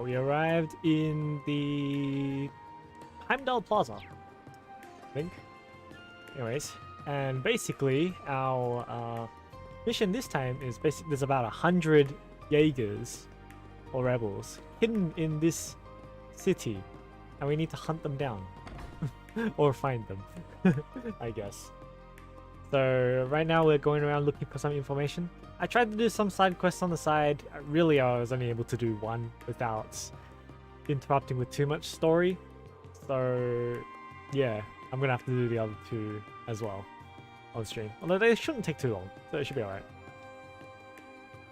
We arrived in the Heimdall Plaza, I think. Anyways, and basically our mission this time is basically there's about 100 jaegers or rebels hidden in this city, and we need to hunt them down or find them, I guess. So right now we're going around looking for some information. I tried to do some side quests on the side. Really, I was only able to do one without interrupting with too much story. So yeah, I'm gonna have to do the other two as well on stream. Although they shouldn't take too long, so it should be alright.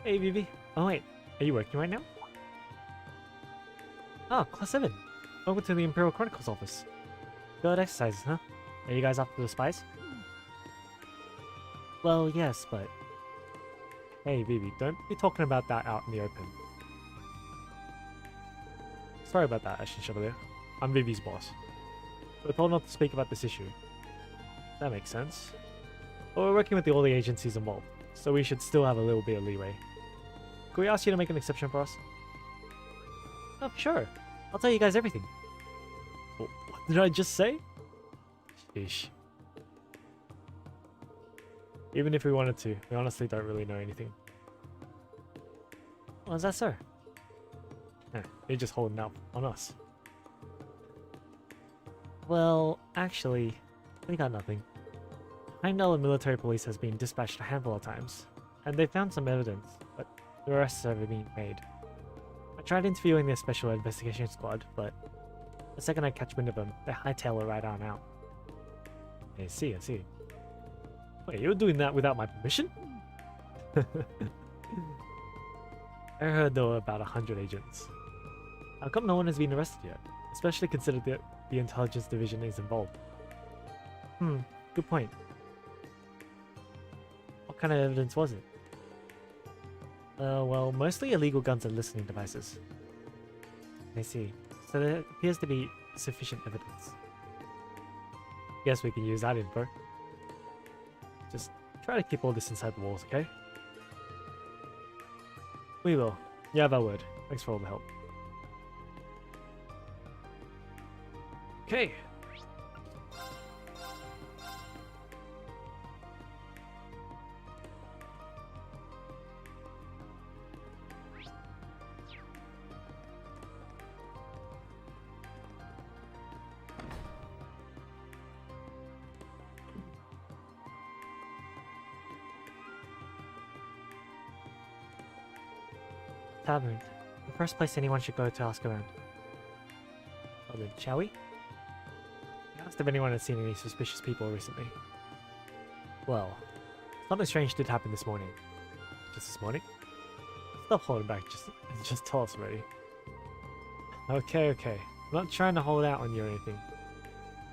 Hey Vivi. Oh wait, are you working right now? Oh, class 7. Over to the Imperial Chronicles office. Good exercises, huh? Are you guys after the spies? Well, yes, but... Hey, Vivi, don't be talking about that out in the open. Sorry about that, Ashen Chevalier. I'm Vivi's boss. We're told not to speak about this issue. That makes sense. But we're working with all the agencies involved, so we should still have a little bit of leeway. Could we ask you to make an exception for us? Oh, sure. I'll tell you guys everything. What did I just say? Sheesh. Even if we wanted to, we honestly don't really know anything. Oh, is that so? You're just holding out on us. Well, actually, we got nothing. Heimdall military police has been dispatched a handful of times, and they found some evidence, but the arrests haven't been made. I tried interviewing their special investigation squad, but the second I catch wind of them, they hightail it right on out. I see. Wait, you're doing that without my permission? I heard there were about 100 agents. How come no one has been arrested yet? Especially considering that the intelligence division is involved. Good point. What kind of evidence was it? Well, mostly illegal guns and listening devices. I see. So there appears to be sufficient evidence. Guess we can use that info. Just try to keep all this inside the walls, okay? We will. You have our word. Thanks for all the help. Okay. Tavern. The first place anyone should go to ask around. Well then, shall we? I asked if anyone had seen any suspicious people recently. Well, something strange did happen this morning. Just this morning? Stop holding back, just tell us already. Okay. I'm not trying to hold out on you or anything.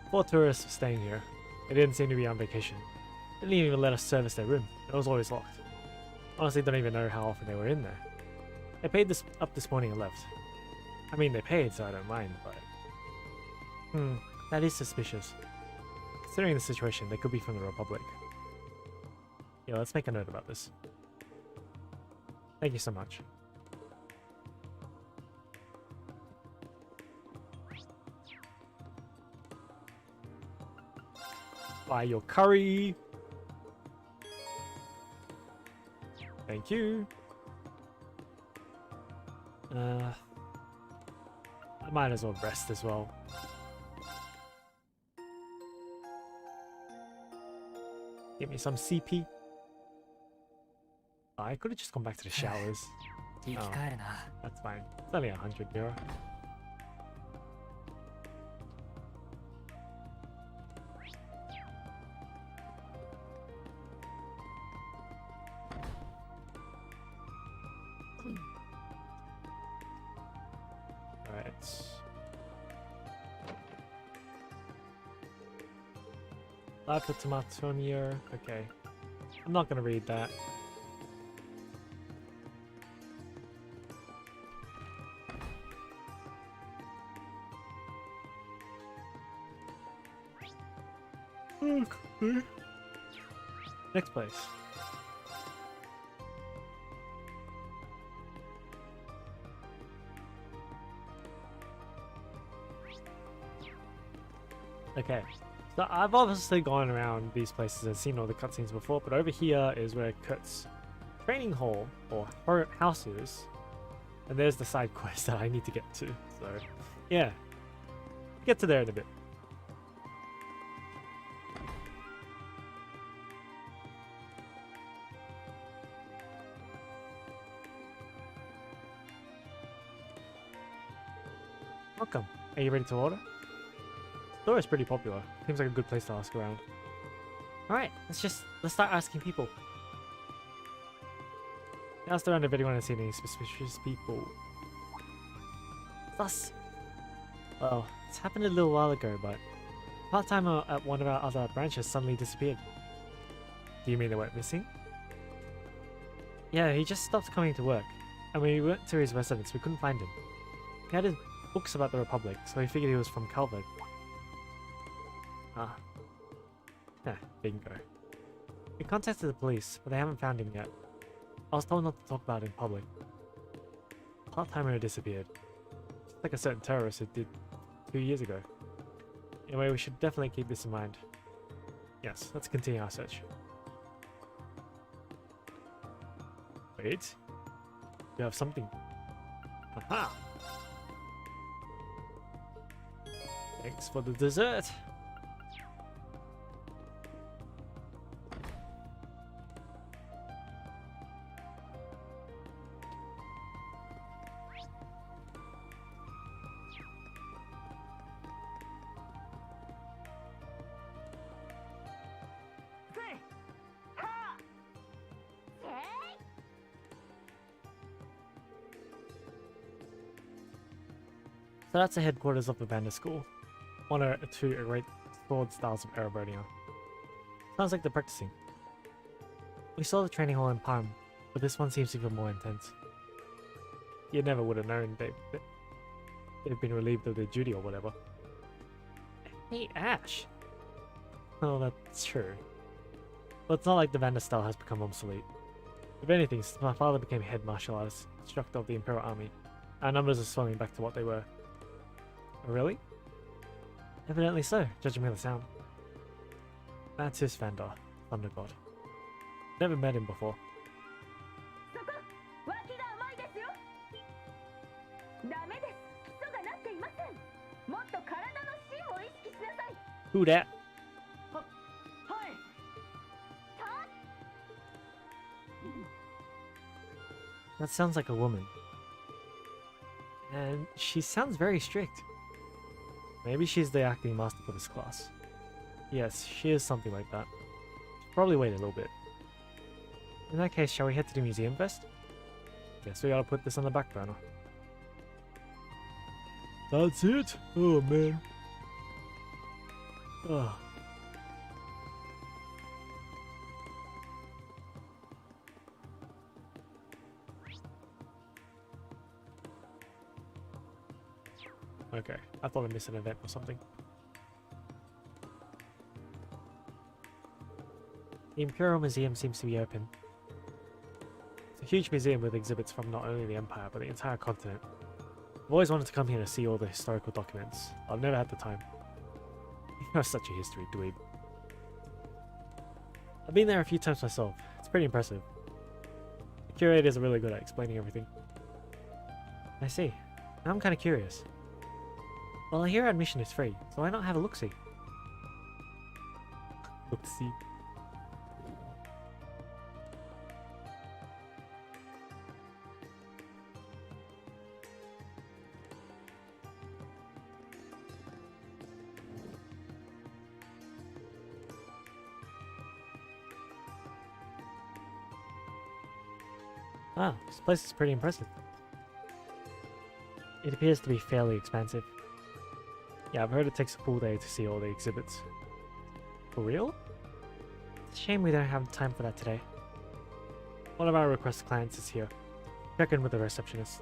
4 tourists were staying here. They didn't seem to be on vacation. They didn't even let us service their room. It was always locked. Honestly, don't even know how often they were in there. They paid up this morning and left. I mean, they paid, so I don't mind, but... that is suspicious. Considering the situation, they could be from the Republic. Yeah, let's make a note about this. Thank you so much. Buy your curry! Thank you! I might as well rest as well. Give me some CP. Oh, I could have just gone back to the showers. Oh, that's fine. It's only 100 euro. Life of Tomatonier. Okay. I'm not gonna read that. Okay. Next place. Okay. So I've obviously gone around these places and seen all the cutscenes before, but over here is where Kurt's training hall or her house is. And there's the side quest that I need to get to. So, yeah. Get to there in a bit. Welcome. Are you ready to order? The store is pretty popular. Seems like a good place to ask around. Alright, let's start asking people. I asked around if anyone has seen any suspicious people. Thus, well, it's happened a little while ago, but part-timer at one of our other branches suddenly disappeared. Do you mean they went missing? Yeah, he just stopped coming to work, and when we went to his residence, we couldn't find him. He had his books about the Republic, so we figured he was from Calvert. Ah. Bingo. We contacted the police, but they haven't found him yet. I was told not to talk about it in public. Part-timer who disappeared. Just like a certain terrorist who did 2 years ago. Anyway, we should definitely keep this in mind. Yes, let's continue our search. Wait. You have something. Aha! Thanks for the dessert. So that's the headquarters of the Bandit School. One or two great sword styles of Erebronia. Sounds like they're practicing. We saw the training hall in Palm, but this one seems even more intense. You never would have known they've been relieved of their duty or whatever. Hey, Ash! Oh, that's true. But it's not like the Bandit style has become obsolete. If anything, since my father became head martial artist, instructor of the Imperial Army, our numbers are swelling back to what they were. Oh, really? Evidently so, judging by the sound. That's his Vandar, Thunder God. Never met him before. Who that? That sounds like a woman. And she sounds very strict. Maybe she's the acting master for this class. Yes, she is something like that. Should probably wait a little bit. In that case, shall we head to the museum first? Guess we gotta put this on the back burner. That's it? Oh man. Ugh. Okay, I thought I missed an event or something. The Imperial Museum seems to be open. It's a huge museum with exhibits from not only the Empire, but the entire continent. I've always wanted to come here to see all the historical documents. I've never had the time. You're such a history dweeb. I've been there a few times myself. It's pretty impressive. The curators are really good at explaining everything. I see. Now I'm kind of curious. Well, I hear admission is free, so why not have a look-see? Look-see. Wow, this place is pretty impressive. It appears to be fairly expansive. Yeah, I've heard it takes a full day to see all the exhibits. For real? It's a shame we don't have time for that today. One of our request clients is here. Check in with the receptionist.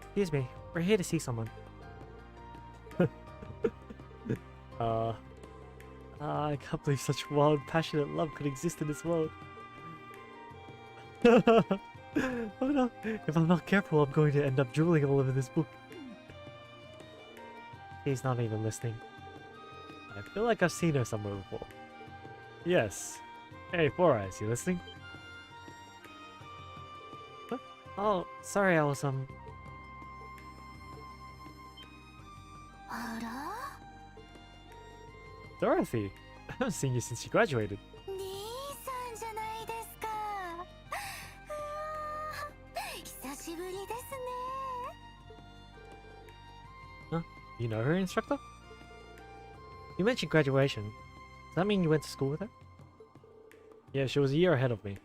Excuse me, we're here to see someone. I can't believe such wild, passionate love could exist in this world. Oh no, if I'm not careful, I'm going to end up drooling all over this book. He's not even listening. I feel like I've seen her somewhere before. Yes. Hey, Four Eyes, you listening? What? Oh, sorry, I was, あら Dorothy! I haven't seen you since you graduated. 兄さんじゃないですか。うわー久しぶりですね。 Huh? You know her, instructor? You mentioned graduation. Does that mean you went to school with her? Yeah, she was a year ahead of me.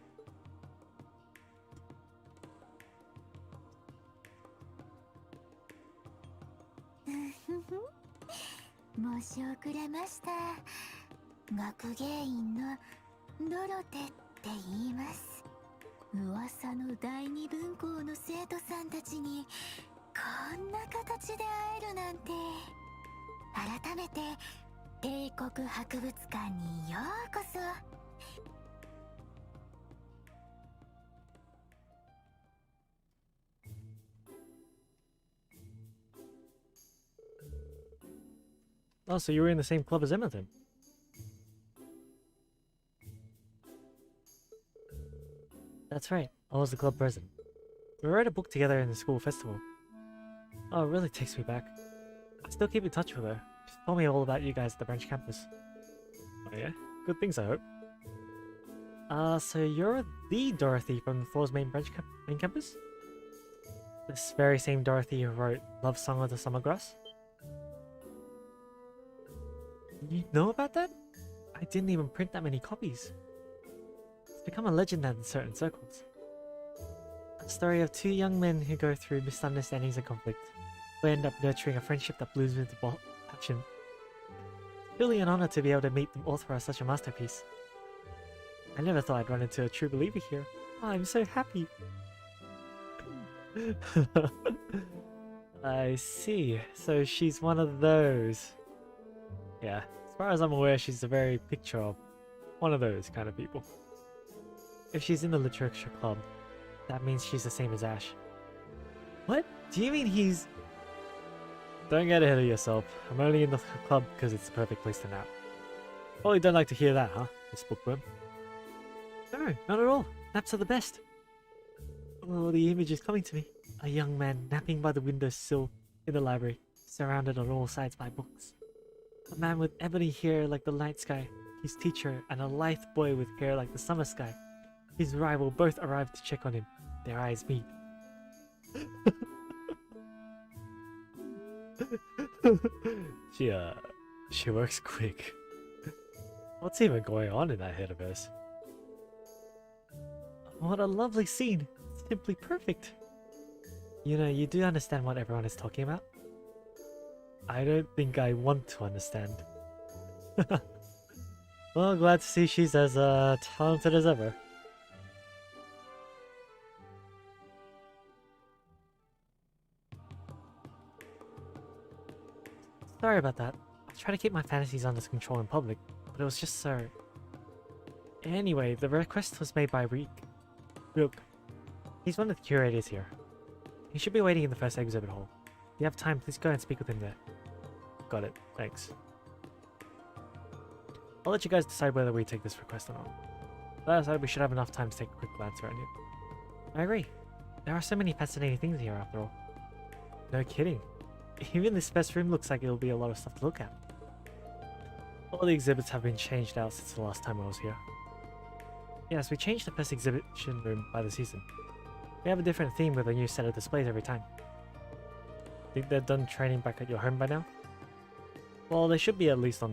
申し遅れました。学芸員のドロテって言います。噂の第二分校の生徒さんたちにこんな形で会えるなんて。改めて帝国博物館にようこそ。 Oh, so you were in the same club as Emma then? That's right, I was the club president. We wrote a book together in the school festival. Oh, it really takes me back. I still keep in touch with her. She told me all about you guys at the branch campus. Oh yeah? Good things, I hope. So you're the Dorothy from the Four's main campus? This very same Dorothy who wrote Love Song of the Summer Grass? You know about that? I didn't even print that many copies. It's become a legend in certain circles. A story of two young men who go through misunderstandings and conflict. They end up nurturing a friendship that blooms into passion. It's really an honor to be able to meet the author of such a masterpiece. I never thought I'd run into a true believer here. Oh, I'm so happy. I see. So she's one of those. Yeah, as far as I'm aware, she's a very picture of one of those kind of people. If she's in the literature club, that means she's the same as Ash. What? Do you mean he's... Don't get ahead of yourself. I'm only in the club because it's the perfect place to nap. Probably don't like to hear that, huh, Miss Bookworm? No, not at all. Naps are the best. Oh, the image is coming to me. A young man napping by the windowsill in the library, surrounded on all sides by books. A man with ebony hair like the night sky, his teacher, and a lithe boy with hair like the summer sky. His rival both arrive to check on him. Their eyes meet. She works quick. What's even going on in that head of hers? What a lovely scene. Simply perfect. You know, you do understand what everyone is talking about? I don't think I want to understand. Well, glad to see she's as talented as ever. Sorry about that. I try to keep my fantasies under control in public, but it was just so... Anyway, the request was made by Rook. He's one of the curators here. He should be waiting in the first exhibit hall. If you have time, please go and speak with him there. Got it. Thanks. I'll let you guys decide whether we take this request or not. That aside, we should have enough time to take a quick glance around here. I agree. There are so many fascinating things here after all. No kidding. Even this first room looks like it'll be a lot of stuff to look at. All the exhibits have been changed out since the last time I was here. Yes, we changed the first exhibition room by the season. We have a different theme with a new set of displays every time. Think they're done training back at your home by now? Well, they should be at least on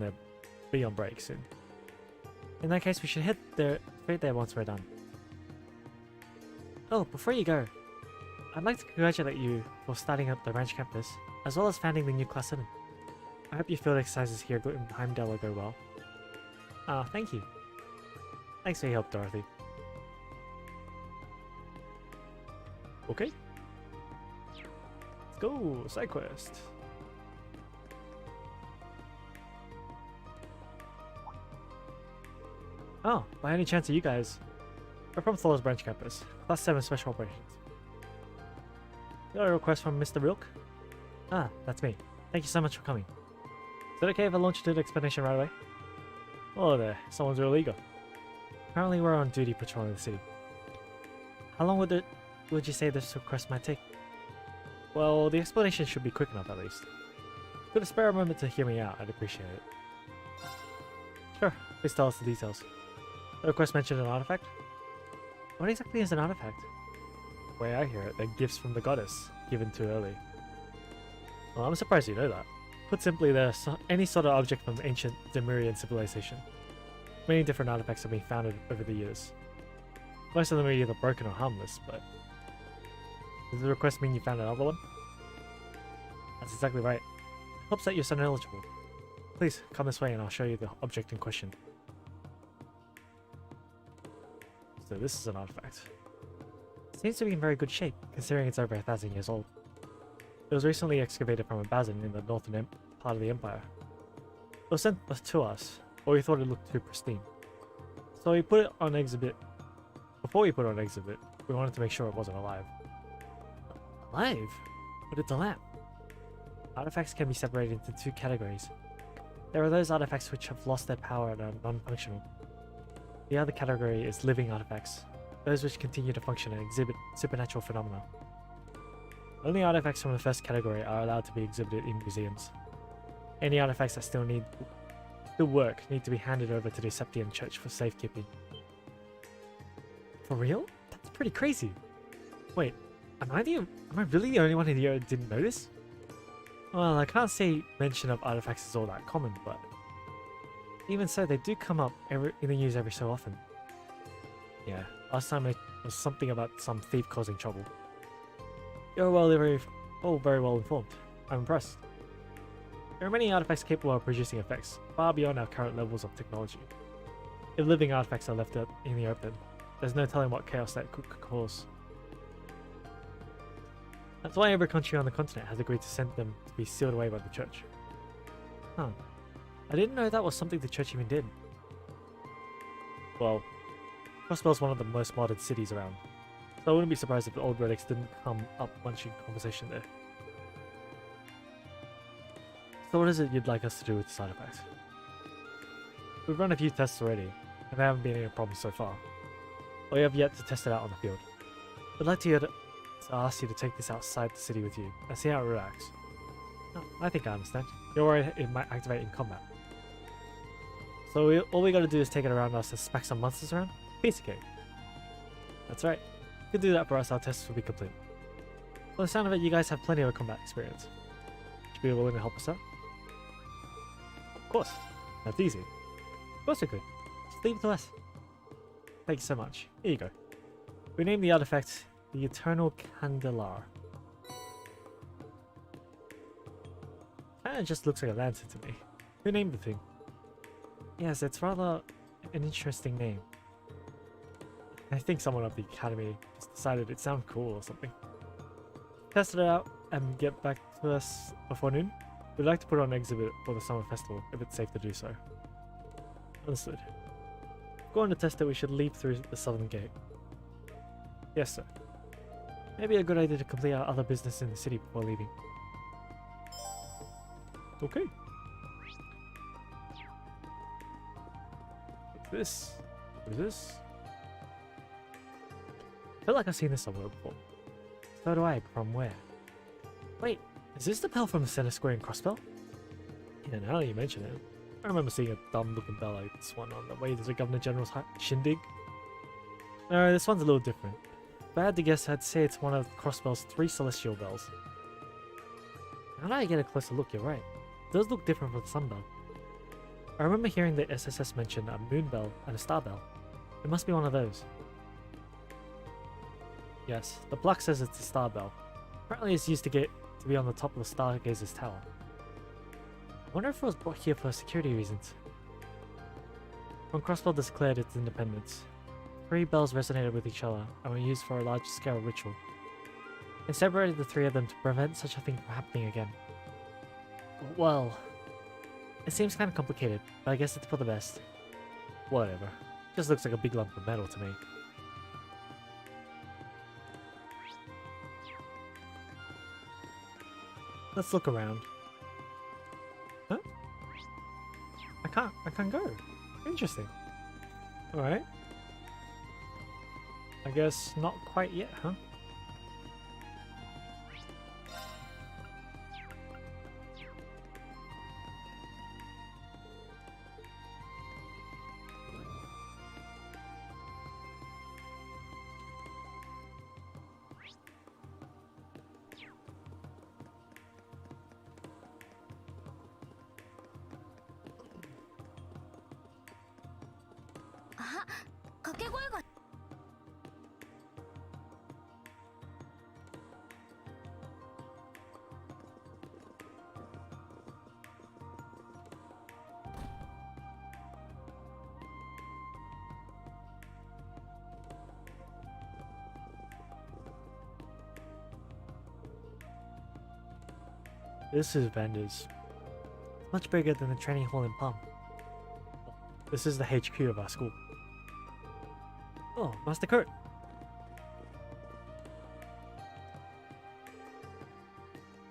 break soon. In that case, we should head straight there once we're done. Oh, before you go, I'd like to congratulate you for starting up the ranch campus, as well as founding the new Class 7. I hope you feel the exercises here in Heimdall will go well. Thank you. Thanks for your help, Dorothy. Okay. Let's go! Side quest! Oh, by any chance are you guys... We're from Thor's Branch Campus. Class 7 Special Operations. Got a request from Mr. Rilk? Ah, that's me. Thank you so much for coming. Is it okay if I launch into the explanation right away? Hello there. Someone's real eager. Currently we're on duty patrolling the city. How long would you say this request might take? Well, the explanation should be quick enough at least. If you could spare a moment to hear me out, I'd appreciate it. Sure, please tell us the details. The request mentioned an artifact? What exactly is an artifact? The way I hear it, they're gifts from the goddess, given too early. Well, I'm surprised you know that. Put simply, they're any sort of object from ancient Demurian civilization. Many different artifacts have been found over the years. Most of them are either broken or harmless, but... Does the request mean you found another one? That's exactly right. Helps that you're so knowledgeable. Please, come this way and I'll show you the object in question. So this is an artifact. It seems to be in very good shape, considering it's over 1,000 years old. It was recently excavated from a basin in the northern part of the Empire. It was sent to us, but we thought it looked too pristine. So we put it on exhibit. Before we put it on exhibit, we wanted to make sure it wasn't alive. Alive? But it's a lamp. Artifacts can be separated into two categories. There are those artifacts which have lost their power and are non-functional. The other category is living artifacts, those which continue to function and exhibit supernatural phenomena. Only artifacts from the first category are allowed to be exhibited in museums. Any artifacts that still work need to be handed over to the Septian Church for safekeeping. For real? That's pretty crazy. Wait, am I really the only one here who didn't notice? Well, I can't say mention of artifacts is all that common, but even so, they do come up in the news every so often. Yeah, last time it was something about some thief causing trouble. You're all very well informed. I'm impressed. There are many artifacts capable of producing effects, far beyond our current levels of technology. If living artifacts are left out in the open, there's no telling what chaos that could cause. That's why every country on the continent has agreed to send them to be sealed away by the church. Huh. I didn't know that was something the church even did. Well, Crossbell's one of the most modern cities around, so I wouldn't be surprised if the old relics didn't come up much in conversation there. So what is it you'd like us to do with this artifact? We've run a few tests already, and there haven't been any problems so far. We have yet to test it out on the field. I'd like to ask you to take this outside the city with you, and see how it reacts. Oh, I think I understand. You're worried it might activate in combat. So all we gotta do is take it around us and smack some monsters around? Piece of cake. That's right. If you can do that for us, our tests will be complete. By the sound of it, you guys have plenty of combat experience. Would you be willing to help us out? Of course. That's easy. Of course we could. Just leave it to us. Thank you so much. Here you go. We named the artifact the Eternal Candelar. Kinda just looks like a lantern to me. Who named the thing? Yes, it's rather an interesting name. I think someone at the academy just decided it sounded cool or something. Test it out and get back to us before noon. We'd like to put on an exhibit for the summer festival if it's safe to do so. Understood. If we're going to test it, we should leave through the southern gate. Yes, sir. Maybe a good idea to complete our other business in the city before leaving. Okay. What's this? What is this? I feel like I've seen this somewhere before. So do I, but from where? Wait, is this the bell from the center square in Crossbell? Yeah, now that you mention it. I remember seeing a dumb looking bell like this one on the way to the Governor General's shindig. No, this one's a little different. If I had to guess, I'd say it's one of Crossbell's 3 celestial bells. Now that I get a closer look, you're right. It does look different from the sun bell. I remember hearing the SSS mention a moon bell and a star bell. It must be one of those. Yes, the plaque says it's a star bell. Apparently it's used to be on the top of the Stargazer's tower. I wonder if it was brought here for security reasons. When Crossbell declared its independence, 3 bells resonated with each other and were used for a large-scale ritual. They separated the 3 of them to prevent such a thing from happening again. Well, it seems kind of complicated, but I guess it's for the best. Whatever. Just looks like a big lump of metal to me. Let's look around. Huh? I can't go. Interesting. Alright. I guess not quite yet, huh? Ah, 掛け声が This is Vendors. Much bigger than the training hall in Palm. This is the HQ of our school. Oh, Master Kurt.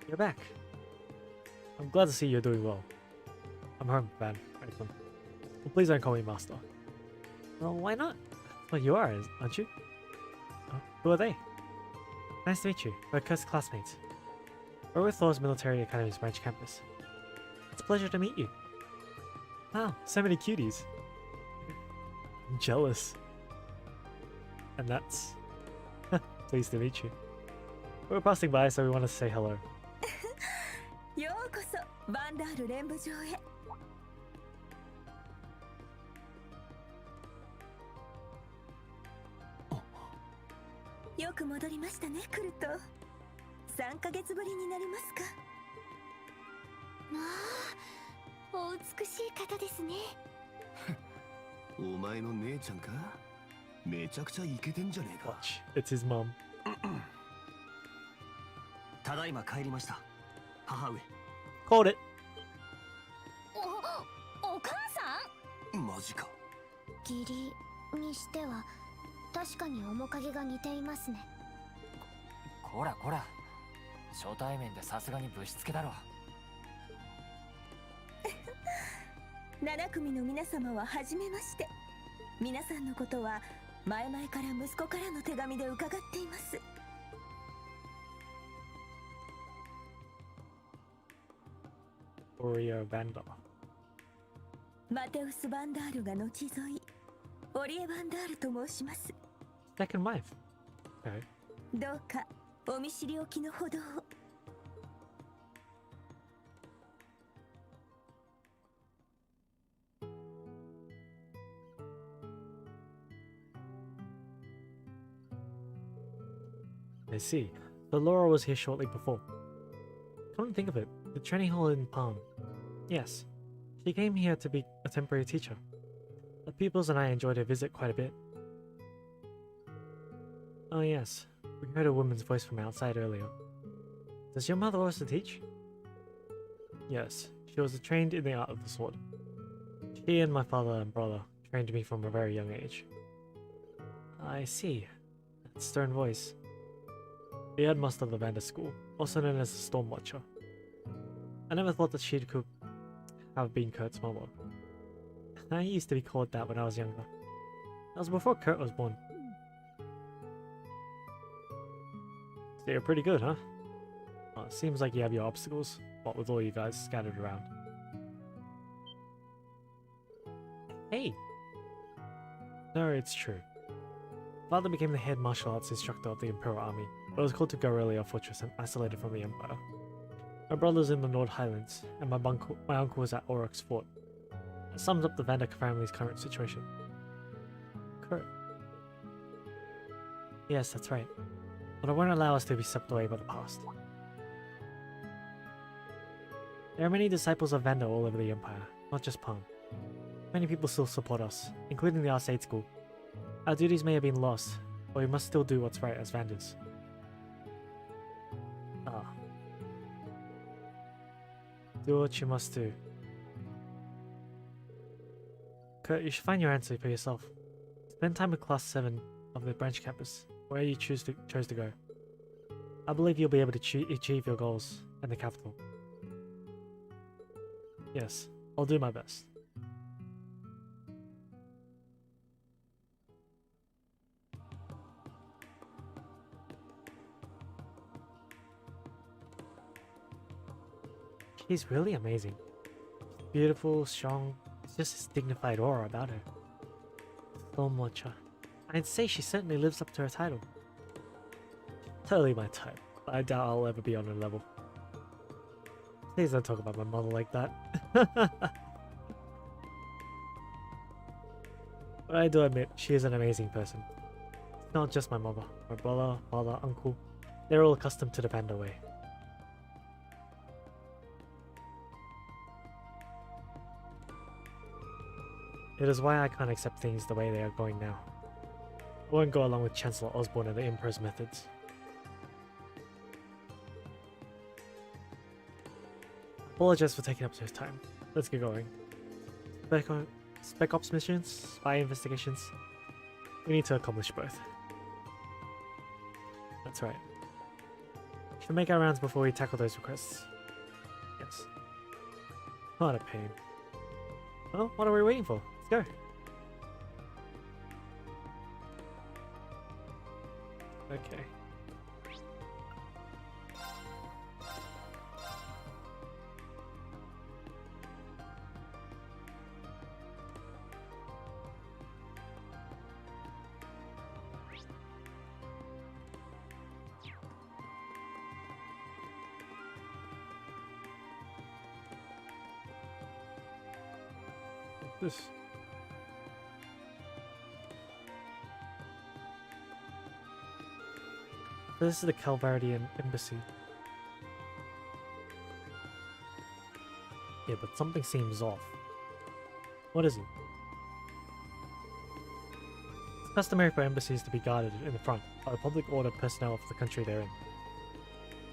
You're back. I'm glad to see you're doing well. I'm home, Van. Well, please don't call me Master. Well, why not? Well, you are, aren't you? Who are they? Nice to meet you. We're Kurt's classmates. We're with Thor's Military Academy's branch campus. It's a pleasure to meet you. Wow, so many cuties. I'm jealous. And that's... pleased to meet you. We're passing by, so we want to say hello. ようこそバンダール連舞場へ。よく戻りましたね、クルト。3ヶ月ぶりになりますか。まあ、お美しい方ですね。お前の姉ちゃんか？めちゃくちゃイケてんじゃねえか。 Watch, it's his mom. ただいま帰りました。母上。 Called it. お母さん？マジか。義理にしては確かに面影が似ていますね。こらこら、初対面でさすがにぶしつけだろ。7組の皆様は初めまして。皆さんのことは前々から息子からの手紙で伺っています。Oreo Vander. マテウス・バンダールが後添い、オリエ・バンダールと申します。 Second wife. Okay. どうかお見知りおきのほどを。I see. So Laura was here shortly before. Come to think of it, the training hall in Palm. Yes. She came here to be a temporary teacher. The pupils and I enjoyed her visit quite a bit. Oh yes, we heard a woman's voice from outside earlier. Does your mother also teach? Yes, she was trained in the art of the sword. She and my father and brother trained me from a very young age. I see. That stern voice. The headmaster of the Vander school, also known as the Storm Watcher. I never thought that she could have been Kurt's mother. I used to be called that when I was younger. That was before Kurt was born. So you're pretty good, huh? Well, it seems like you have your obstacles, what with all you guys scattered around. Hey! No, it's true. Father became the head martial arts instructor of the Imperial Army, but was called to Gorelia Fortress and isolated from the Empire. My brother's in the Nord Highlands, and my uncle was at Aurochs Fort. That sums up the Vander family's current situation. Kurt. Yes, that's right. But I won't allow us to be swept away by the past. There are many disciples of Vander all over the Empire, not just Palm. Many people still support us, including the Arcade School. Our duties may have been lost, but we must still do what's right as Vanders. Ah. Do what you must do. Kurt, you should find your answer for yourself. Spend time with Class 7 of the branch campus, where you chose to go. I believe you'll be able to achieve your goals, and the capital. Yes, I'll do my best. She's really amazing. Beautiful, strong, it's just this dignified aura about her. So much. I'd say she certainly lives up to her title. Totally my type, but I doubt I'll ever be on her level. Please don't talk about my mother like that. But I do admit, she is an amazing person. It's not just my mother, my brother, father, uncle. They're all accustomed to the panda way. It is why I can't accept things the way they are going now. I won't go along with Chancellor Osborne and the Emperor's methods. Apologize for taking up so much time. Let's get going. Spec Ops missions, spy investigations. We need to accomplish both. That's right. Should make our rounds before we tackle those requests. Yes. What a pain. Well, what are we waiting for? Let's go. Okay. This. This is the Calvardian embassy. Yeah, but something seems off. What is it? It's customary for embassies to be guarded in the front by the public order personnel of the country they're in.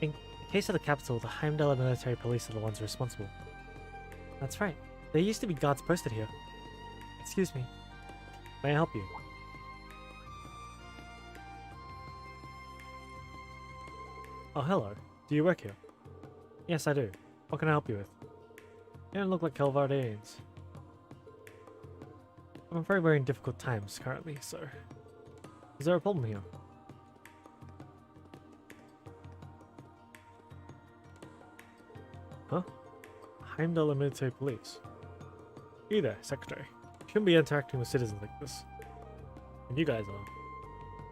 In the case of the capital, the Heimdall military police are the ones responsible. That's right. There used to be guards posted here. Excuse me. May I help you? Oh, hello. Do you work here? Yes, I do. What can I help you with? You don't look like Calvardians. I'm afraid we're in difficult times currently, so... Is there a problem here? Huh? Heimdall military police. You there, Secretary. You shouldn't be interacting with citizens like this. And you guys are.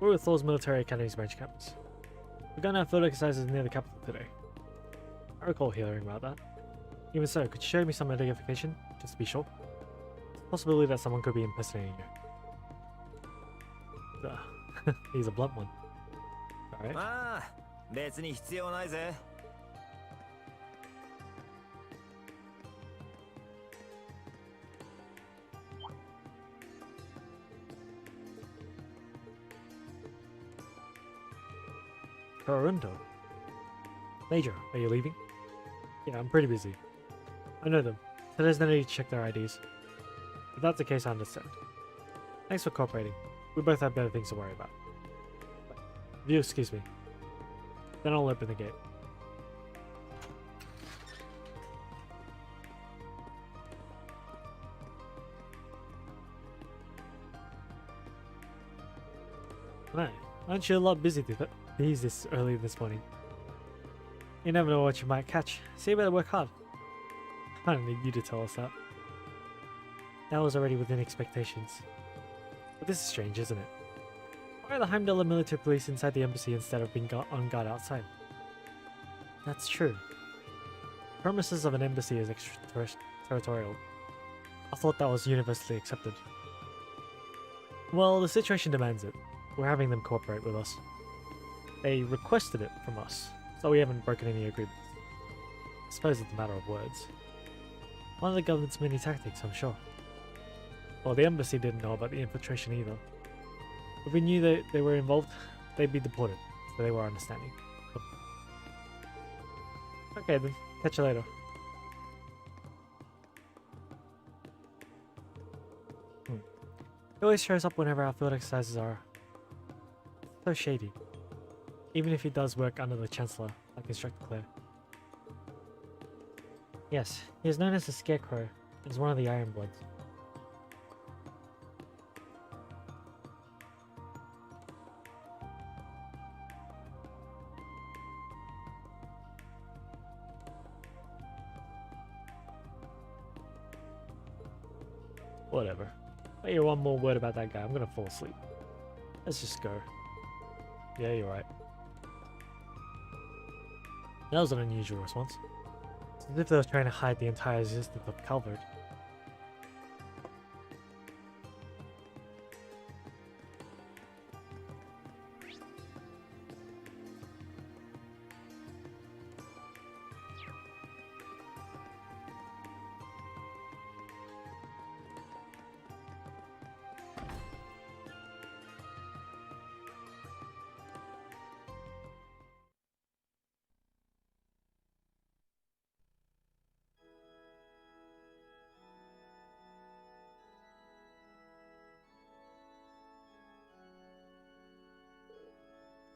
We're with Thor's Military Academy's branch campus. We're going to have field exercises near the capital today. I recall hearing about that. Even so, could you show me some identification, just to be sure? It's a possibility that someone could be impersonating you. He's a blunt one. Alright. ああ、別に必要ないぜ。Toronto. Major, are you leaving? Yeah, I'm pretty busy. I know them, so there's no need to check their IDs. If that's the case, I understand. Thanks for cooperating. We both have better things to worry about. If you excuse me, then I'll open the gate. Hey, aren't you a lot busy this early this morning? You never know what you might catch, so you better work hard. I don't need you to tell us that. That was already within expectations. But this is strange, isn't it? Why are the Heimdall military police inside the embassy instead of being on guard outside? That's true. Premises of an embassy is extraterritorial. I thought that was universally accepted. Well, the situation demands it. We're having them cooperate with us. They requested it from us, so we haven't broken any agreements. I suppose it's a matter of words. One of the government's many tactics, I'm sure. Well, the embassy didn't know about the infiltration either. If we knew that they were involved, they'd be deported, so they were understanding. Okay then, catch you later. He always shows up whenever our field exercises are. So shady. Even if he does work under the Chancellor, like Instructor Claire. Yes, he is known as the Scarecrow. He is one of the Ironbloods. Whatever. I hear one more word about that guy, I'm gonna fall asleep. Let's just go. Yeah, you're right. That was an unusual response. It's as if they were trying to hide the entire existence of Calvert.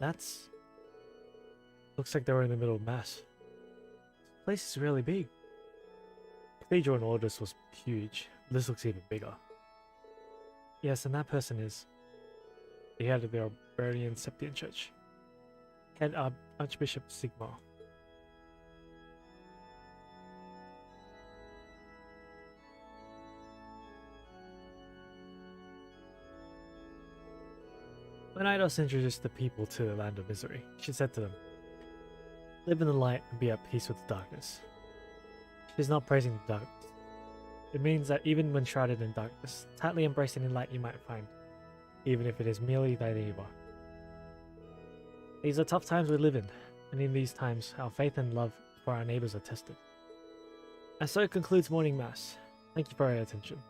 That's... Looks like they were in the middle of mass. This place is really big. Cathedral in Ordis was huge. This looks even bigger. Yes, and that person is the head of the Albanian Septian Church. Head Archbishop Sigmar. When Eidos introduced the people to the land of misery, she said to them, "Live in the light and be at peace with the darkness." She is not praising the darkness. It means that even when shrouded in darkness, tightly embracing the light you might find, even if it is merely thy neighbor. These are tough times we live in, and in these times our faith and love for our neighbors are tested. And so concludes morning mass. Thank you for your attention.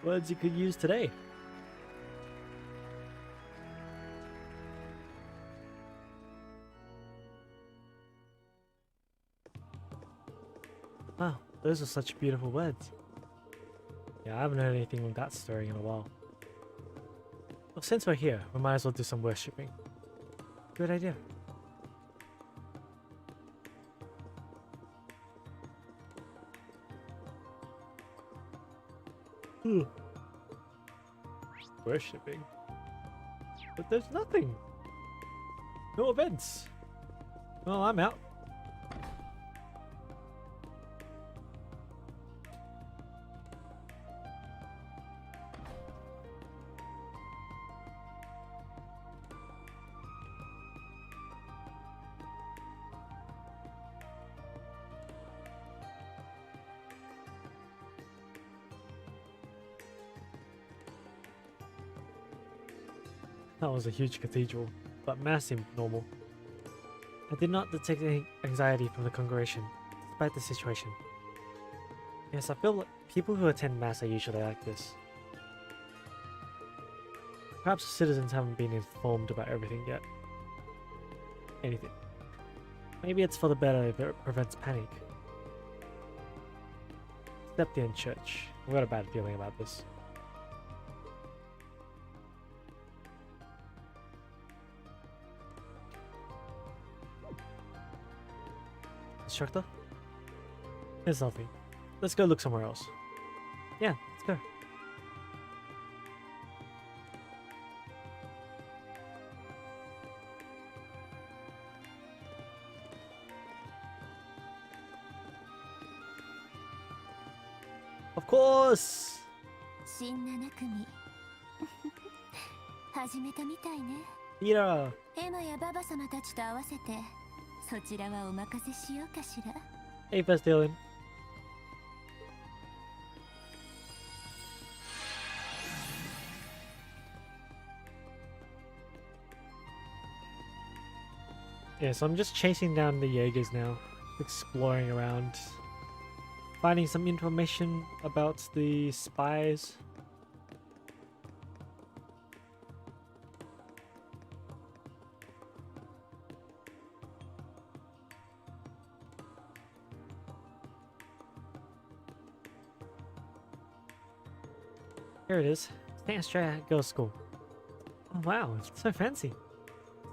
Words you could use today. Wow, those are such beautiful words. Yeah, I haven't heard anything like that story in a while. Well, since we're here, we might as well do some worshipping. Good idea. Worshipping? But there's nothing! No events! Well, I'm out. That was a huge cathedral, but mass seemed normal. I did not detect any anxiety from the congregation, despite the situation. Yes, I feel like people who attend mass are usually like this. Perhaps the citizens haven't been informed about everything yet. Anything. Maybe it's for the better if it prevents panic. Septian Church. I've got a bad feeling about this. Instructor? There's nothing. Let's go look somewhere else. Yeah, let's go. Of course! 新7組始めたみたいね。 Peter! エマやババ様たちと合わせてそちらはお任せしようかしら。 Hey, First Dylan. Yeah, so I'm just chasing down the Jaegers now, exploring around, finding some information about the spies. Here it is. Stanstrad Girls' School. Oh wow, it's so fancy.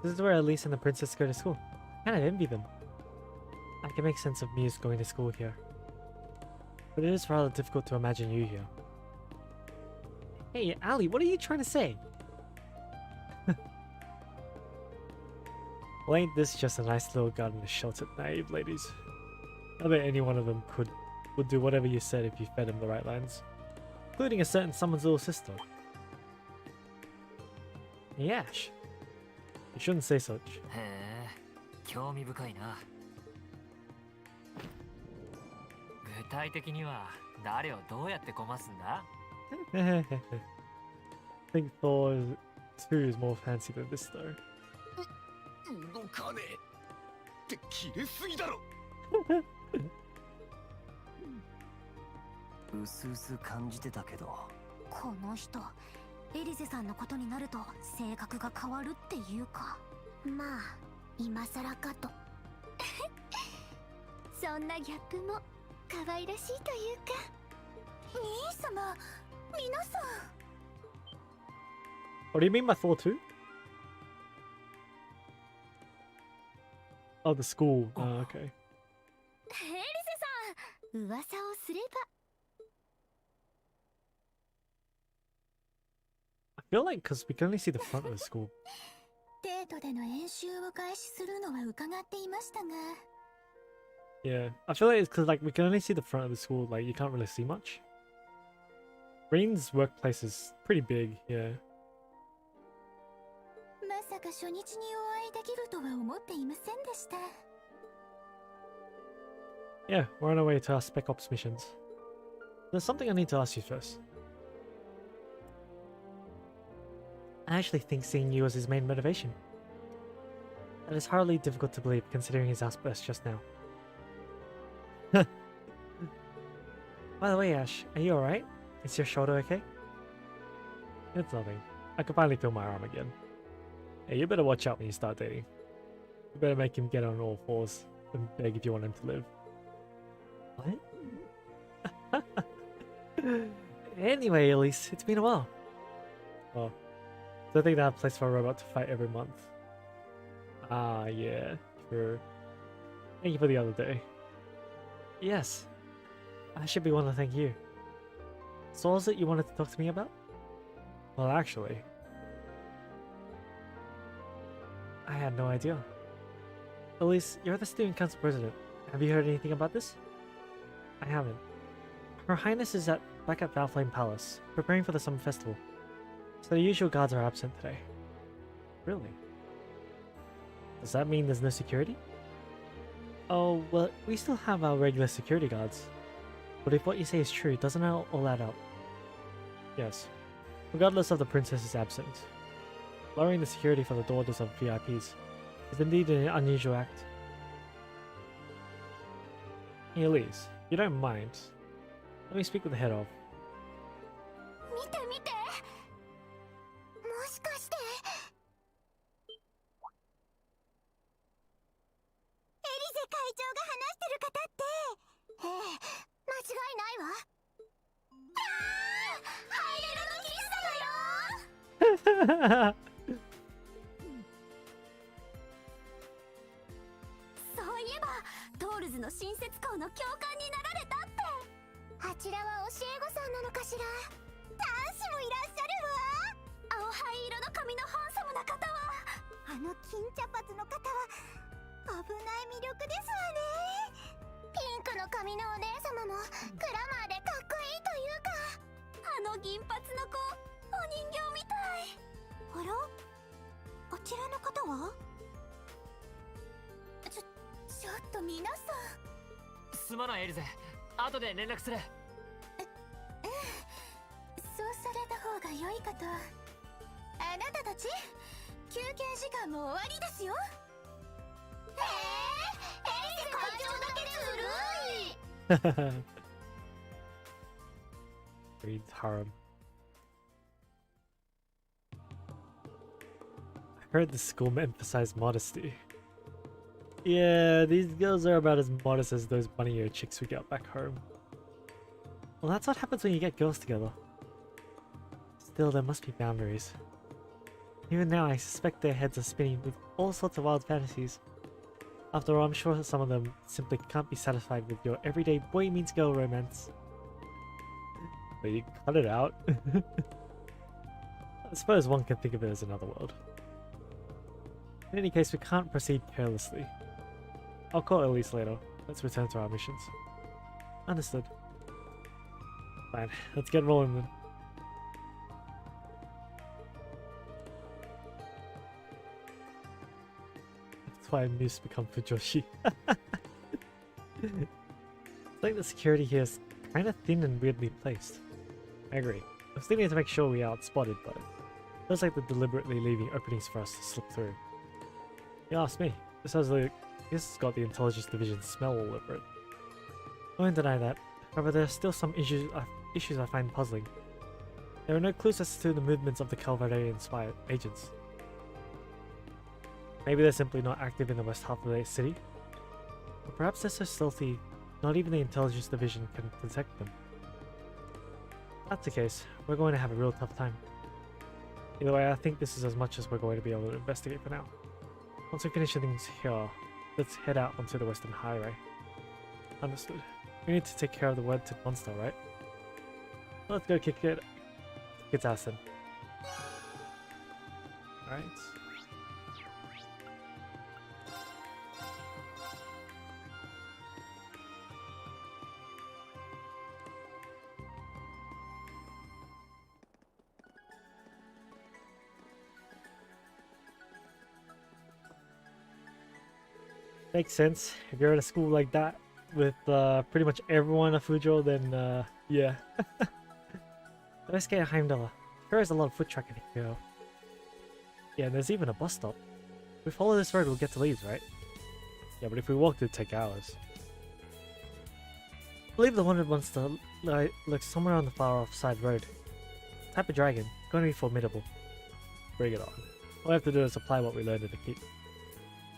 This is where Elise and the princess go to school. kind of envy them. I can make sense of Muse going to school here. But it is rather difficult to imagine you here. Hey, Ali, what are you trying to say? Well, ain't this just a nice little garden of sheltered naive ladies? I bet any one of them would do whatever you said if you fed him the right lines. Including a certain someone's little sister. Yash. You shouldn't say such. へえ、興味深いな。具体的には誰をどうやってごますんだ？ I think Thor 2 is more fancy than this though. 動かねえって切れすぎだろうすうす感じてたけどこの人エリゼさんのことになると性格が変わるっていうか、まあ今更かとそんなギャップも可愛らしいというか。兄様、皆さん。 What do you mean by Thor 2? Oh, the school. Oh, okay. エリゼさん、噂をすれば。 I feel like because we can only see the front of the school. デートでの演習を開始するのは伺っていましたが。 Yeah, I feel like it's because like we can only see the front of the school. Like you can't really see much. Green's workplace is pretty big. Yeah. まさか初日にお会いできるとは思っていませんでした。 Yeah, we're on our way to our Spec Ops missions. There's something I need to ask you first. I actually think seeing you was his main motivation. That is hardly difficult to believe considering his outburst just now. By the way, Ash, are you alright? Is your shoulder okay? It's nothing. I can finally feel my arm again. Hey, you better watch out when you start dating. You better make him get on all fours and beg if you want him to live. What? Anyway, Elise, it's been a while. Well, I think they have a place for a robot to fight every month. Ah, yeah, true. Thank you for the other day. Yes, I should be one to thank you. So what was it you wanted to talk to me about? Well, actually, I had no idea. Elise, you're the student council president. Have you heard anything about this? I haven't. Her Highness is back at Valflame Palace, preparing for the summer festival. So the usual guards are absent today. Really? Does that mean there's no security? Oh, well, we still have our regular security guards. But if what you say is true, doesn't it all add up? Yes. Regardless of the princess's absence, lowering the security for the daughters of VIPs is indeed an unusual act. Hey, Elise, you don't mind. Let me speak with the head of. 見て見て。もしかして。エリゼ会長が話してる方って。ええ、間違いないわ。ハイレロのキスだよ。そういえばトールズの新設校の教官になられたって。あちらは教え子さんなのかしら。男子もいらっしゃるわ。青灰色の髪のハンサムな方は。あの金茶髪の方は危ない魅力ですわね。ピンクの髪のお姉様もグラマーでかっこいいというか。あの銀髪の子、お人形みたい。あら、あちらの方は。ちょっと皆さん。すまないエリゼ、後で連絡する。そうされた方が良いかと。あなたたち休憩時間も終わりですよ。エリゼ会長だけずるい。 Reads harem. I heard the school emphasize modesty. Yeah, these girls are about as modest as those bunny-eared chicks we got back home. Well, that's what happens when you get girls together. Still, there must be boundaries. Even now, I suspect their heads are spinning with all sorts of wild fantasies. After all, I'm sure some of them simply can't be satisfied with your everyday boy meets girl romance. But you cut it out. I suppose one can think of it as another world. In any case, we can't proceed carelessly. I'll call Elise later. Let's return to our missions. Understood. Fine, let's get rolling then. That's why Muse become Fujoshi. It's like the security here is kind of thin and weirdly placed. I agree. I was thinking to make sure we aren't spotted, but it feels like they're deliberately leaving openings for us to slip through. You ask me. This has got the intelligence division smell all over it. I won't deny that. However, there are still some issues I find puzzling. There are no clues as to the movements of the Calvarian spy agents. Maybe they're simply not active in the west half of the city. Or perhaps they're so stealthy, not even the intelligence division can detect them. If that's the case, we're going to have a real tough time. Either way, I think this is as much as we're going to be able to investigate for now. Once we finish things here, let's head out onto the western highway. Understood. We need to take care of the word to monster, right? Let's go kick its ass then. Alright. Makes sense. If you're at a school like that with pretty much everyone a Fujo, then yeah. Let's get Heimdall. There is a lot of foot traffic here. Yeah, and there's even a bus stop. If we follow this road, we'll get to Leeds, right? Yeah, but if we walk, it'd take hours. I believe the wanted monster lurks somewhere on the far off side road. Type of dragon, going to be formidable. Bring it on. All we have to do is apply what we learned in the keep.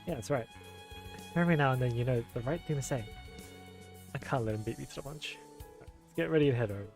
Yeah, that's right. Every now and then, you know the right thing to say. I can't let him beat me to the punch. Right, let's get ready and head over.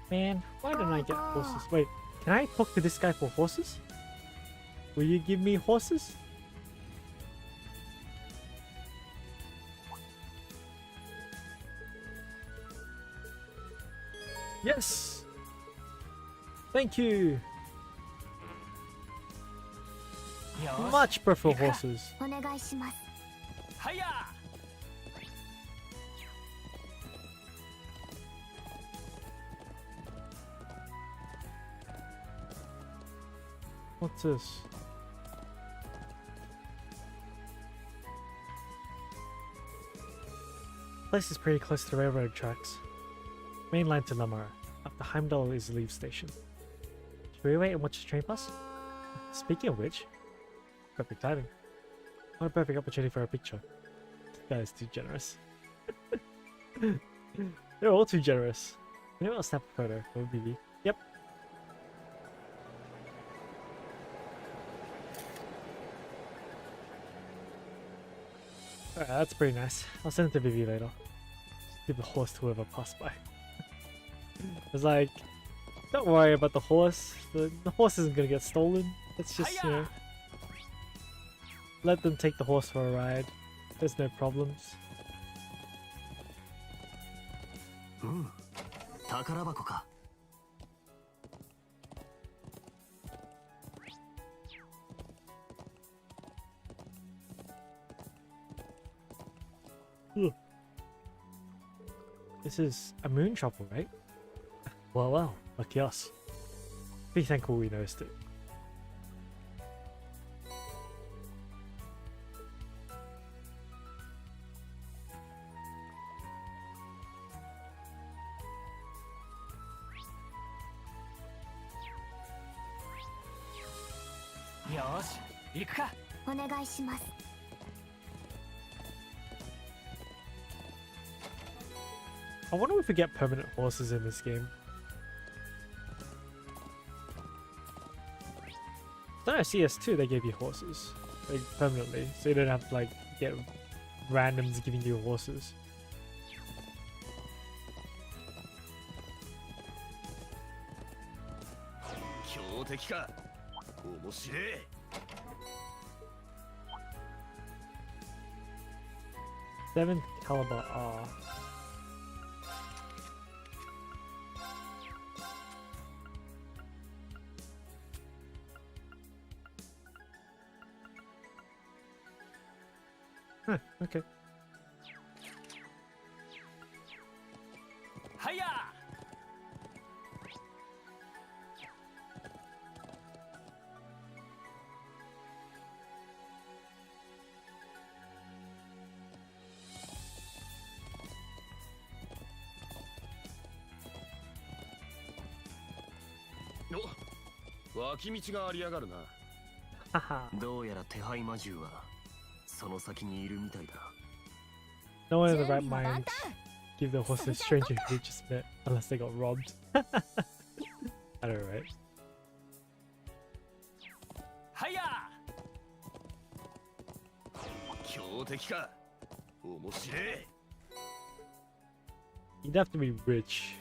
Man, why don't I get horses? Wait, can I talk to this guy for horses? Will you give me horses? Yes! Thank you! Much prefer horses. What's this? Place is pretty close to the railroad tracks. Main line to Lamar. After Heimdall is the leave station. Should we wait and watch the train pass? Speaking of which, perfect timing. What a perfect opportunity for a picture. This guy is too generous. They're all too generous. Maybe I'll snap a photo for BB. Yep. Alright, that's pretty nice. I'll send it to Vivi later. Just give the horse to whoever passed by. It's like, don't worry about the horse. The horse isn't gonna get stolen. Let's just, you know, let them take the horse for a ride. There's no problems. 宝箱か。This is a moon chopper, right? Well, lucky us. Be thankful we noticed it. I wonder if we get permanent horses in this game. Then I CS2 they gave you horses, like permanently, so you don't have to like get randoms giving you horses. 強敵か。面白い。Seventh caliber R. Huh, okay. はいや。お、脇道がありやがるな。 Haha. どうやら手配魔獣はその先にいるみたいだ。 No one in the right mind give the horses stranger who they just met unless they got robbed. I know, right? はいや。強敵か。面白い。 You'd have to be rich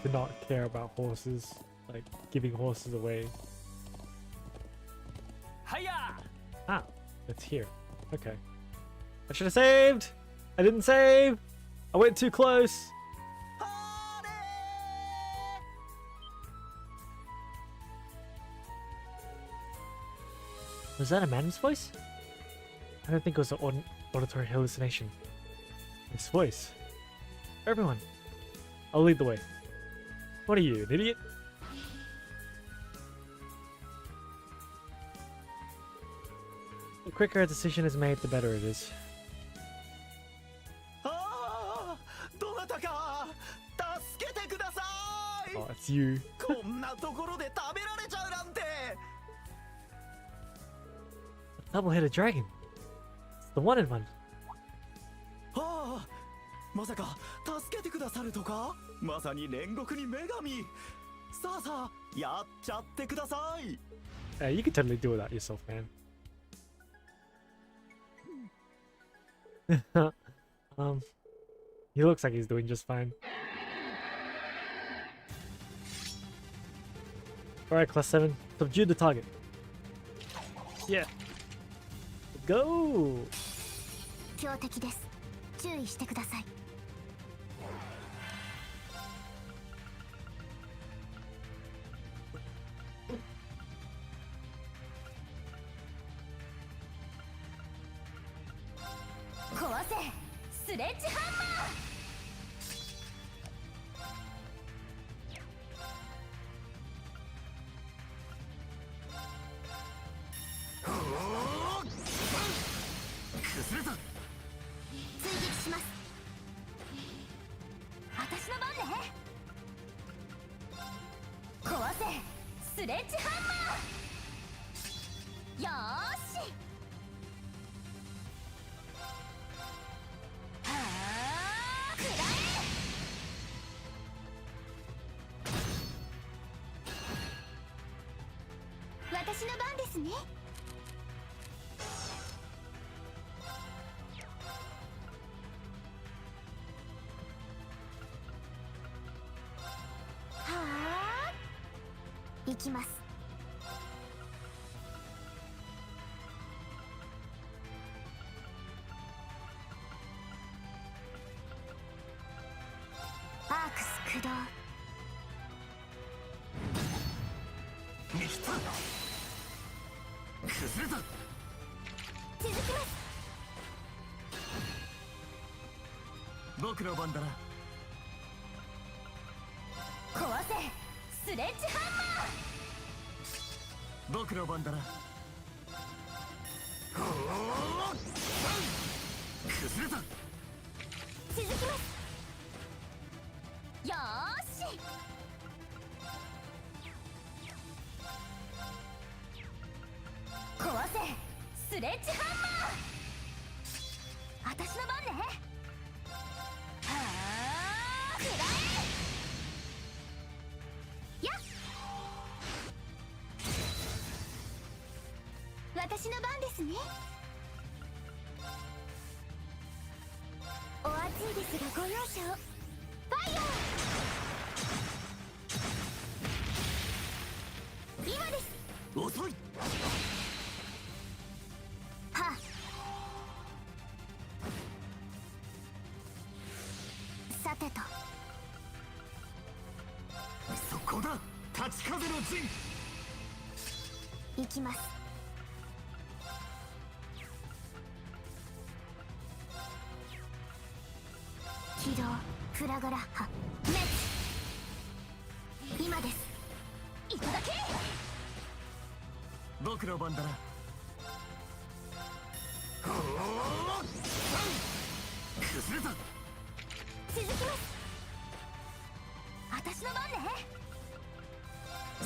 to not care about horses, like giving horses away. はいや。 Ah, it's here. Okay. I should have saved! I didn't save! I went too close! Was that a man's voice? I don't think it was an auditory hallucination. This voice. Everyone, I'll lead the way. What are you, an idiot? The quicker a decision is made, the better it is. ああ、どなたか助けてください。 Oh, it's you. こんなところで食べられちゃうなんて。 Double-headed dragon. It's the wanted one. ああ、まさか助けてくださるとか。まさに煉獄に女神。さあさあ、やっちゃってください。 You could totally do that yourself, man. He looks like he's doing just fine. Alright, class 7. Subdue the target. Yeah. Go! 強敵です。注意してください。壊せ、スレッジハンマー。 崩れた。追撃します。私の番ね。壊せ、スレッジハンマー。よーし。はあ、食らえ。私の番ですね。 行きます。アークス駆動。見つけた。崩れた。続きます。僕の番だな。壊せ、スレッジハンマー。 僕の番だな。崩れた。続きます。よーし。壊せ、スレッジハンマー。私の番ね。はあ、くら私の番ですね。お暑いですがご容赦を。ファイヤー。今です。遅い。はあ。さてと。そこだ。立ち風の陣。行きます。起動フラガラッハ滅。今です。いただけ。僕の番だな。崩れた。続きます。私の番ね。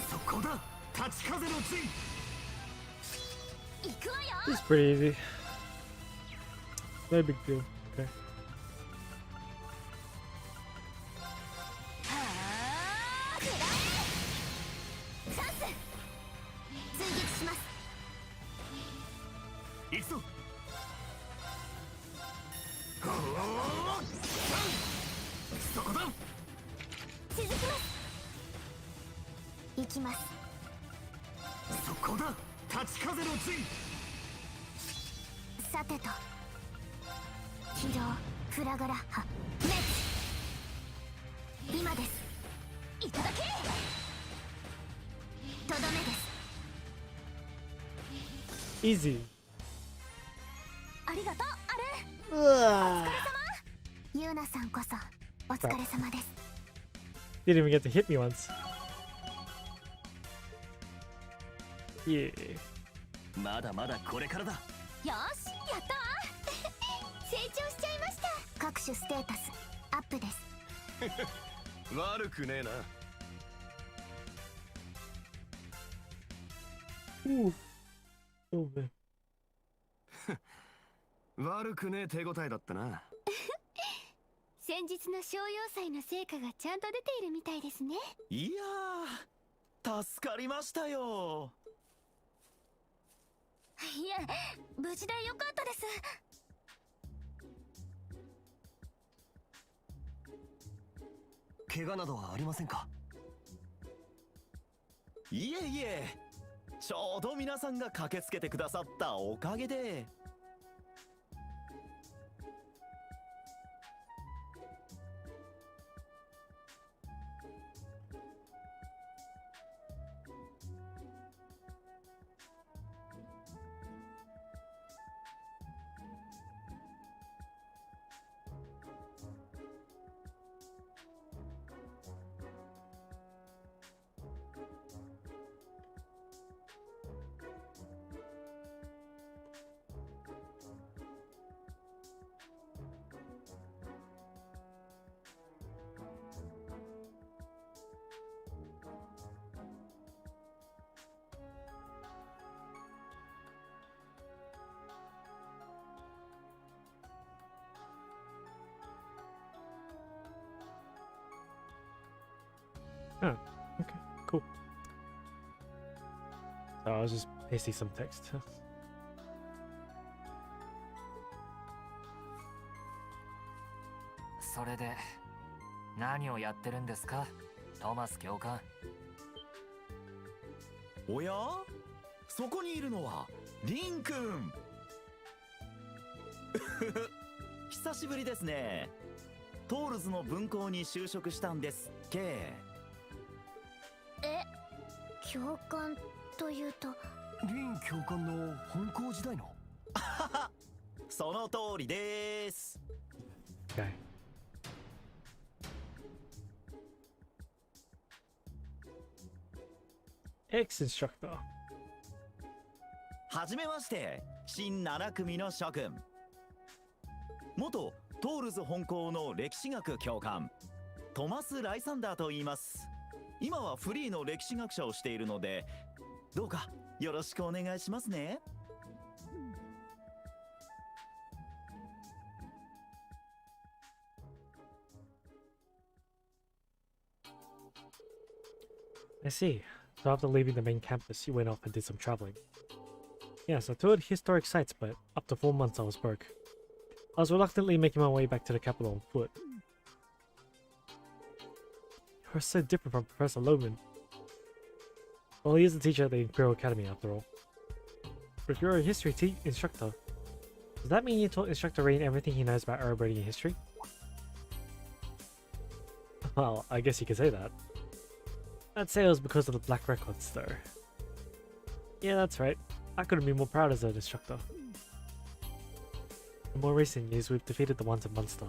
そこだ。立ち風の陣。行くわよ。 This is pretty easy. No big deal. Okay. はあ、食らえ。チャンス。追撃します。行くぞ。そこだ。続きます。行きます。そこだ。立ち風の陣。さてと。起動フラガラッハ滅。今です。いただけ。とどめです。 Easy. ありがとうあれ。 Ugh. ユーナさんこそお疲れ様です。 Didn't even get to hit me once. Yeah. まだまだこれからだ。よしやったわ。成長しちゃいました。各種ステータスアップです。悪くねえな。 Ooh. Oh man. 悪くねえ手応えだったな。先日の商用祭の成果がちゃんと出ているみたいですね。いやー、助かりましたよ。いえ、無事でよかったです。怪我などはありませんか？いえいえ、ちょうど皆さんが駆けつけてくださったおかげで。Oh, okay, cool. So I was just pasting some text. それで何をやってるんですか、トマス教官。おや、そこにいるのはリンくん。久しぶりですね。トールズの分校に就職したんですっけ。え、教官というと。リン教官の本校時代の。その通りです。 Okay. Ex-instructor. はじめまして、新7組の諸君。元トールズ本校の歴史学教官トマス・ライサンダーと言います。今はフリーの歴史学者をしているので、どうかよろしくお願いしますね。I see. So after leaving the main campus, you went off and did some traveling. Yes, I toured historic sites, but up to 4 months I was broke. I was reluctantly making my way back to the capital on foot. You're so different from Professor Lohman. Well, he is a teacher at the Imperial Academy after all. But if you're a history instructor, does that mean you taught Instructor Rain everything he knows about Erebodian history? Well, I guess you could say that. I'd say it was because of the black records, though. Yeah, that's right. I couldn't be more proud as an instructor. In more recent years, we've defeated the Wanted Monster.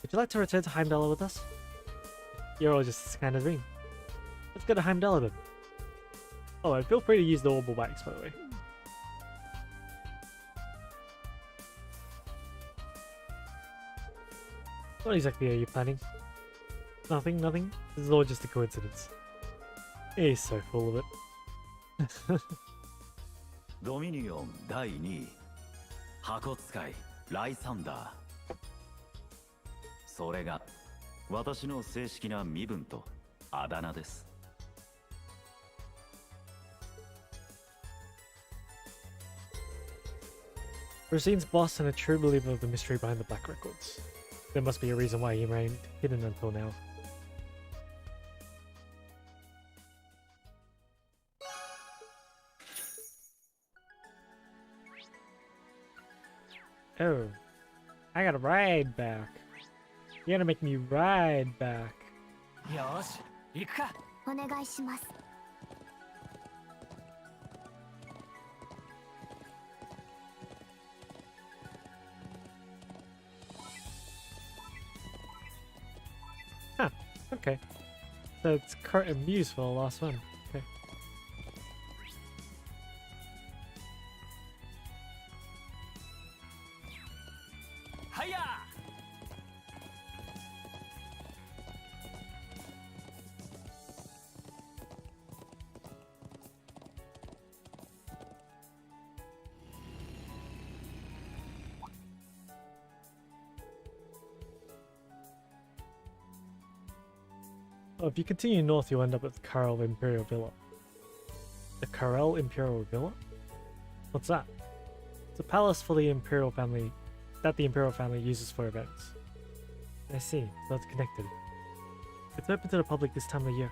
Would you like to return to Heimdall with us? You're all just a kind of dream. Let's go to Heimdall then. Oh, and feel free to use the orbital wax, by the way. What exactly are you planning? Nothing, nothing. This is all just a coincidence. He's so full of it. ドミニオン第2位箱使いライサンダーそれが私の正式な身分とあだ名です Racine's boss and a true believer of the mystery behind the black records. There must be a reason why he remained hidden until now. Oh, I gotta ride back. You gotta make me ride back. よし行くかお願いします。 Huh, okay. So it's Kurt and Muse for the last one. Okay. Hiya! Well, if you continue north, you'll end up at the Karel Imperial Villa. The Karel Imperial Villa? What's that? It's a palace for the Imperial family that the Imperial family uses for events. I see, so it's connected. It's open to the public this time of year.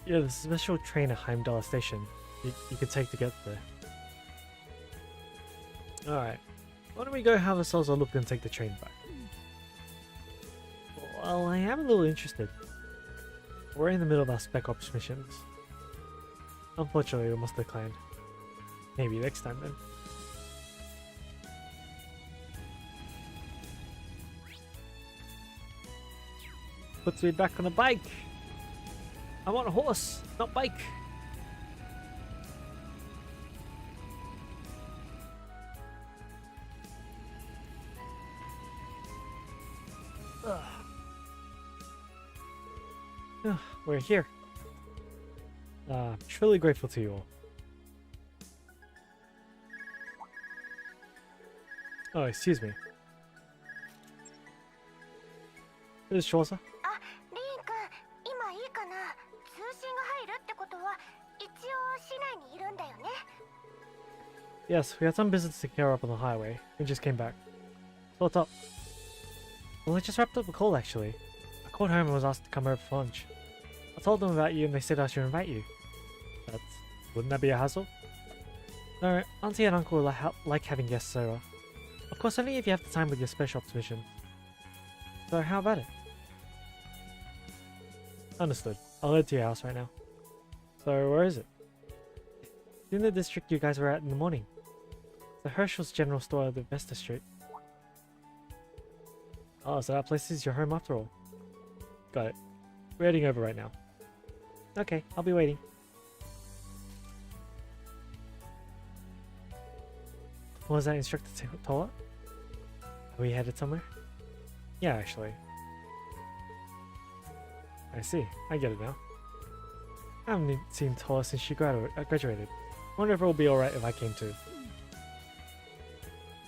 Yeah, there's a special train at Heimdall Station you can take to get there. Alright, why don't we go have ourselves a look and take the train back? Well, I am a little interested. We're in the middle of our Spec Ops missions. Unfortunately, we must decline. Maybe next time then. Puts me back on a bike! I want a horse, not bike! We're here. I'm truly grateful to you all. Oh, excuse me. This is Shosa. あ、リン君、今いいかな。通信が入るってことは、一応市内にいるんだよね。Yes, we had some business to clear up on the highway. We just came back. So what's up? Well, I just wrapped up a call actually. I called home and was asked to come over for lunch. I told them about you and they said I should invite you. Wouldn't that be a hassle? No, Auntie and Uncle like having guests over. Of course, only if you have the time with your special ops mission. So how about it? Understood. I'll head to your house right now. So where is it? It's in the district you guys were at in the morning. The Herschel's General Store at the Vesta Street. Oh, so that place is your home after all. Got it. We're heading over right now. Okay, I'll be waiting. What was that instructor told? Are we headed somewhere? Yeah, actually. I see. I get it now. I haven't seen Tola since she graduated. Wonder if it will be alright if I came too.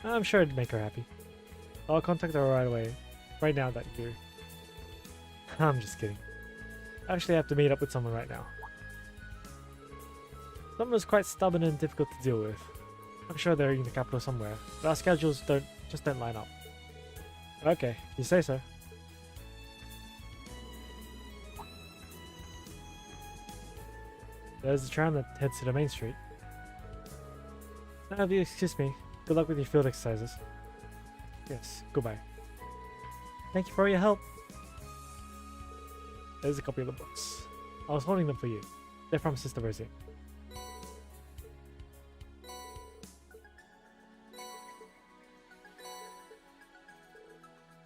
I'm sure it'd make her happy. I'll contact her right away. Right now that you... I'm just kidding. I actually have to meet up with someone right now. Someone's quite stubborn and difficult to deal with. I'm sure they're in the capital somewhere, but our schedules don't line up. Okay, you say so. There's the tram that heads to the main street. Now, if you excuse me, good luck with your field exercises. Yes, goodbye. Thank you for your help. There's a copy of the books. I was holding them for you. They're from Sister Rosie.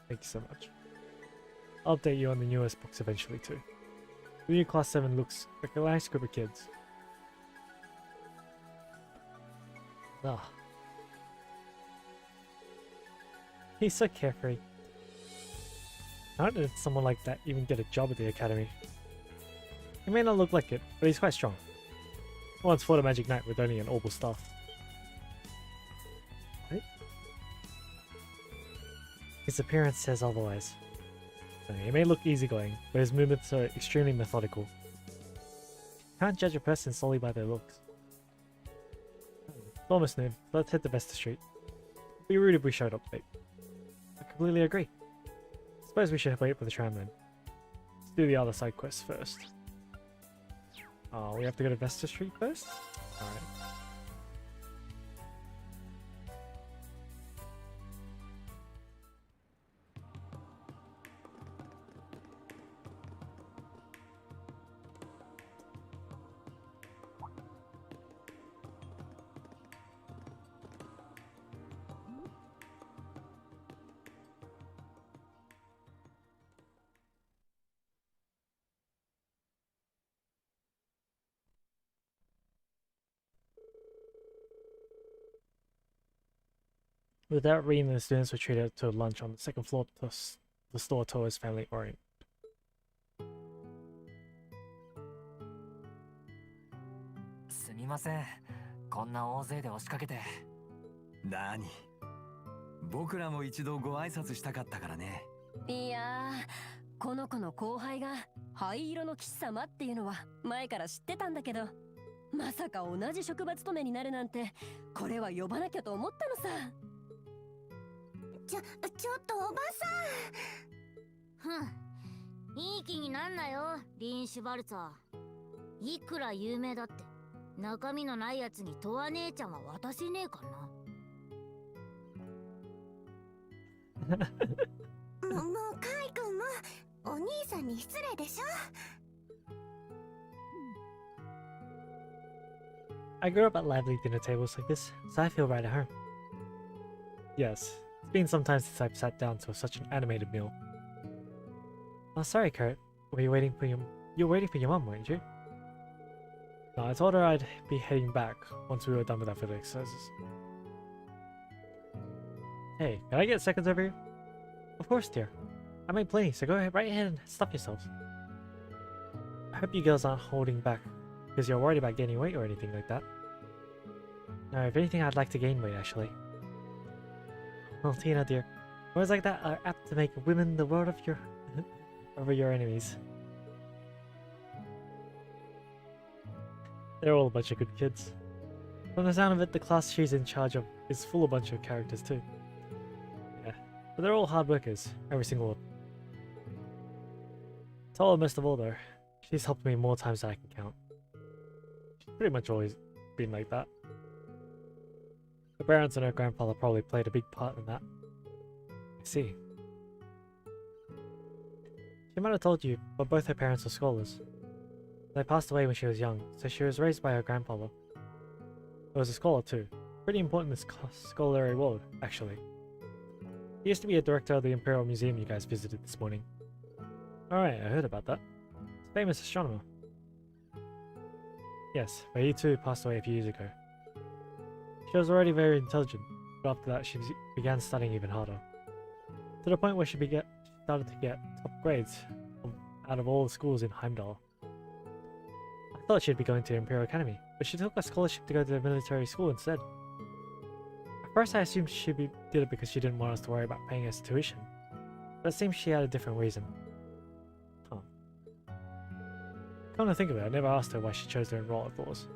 Thank you so much. I'll update you on the newest books eventually too. The new Class 7 looks like a nice group of kids. Ah. He's so carefree. How did someone like that even get a job at the academy? He may not look like it, but he's quite strong. He once fought a magic knight with only an orbital staff. Right? His appearance says otherwise. He may look easygoing, but his movements are extremely methodical. Can't judge a person solely by their looks. It's almost noon, so let's hit the Vesta Street. It'd be rude if we showed up late. I completely agree. Suppose we should wait for the tram then. Let's do the other side quests first. Oh, we have to go to Vesta Street first? Alright. Without reading, the students were treated to lunch on the second floor of the store towards family orient. すみません。こんな大勢で押しかけて。何僕らも一度ご挨拶したかったからね。いやー、この子の後輩が灰色の騎士様っていうのは前から知ってたんだけど、まさか同じ職場勤めになるなんて、これは呼ばなきゃと思ったのさ。ちょっとおばさん。いい気になんなよ、リーン・シュバルツァー。いくら有名だって中身のないやつにトワ姉ちゃんは渡せねえかな。もうカイ君もお兄さんに失礼でしょ。I grew up at lively dinner tables like this, so I feel right at home. Yes, it's been some time since I've sat down to such an animated meal. Oh, sorry, Kurt. Were you waiting for you were waiting for your mum, weren't you? No, I told her I'd be heading back once we were done with our field exercises. Hey, can I get seconds over here? Of course, dear. I made plenty, so go right ahead and stuff yourselves. I hope you girls aren't holding back because you're worried about gaining weight or anything like that. No, if anything, I'd like to gain weight, actually. Well, Tina, dear, words like that are apt to make women the world of your over your enemies. They're all a bunch of good kids. From the sound of it, the class she's in charge of is full of a bunch of characters too. Yeah, but they're all hard workers, every single one. Tell her most of all though, she's helped me more times than I can count. She's pretty much always been like that. Her parents and her grandfather probably played a big part in that. I see. She might have told you, but both her parents were scholars. They passed away when she was young, so she was raised by her grandfather. He was a scholar too. Pretty important in this scholarly world, actually. He used to be a director of the Imperial Museum you guys visited this morning. Alright, I heard about that. He's a famous astronomer. Yes, but he too passed away a few years ago. She was already very intelligent, but after that she began studying even harder. To the point where she started to get top grades out of all the schools in Heimdall. I thought she'd be going to Imperial Academy, but she took a scholarship to go to the military school instead. At first I assumed she did it because she didn't want us to worry about paying us tuition, but it seems she had a different reason. Huh. Come to think of it, I never asked her why she chose to enroll at Thor's.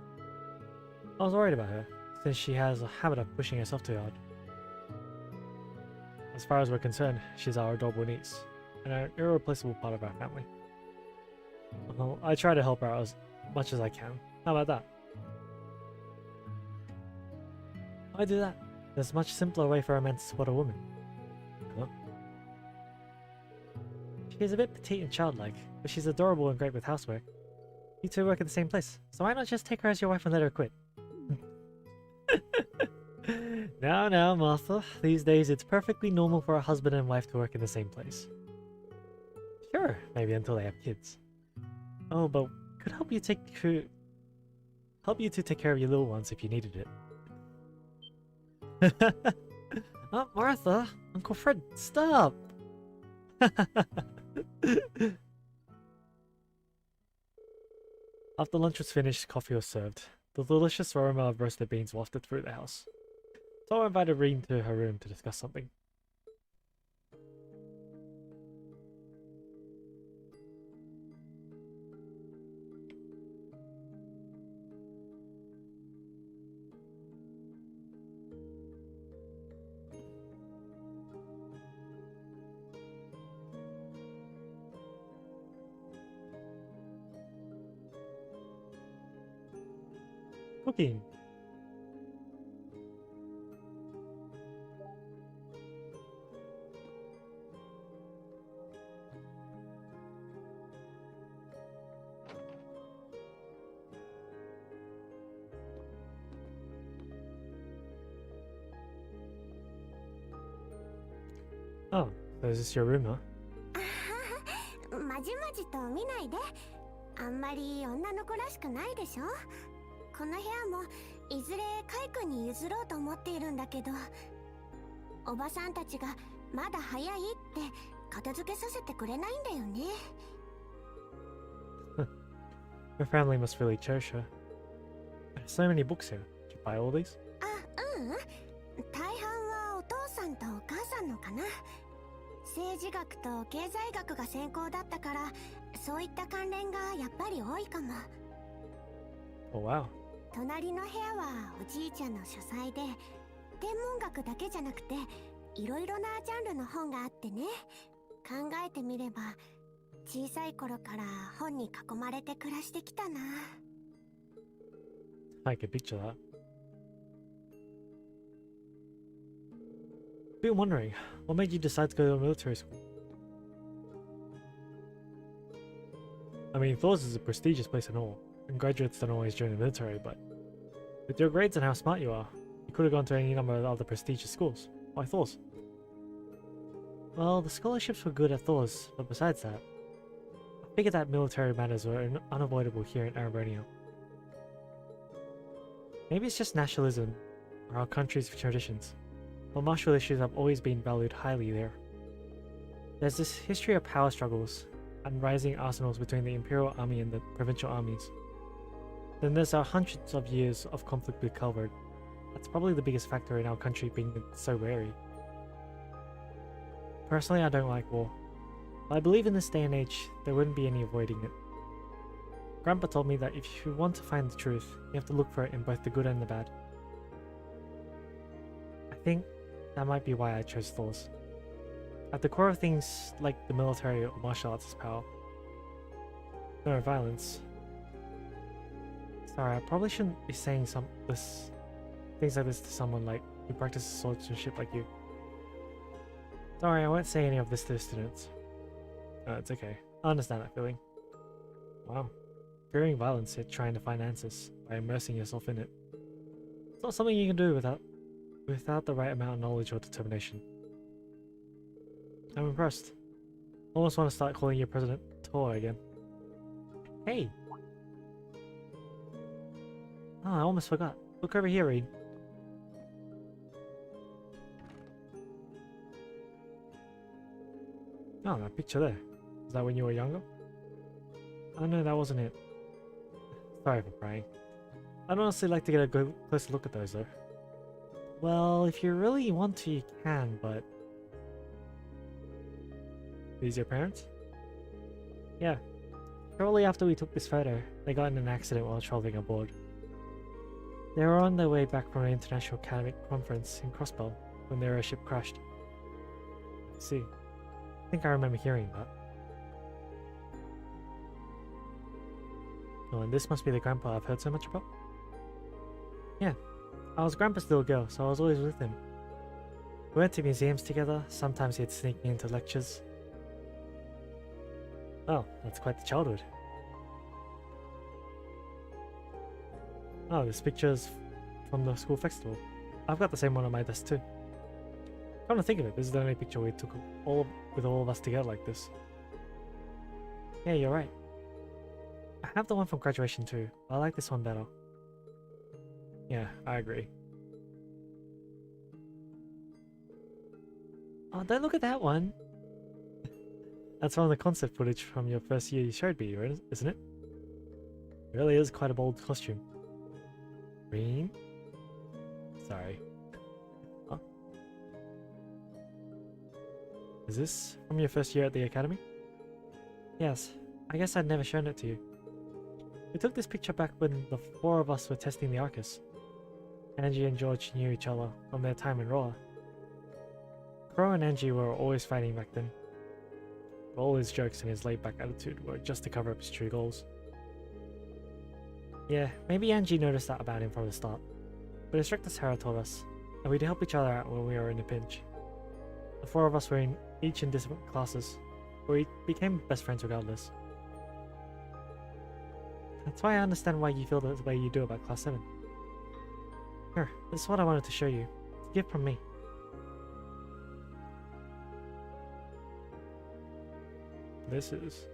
I was worried about her, since she has a habit of pushing herself too hard. As far as we're concerned, she's our adorable niece, and an irreplaceable part of our family. Well, I try to help her out as much as I can. How about that? Why do that? There's a much simpler way for a man to support a woman. Huh? She is a bit petite and childlike, but she's adorable and great with housework. You two work at the same place, so why not just take her as your wife and let her quit? Now, Martha. These days it's perfectly normal for a husband and wife to work in the same place. Sure, maybe until they have kids. Oh, but could help you to take care of your little ones if you needed it. Oh, Martha! Uncle Fred, stop! After lunch was finished, coffee was served. The delicious aroma of roasted beans wafted through the house. So I invited Reen to her room to discuss something. Cooking. Oh, so is this your room, huh? まじまじと見ないで。あんまり女の子らしくないでしょ。この部屋もいずれカイ君に譲ろうと思っているんだけど、おばさんたちがまだ早いって片付けさせてくれないんだよね。Your family must really cherish her. There's so many books here. Did you buy all these? あ、大半はお父さんとお母さんのかな。政治学と経済学が専攻だったから、そういった関連がやっぱり多いかも。Oh wow. 隣の部屋はおじいちゃんの書斎で、天文学だけじゃなくていろいろなジャンルの本があってね。考えてみれば小さい頃から本に囲まれて暮らしてきたな。I can picture that. Been wondering, what made you decide to go to a military school? I mean, Thor's is a prestigious place and all, and graduates don't always join the military, but with your grades and how smart you are, you could have gone to any number of other prestigious schools. Why Thor's? Well, the scholarships were good at Thor's, but besides that, I figured that military matters were unavoidable here in Arbonia. Maybe it's just nationalism, or our country's traditions, but martial issues have always been valued highly there. There's this history of power struggles and rising arsenals between the Imperial Army and the provincial armies. Then there's our hundreds of years of conflict with Calvard. That's probably the biggest factor in our country being so wary. Personally, I don't like war, but I believe in this day and age there wouldn't be any avoiding it. Grandpa told me that if you want to find the truth, you have to look for it in both the good and the bad. I think that might be why I chose Thor's. At the core of things like the military or martial arts is power. No violence. Sorry, I probably shouldn't be saying things like this to someone who practices swordsmanship like you. Sorry, I won't say any of this to the students. No, it's okay. I understand that feeling. Wow. Fearing violence yet trying to find answers by immersing yourself in it. It's not something you can do without the right amount of knowledge or determination. I'm impressed. Almost want to start calling you President Tor again. Hey! Oh, I almost forgot. Look over here, Reed. Oh, that picture there. Is that when you were younger? Oh no, that wasn't it. Sorry for prying. I'd honestly like to get a good closer look at those though. Well, if you really want to, you can, but... These your parents? Yeah. Shortly after we took this photo, they got in an accident while traveling aboard. They were on their way back from an international academic conference in Crossbow when their airship crashed. Let's see. I think I remember hearing that. Oh, and this must be the grandpa I've heard so much about? Yeah, I was Grandpa's little girl, so I was always with him. We went to museums together, sometimes he'd sneak me into lectures. Oh, that's quite the childhood. Oh, there's pictures from the school festival. I've got the same one on my desk too. Come to think of it, this is the only picture we took with all of us together like this. Yeah, you're right. I have the one from graduation too, but I like this one better. Yeah, I agree. Oh, don't look at that one! That's one of the concert footage from your first year you showed me, isn't it? It really is quite a bold costume. Green? Sorry. Huh? Is this from your first year at the academy? Yes, I guess I'd never shown it to you. We took this picture back when the four of us were testing the Arcus. Angie and George knew each other from their time in Rolla. Crow and Angie were always fighting back then. All his jokes and his laid-back attitude were just to cover up his true goals. Yeah, maybe Angie noticed that about him from the start, but instructor Sarah told us that we'd help each other out when we were in a pinch. The four of us were each in different classes, but we became best friends regardless. That's why I understand why you feel the way you do about Class 7. Here, this is what I wanted to show you. It's a gift from me. This is...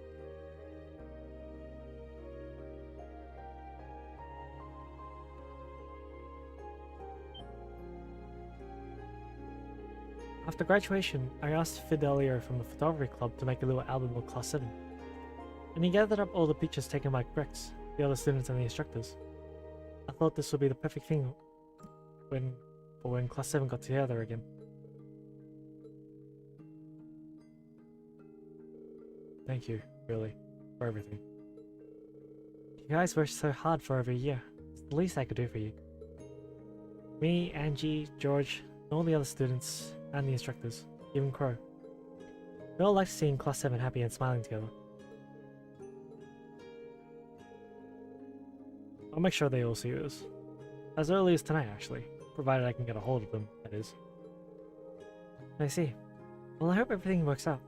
After graduation, I asked Fidelio from the photography club to make a little album of Class 7. And he gathered up all the pictures taken by Grex, the other students and the instructors. I thought this would be the perfect thing for when Class 7 got together again. Thank you, really, for everything. You guys worked so hard for over a year. It's the least I could do for you. Me, Angie, George, and all the other students, and the instructors, even Crow. We all liked seeing Class 7 happy and smiling together. I'll make sure they all see this. As early as tonight, actually. Provided I can get a hold of them, that is. I see. Well, I hope everything works out.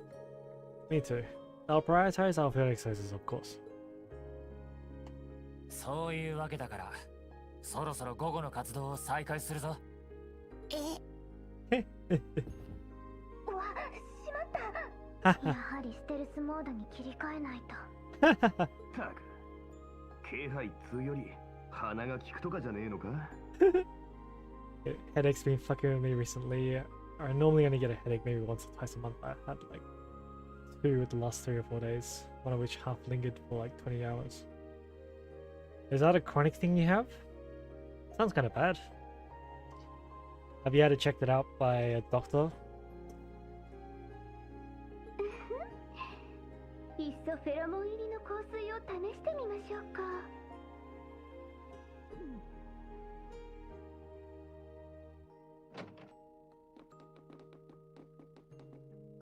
Me too. I'll prioritize our field exercises, of course. そういうわけだから、そろそろ午後の活動を再開するぞ。わ、しまった。やはりステルスモードに切り替えないと。たく、気配2より鼻が利くとかじゃねえのか? Headache's been fucking with me recently. I normally only get a headache maybe once or twice a month. I had like 2 the last 3 or 4 days, one of which half lingered for like 20 hours. Is that a chronic thing you have? Sounds kind of bad. Have you had it checked out by a doctor? いっそフェロモン入りの香水を試してみましょうか。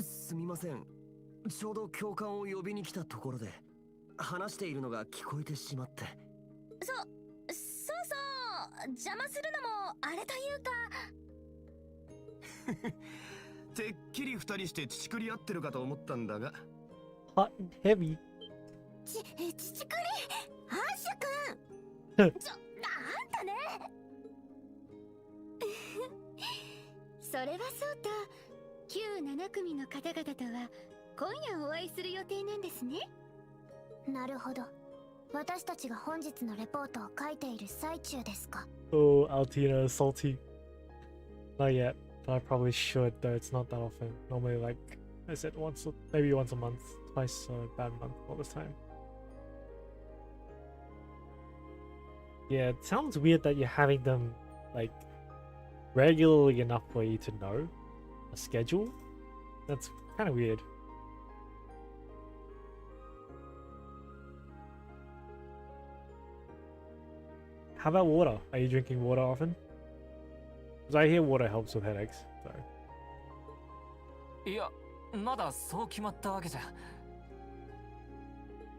すみません。ちょうど教官を呼びに来たところで話しているのが聞こえてしまって。そうそう邪魔するのもあれというか。てっきり2人して乳くり合ってるかと思ったんだが。Hot and heavy. 乳くりアーシュ君あんたねそれはそうと旧7組の方々とは今夜お会いする予定なんですね。なるほど。私たちが本日のレポートを書いている最中ですか。 Oh, Altina is salty. Not yet, but I probably should, though it's not that often. Normally, like I said, maybe once a month, twice a bad month all this time. Yeah, it sounds weird that you're having them like regularly enough for you to know a schedule. That's kind of weird. how about water? Are you drinking water often? Because I hear water helps with headaches. So いや、まだそう決まったわけじゃ。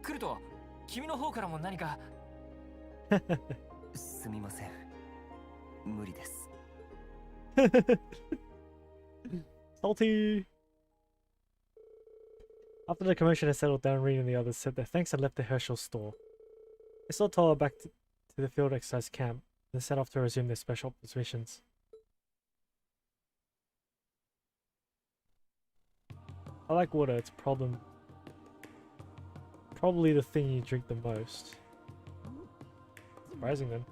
来ると、君の方からも何か。すみません。無理です。salty. After the commotion had settled down, Reen and the others said their thanks and left the Herschel store. They saw Toa back to the field exercise camp, then set off to resume their special ops missions. I like water, it's a problem. Probably the thing you drink the most. Surprising then.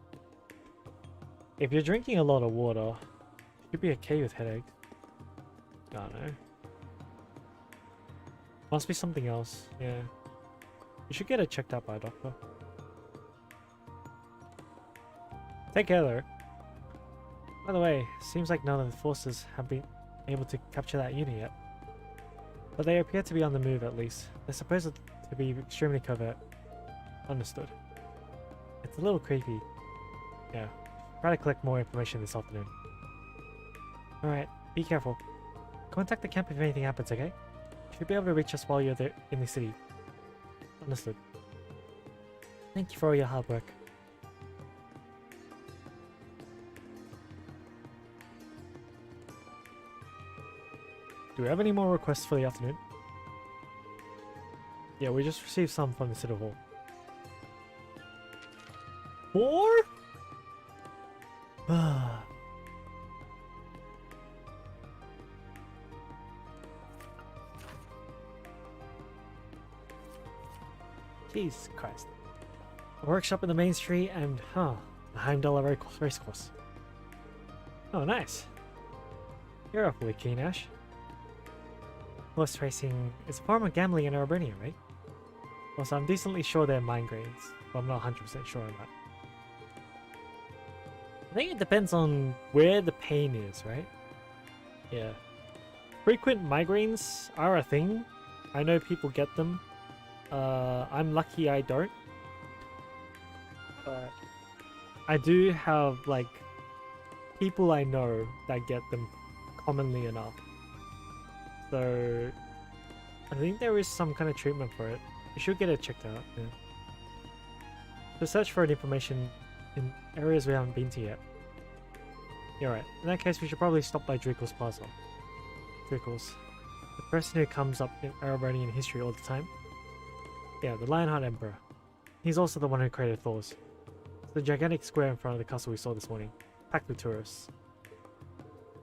If you're drinking a lot of water, you should be okay with headaches. I don't know. Must be something else, yeah. You should get it checked out by a doctor. Take care though. By the way, seems like none of the forces have been able to capture that unit yet. But they appear to be on the move at least. They're supposed to be extremely covert. Understood. It's a little creepy. Yeah. Try to collect more information this afternoon. Alright, be careful. Contact the camp if anything happens, okay? You should be able to reach us while you're there in the city. Understood. Thank you for all your hard work. Do we have any more requests for the afternoon? Yeah, we just received some from the City Hall. 4? Ah. Jesus Christ. A workshop in the main street and, the Heimdall race course. Oh, nice. You're awfully keen, Ash. Horse racing is a form of gambling in Arbonia, right? Also, I'm decently sure they're migraines, but I'm not 100% sure on that. I think it depends on where the pain is, right? Yeah. Frequent migraines are a thing. I know people get them. I'm lucky I don't. But I do have, like, people I know that get them commonly enough. So I think there is some kind of treatment for it. You should get it checked out. Yeah. So search for information in areas we haven't been to yet. You're right. In that case, we should probably stop by Draco's Plaza. Draco's. The person who comes up in Erebonian history all the time. Yeah, the Lionheart Emperor. He's also the one who created Thor's. It's the gigantic square in front of the castle we saw this morning. Packed with tourists.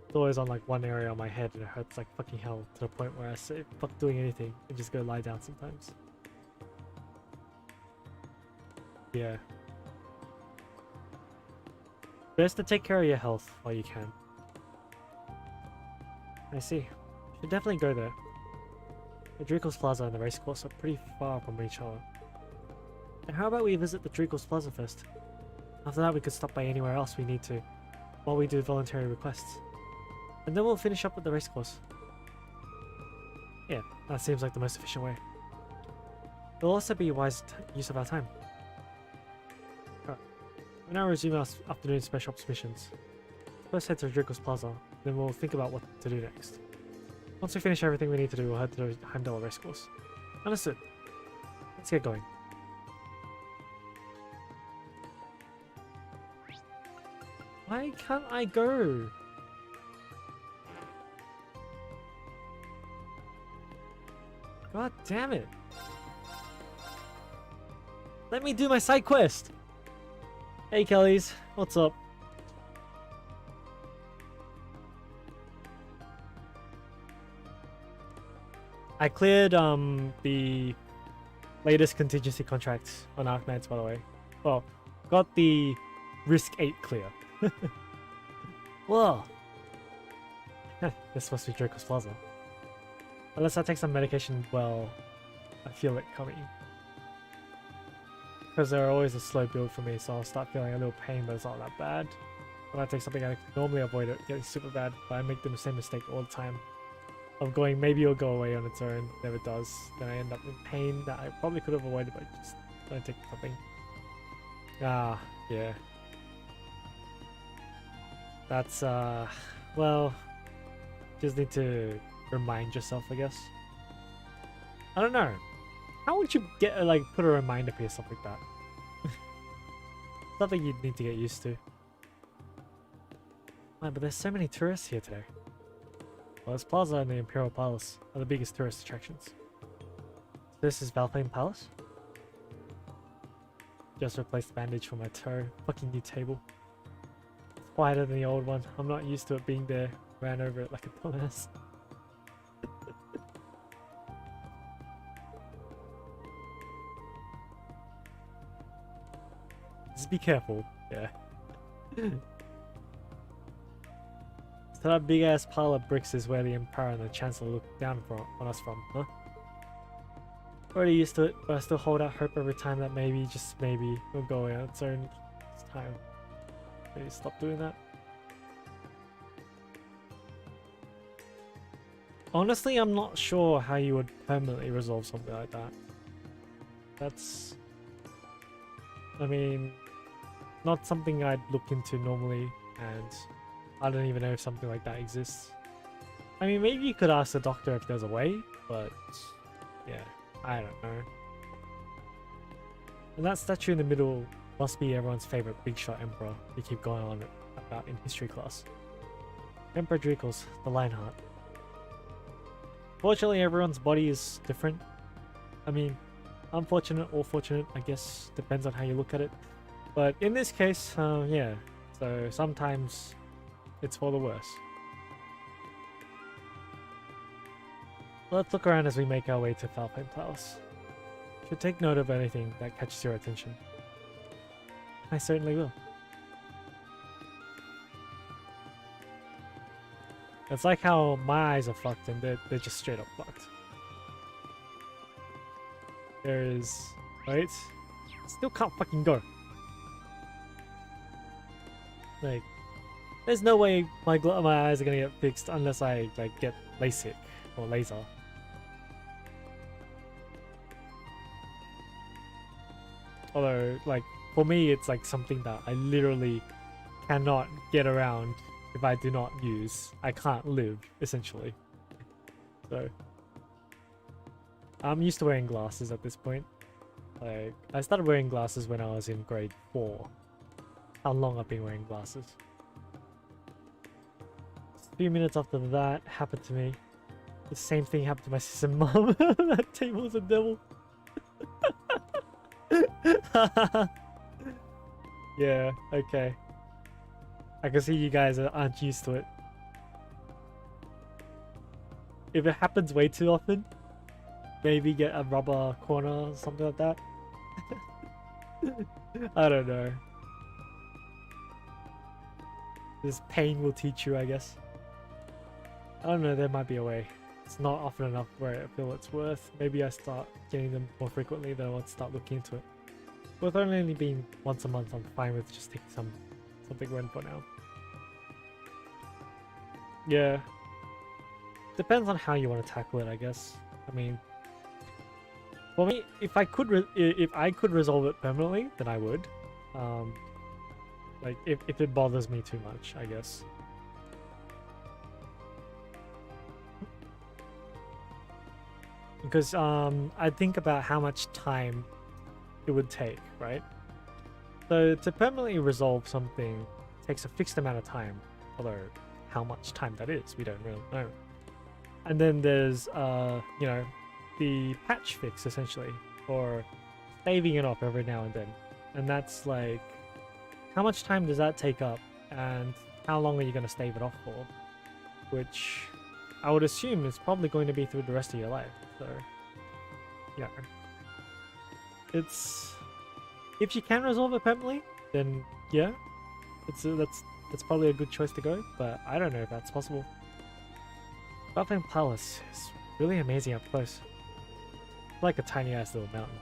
It's always on like one area on my head and it hurts like fucking hell to the point where I say fuck doing anything and just go lie down sometimes. Yeah. Best to take care of your health while you can. I see. Should definitely go there. The Draco's Plaza and the racecourse are pretty far from each other. And how about we visit the Draco's Plaza first? After that we could stop by anywhere else we need to, while we do voluntary requests. And then we'll finish up with the racecourse. Yeah, that seems like the most efficient way. It'll also be a wise use of our time. Alright, we'll now resume our afternoon special ops missions. First head to Draco's Plaza, then we'll think about what to do next. Once we finish everything we need to do, we'll head to the Heimdall racecourse. Understood. Let's get going. Why can't I go? God damn it. Let me do my side quest. Hey Kellys, what's up? I cleared the latest contingency contract on Arknights, by the way. Well, got the risk 8 clear. Whoa. This must be Draco's Plaza. Unless I take some medication, well, I feel it coming. Because they're always a slow build for me, so I'll start feeling a little pain, but it's not that bad. When I take something I normally avoid it getting super bad, but I make the same mistake all the time. Of going, maybe it'll go away on its own, never does. Then I end up in pain that I probably could have avoided, but just don't take something. Ah, yeah. That's well, just need to remind yourself, I guess. I don't know. How would you get like put a reminder for yourself like that? Something you'd need to get used to. Man, but there's so many tourists here today. Well, this plaza and the Imperial Palace are the biggest tourist attractions. This is Valfame Palace. Just replaced the bandage for my toe. Fucking new table. It's wider than the old one. I'm not used to it being there. Ran over it like a dumbass. Just be careful. Yeah. So that big ass pile of bricks is where the Emperor and the Chancellor look down on us from, huh? Already used to it, but I still hold out hope every time that maybe, just maybe, we'll go on its own time. Maybe stop doing that. Honestly, I'm not sure how you would permanently resolve something like that. That's... I mean, not something I'd look into normally, and I don't even know if something like that exists. I mean, maybe you could ask the doctor if there's a way, but yeah, I don't know. And that statue in the middle must be everyone's favorite big shot emperor we keep going on about in history class. Emperor Dreekles, the Lionheart. Fortunately, everyone's body is different. I mean, unfortunate or fortunate, I guess, depends on how you look at it. But in this case, yeah, so sometimes it's for the worse. Let's look around as we make our way to Valfame Palace. Should take note of anything that catches your attention. I certainly will. It's like how my eyes are fucked and they're just straight up fucked. There is... Wait. Still can't fucking go. Like, there's no way my eyes are gonna get fixed unless I like get LASIK or laser. Although, like, for me, it's like something that I literally cannot get around if I do not use. I can't live, essentially. So, I'm used to wearing glasses at this point. Like, I started wearing glasses when I was in grade 4. How long I've been wearing glasses. A few minutes after that happened to me. The same thing happened to my sister and mom. That table was a devil. Yeah, okay. I can see you guys aren't used to it. If it happens way too often, maybe get a rubber corner or something like that. I don't know. This pain will teach you, I guess. I don't know, there might be a way. It's not often enough where I feel it's worth. Maybe I start getting them more frequently, then I'll start looking into it. With only being once a month, I'm fine with just taking something when for now. Yeah. Depends on how you want to tackle it, I guess. I mean, for me, if I could resolve it permanently, then I would. Like if it bothers me too much, I guess. Because I think about how much time it would take, right? So to permanently resolve something takes a fixed amount of time, although how much time that is, we don't really know. And then there's you know, the patch fix essentially, or staving it off every now and then. And that's like, how much time does that take up, and how long are you going to stave it off for? Which I would assume is probably going to be through the rest of your life. So yeah, it's, if you can resolve it permanently, then yeah, that's probably a good choice to go. But I don't know if that's possible. Valfame Palace is really amazing up close. It's like a tiny ass little mountain.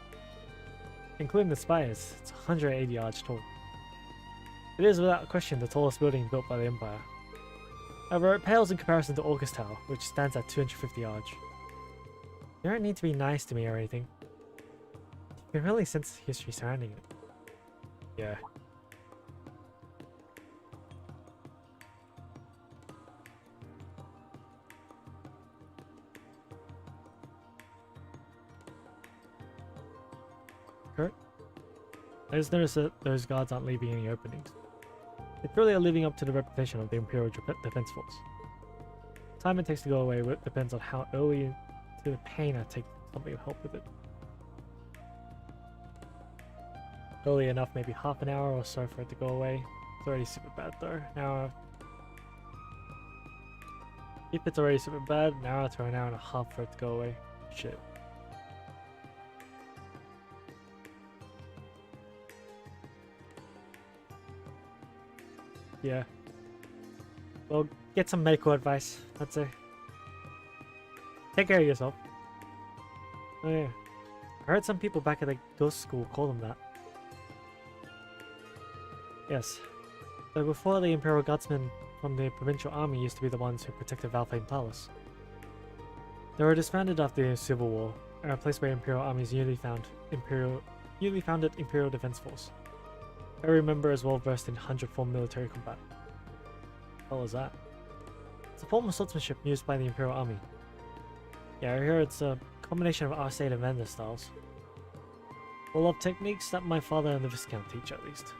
Including the spires, it's 180 yards tall. It is without question the tallest building built by the Empire. However, it pales in comparison to August Tower, which stands at 250 yards. You don't need to be nice to me or anything. You can really sense the history surrounding it. Yeah. I just noticed that those guards aren't leaving any openings. They truly are living up to the reputation of the Imperial Defense Force. The time it takes to go away depends on how early into the pain I take somebody to help with it. Early enough, maybe half an hour or so for it to go away. It's already super bad though. Now, if it's already super bad, an hour to an hour and a half for it to go away. Shit. Yeah. Well, get some medical advice, I'd say. Take care of yourself. Oh yeah. I heard some people back at the ghost school call them that. Yes. So before, the Imperial Guardsmen from the provincial army used to be the ones who protected Valfane Palace. They were disbanded after the Civil War, and replaced by Imperial Army's newly founded Imperial Defense Force. Every member is well versed in 100-form military combat. What the hell is that? It's a form of swordsmanship used by the Imperial Army. Yeah, I hear it's a combination of our state and Vander styles. Full of techniques that my father and the Viscount teach, at least.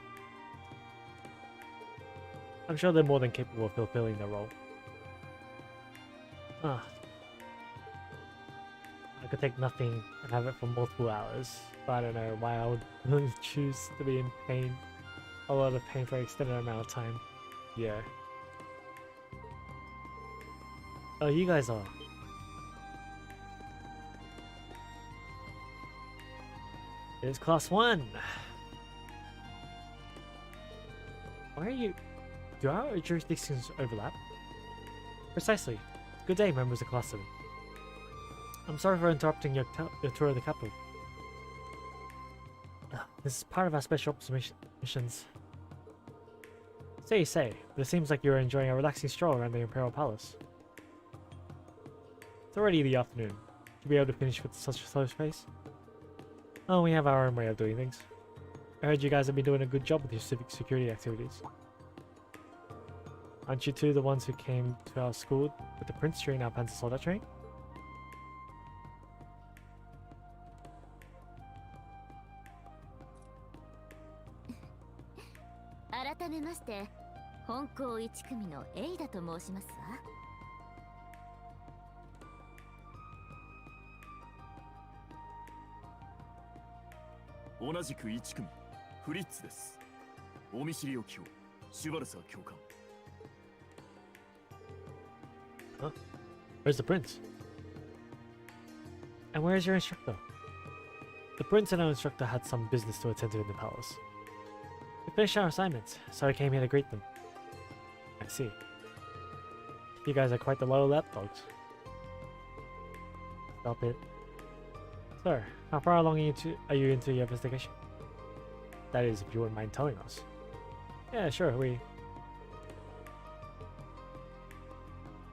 I'm sure they're more than capable of fulfilling their role. Ah. I could take nothing and have it for multiple hours, but I don't know why I would choose to be in pain. A lot of pain for an extended amount of time. Yeah. Oh, you guys are. It's class 1. Why are you... Do our jurisdictions overlap? Precisely. Good day, members of class 7. I'm sorry for interrupting your tour of the capital. This is part of our special ops missions. So you say, but it seems like you're enjoying a relaxing stroll around the Imperial Palace. It's already the afternoon. To be able to finish with such a slow pace? Oh, we have our own way of doing things. I heard you guys have been doing a good job with your civic security activities. Aren't you two the ones who came to our school with the prince during our Panzer Soldat training? Huh? Where's the prince? And where is your instructor? The prince and our instructor had some business to attend to in the palace. We finished our assignments, so I came here to greet them. I see. You guys are quite the loyal lapdogs. Stop it. So, how far along are you into your investigation? That is, if you wouldn't mind telling us. Yeah, sure,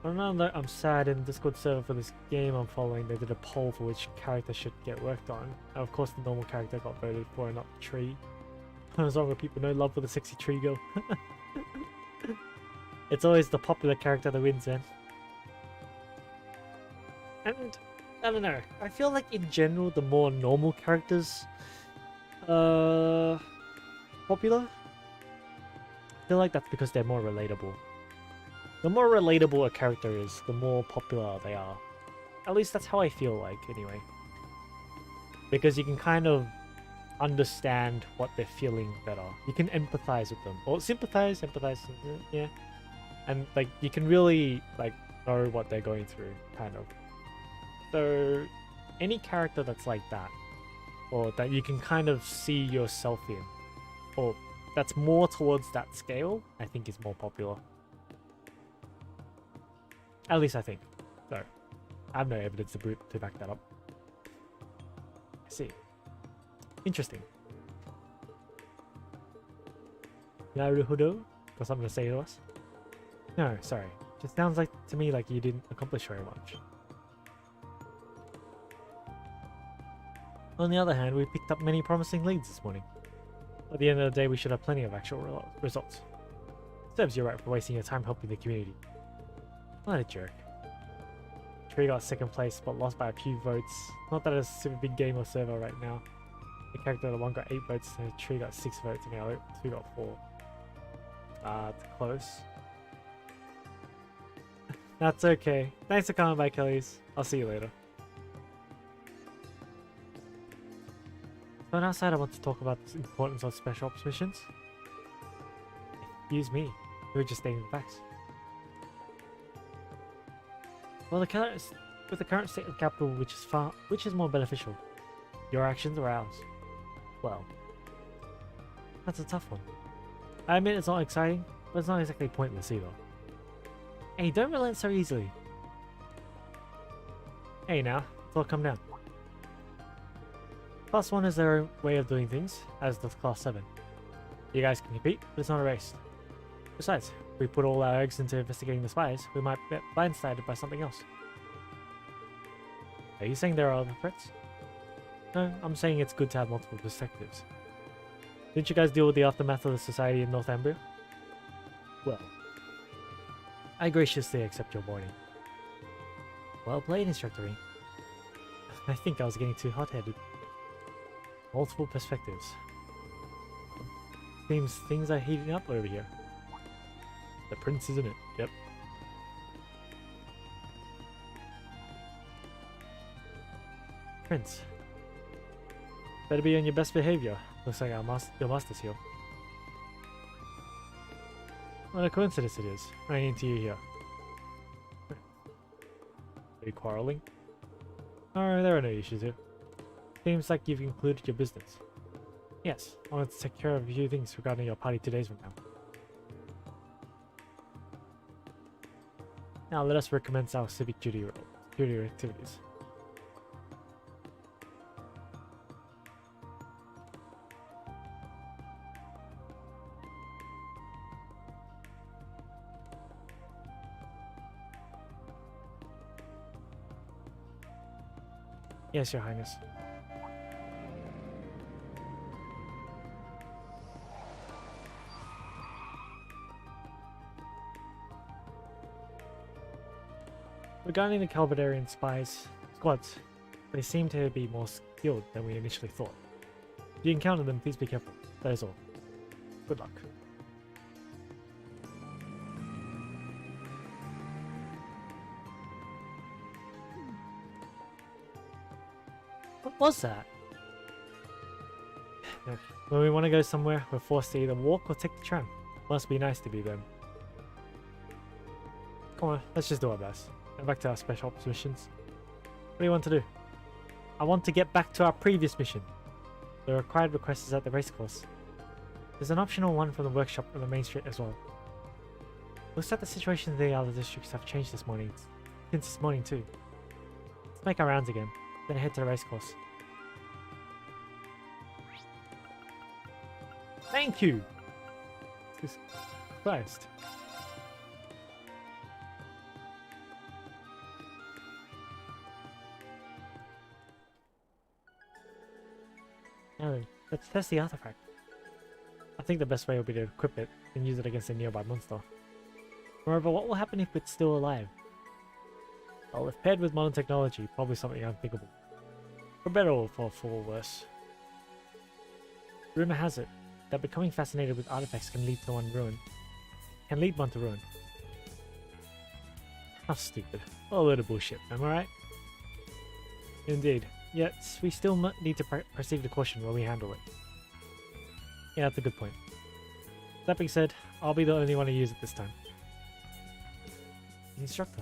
I don't know that I'm sad in the Discord server for this game I'm following. They did a poll for which character should get worked on. And of course the normal character got voted for and not the tree. As long as people no love for the sexy tree girl. It's always the popular character that wins then. And I don't know. I feel like in general the more normal characters popular. I feel like that's because they're more relatable. The more relatable a character is, the more popular they are. At least that's how I feel like, anyway. Because you can kind of understand what they're feeling better. You can empathize with them. Or sympathize, yeah. And, like, you can really, like, know what they're going through, kind of. So, any character that's like that, or that you can kind of see yourself in, or that's more towards that scale, I think is more popular. At least I think. So, I have no evidence to back that up. I see. Interesting. Naruhodo? Got something to say to us? No, sorry. Just sounds like to me like you didn't accomplish very much. On the other hand, we picked up many promising leads this morning. At the end of the day, we should have plenty of actual results. Serves you right for wasting your time helping the community. What a jerk. Tree got second place, but lost by a few votes. Not that it's a super big game or server right now. The character that one got 8 votes, and the tree got 6 votes, and the other 2 got 4. It's close. That's okay. Thanks for coming by, Kellys. I'll see you later. So outside, I want to talk about the importance of special ops missions. Excuse me. We were just stating the facts. Well, with the current state of capital, which is more beneficial? Your actions or ours? Well, that's a tough one. I admit it's not exciting, but it's not exactly pointless either. Hey, don't relent so easily. Hey now, let's all come down. Class 1 is their own way of doing things, as does Class 7. You guys can compete, but it's not a race. Besides, if we put all our eggs into investigating the spies, we might get blindsided by something else. Are you saying there are other threats? No, I'm saying it's good to have multiple perspectives. Didn't you guys deal with the aftermath of the society in Northumbria? Well, I graciously accept your warning. Well played, Instructor. I think I was getting too hot-headed. Multiple perspectives. Seems things are heating up over here. The prince, isn't it? Yep. Prince. Better be on your best behavior. Looks like your master's here. What a coincidence it is, running into you here. Are you quarreling? Oh, there are no issues here. Seems like you've concluded your business. Yes, I wanted to take care of a few things regarding your party 2 days from now. Now let us recommence our civic duty activities. Yes, Your Highness. Regarding the Calvadarian squads, they seem to be more skilled than we initially thought. If you encounter them, please be careful. That is all. Good luck. What was that? When we want to go somewhere, we're forced to either walk or take the tram. Must be nice to be them. Come on, let's just do our best. And back to our special ops missions. What do you want to do? I want to get back to our previous mission. The required request is at the racecourse. There's an optional one from the workshop on the main street as well. Looks like the situation in the other districts have changed this morning. Since this morning too. Let's make our rounds again, then head to the racecourse. Thank you! Jesus Christ. Now then, let's test the artifact. I think the best way will be to equip it and use it against a nearby monster. Moreover, what will happen if it's still alive? Well, if paired with modern technology, probably something unthinkable. For better or for worse. Rumor has it that becoming fascinated with artifacts can lead one to ruin. How stupid. What a load of bullshit, am I right? Indeed. Yet, we still need to proceed with caution while we handle it. Yeah, that's a good point. That being said, I'll be the only one to use it this time. The instructor.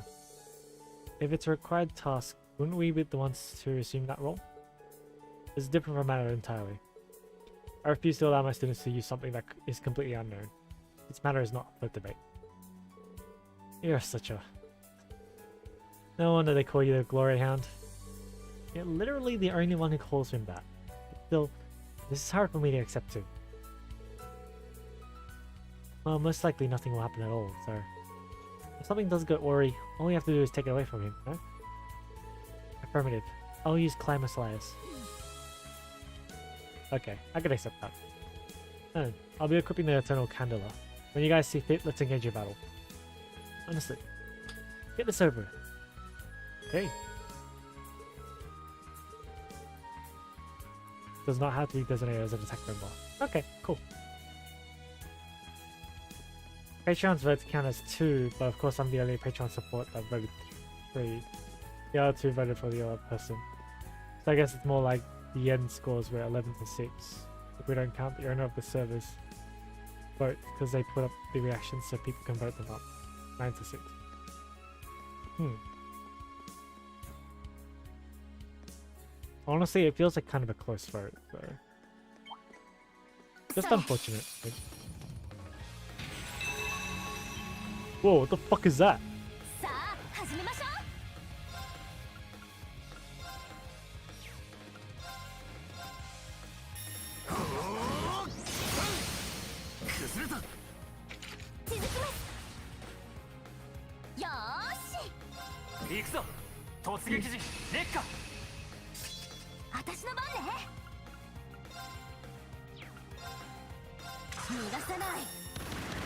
If it's a required task, wouldn't we be the ones to assume that role? It's a different matter entirely. I refuse to allow my students to use something that is completely unknown. This matter is not up for debate. You're such a... No wonder they call you the Glory Hound. You're literally the only one who calls him that. Still, this is hard for me to accept too. Well, most likely nothing will happen at all, so... If something does go awry, all we have to do is take it away from him, right? Affirmative. I'll use Climber Slayers. Okay, I can accept that. No, I'll be equipping the Eternal Candela. When you guys see fit, let's engage in battle. Honestly, get this over with. Okay. Does not have to be designated as an attack member. Okay, cool. Patreon's votes count as 2, but of course I'm the only Patreon support that voted 3. The other 2 voted for the other person. So I guess it's more like the end scores were 11 to 6. If we don't count the owner of the servers vote, because they put up the reactions so people can vote them up. 9 to 6. Honestly, it feels like kind of a close vote, so just unfortunate. Whoa, what the fuck is that? さあ始めましょ崩れた。う続きますよーし行くぞ突撃時烈火私の番ね逃がさない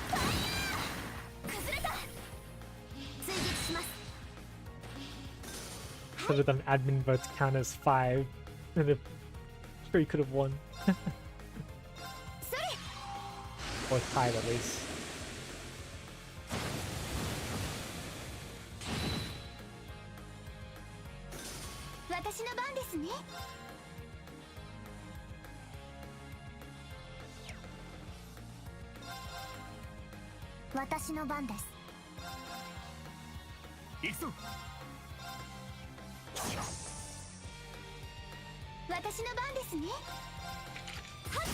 ファイヤー崩れた追撃します Should have done admin votes count as 5, and if 3 could have won. それ Or tied at least. 私の番ですね私の番です行くぞ。私の番ですねはっ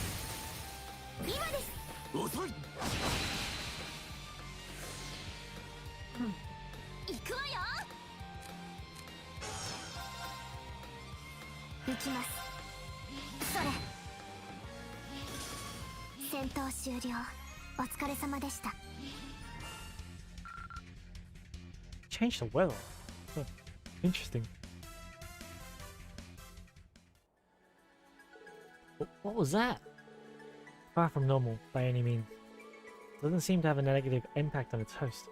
今です遅い。行くわよ行きますそれ戦闘終了お疲れ様でした Change the weather. Huh. Interesting. What was that? Far from normal, by any means. Doesn't seem to have a negative impact on its host.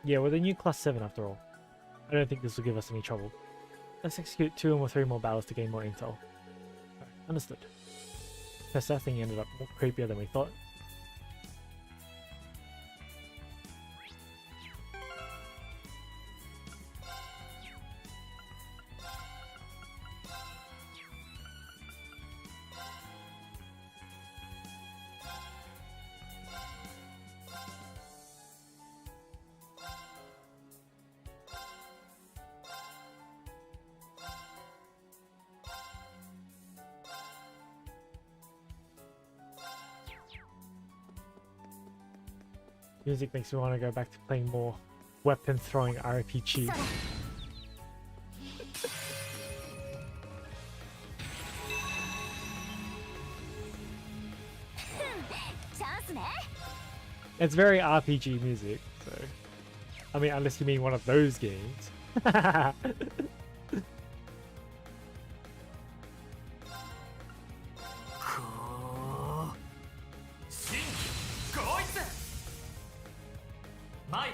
Yeah, we're the new class 7 after all. I don't think this will give us any trouble. Let's execute 2 or 3 more battles to gain more intel. Understood. Guess that thing ended up more creepier than we thought. Music makes me want to go back to playing more weapon throwing RPG. それチャンスね It's very RPG music, so I mean, unless you mean one of those games. 新合一前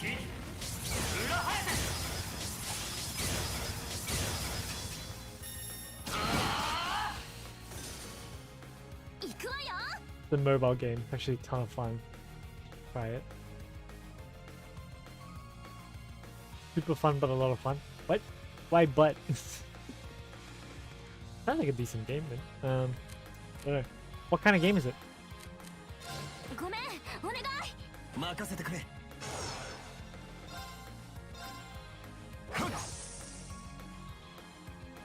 火裏早せ 行くわよ The mobile game, actually a ton of fun. Try it. Super fun, but a lot of fun. What? Why but? Sounds like a decent game then. I don't know. What kind of game is it? ごめんお願い任せてくれ。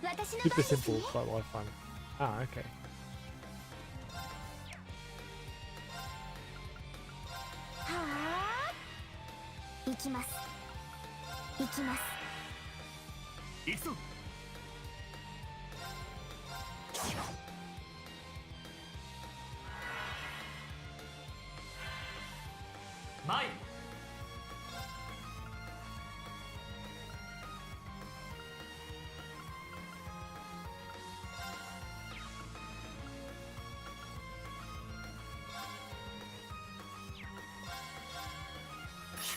私の Super 番です simple, ね but a lot of fun. Ah, okay. はあ行きます行きます行くぞ。前引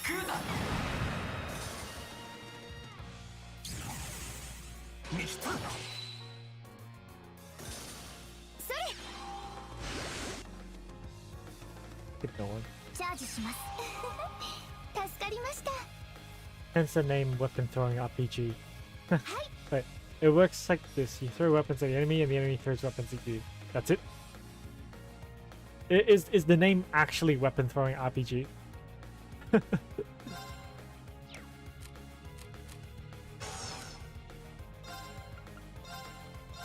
くだ Keep going. チャージします助かりました Hence the name weapon throwing RPG. But it works like this: you throw weapons at the enemy, and the enemy throws weapons at you. That's it. Is the name actually weapon throwing RPG?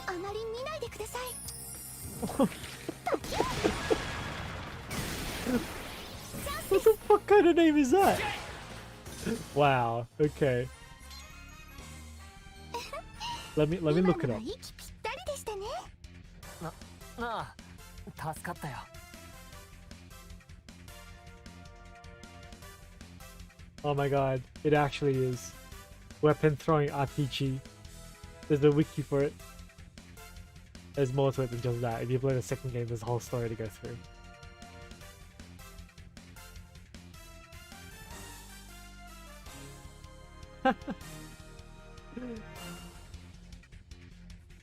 あまり見ないでください What the fuck kind of name is that? Wow. Okay. Let me look it 今の up. は息ぴったりでしたねなあ助かったよ Oh my god, it actually is. Weapon throwing RPG. There's a wiki for it. There's more to it than just that. If you play the second game, there's a whole story to go through.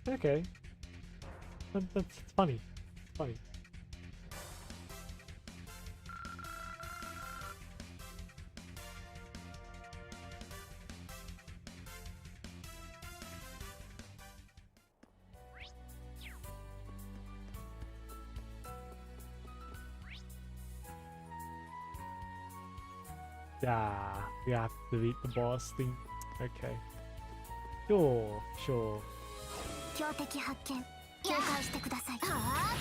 Okay. That's funny. It's funny. Yeah, we have to beat the boss thing. Okay. Sure, sure. 強敵発見警戒してくださいはあ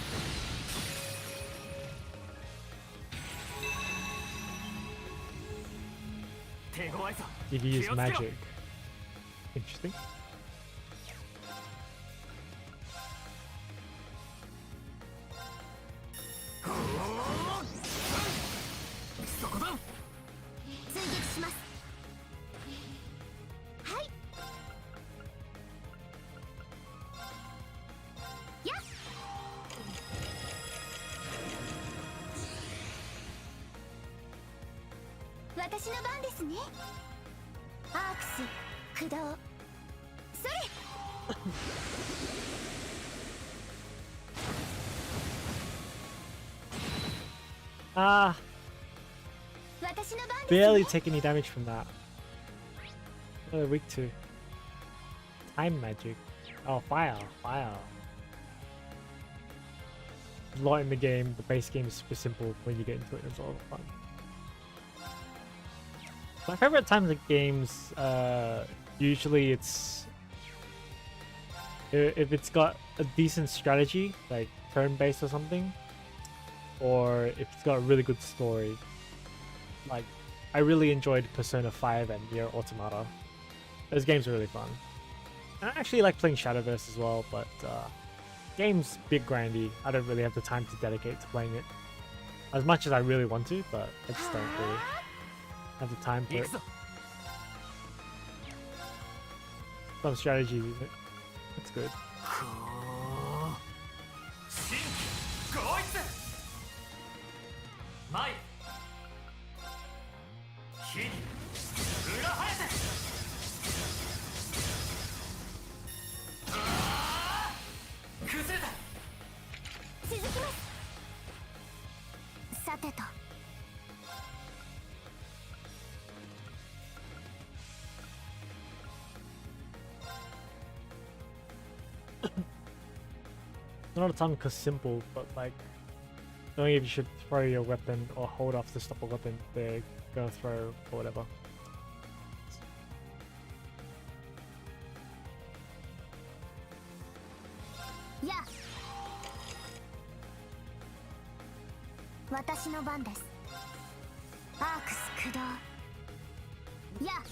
手強いぞ If you use magic. Interesting. そこだ追撃しますはいやっ私の番ですねアークス駆動それ Ah, 私の番です barely ね take any damage from that. What are they weak to? Time magic. Oh, fire, fire. A lot in the game. The base game is super simple when you get into it. It's a lot of fun. My favorite times of games, usually it's if it's got a decent strategy, like turn-based or something, or if it's got a really good story. Like, I really enjoyed Persona 5 and Nier Automata. Those games are really fun. And I actually like playing Shadowverse as well, but game's big grindy. I don't really have the time to dedicate to playing it as much as I really want to, but I just don't really have the time for 行 it. くぞ Some strategy, that's good. こう新規合一前火に裏生えてあー崩れた続きますさてと Not a ton because simple, but like knowing if you should throw your weapon or hold off to stop a weapon they're gonna throw or whatever. やあ私の番ですアークス駆動やあ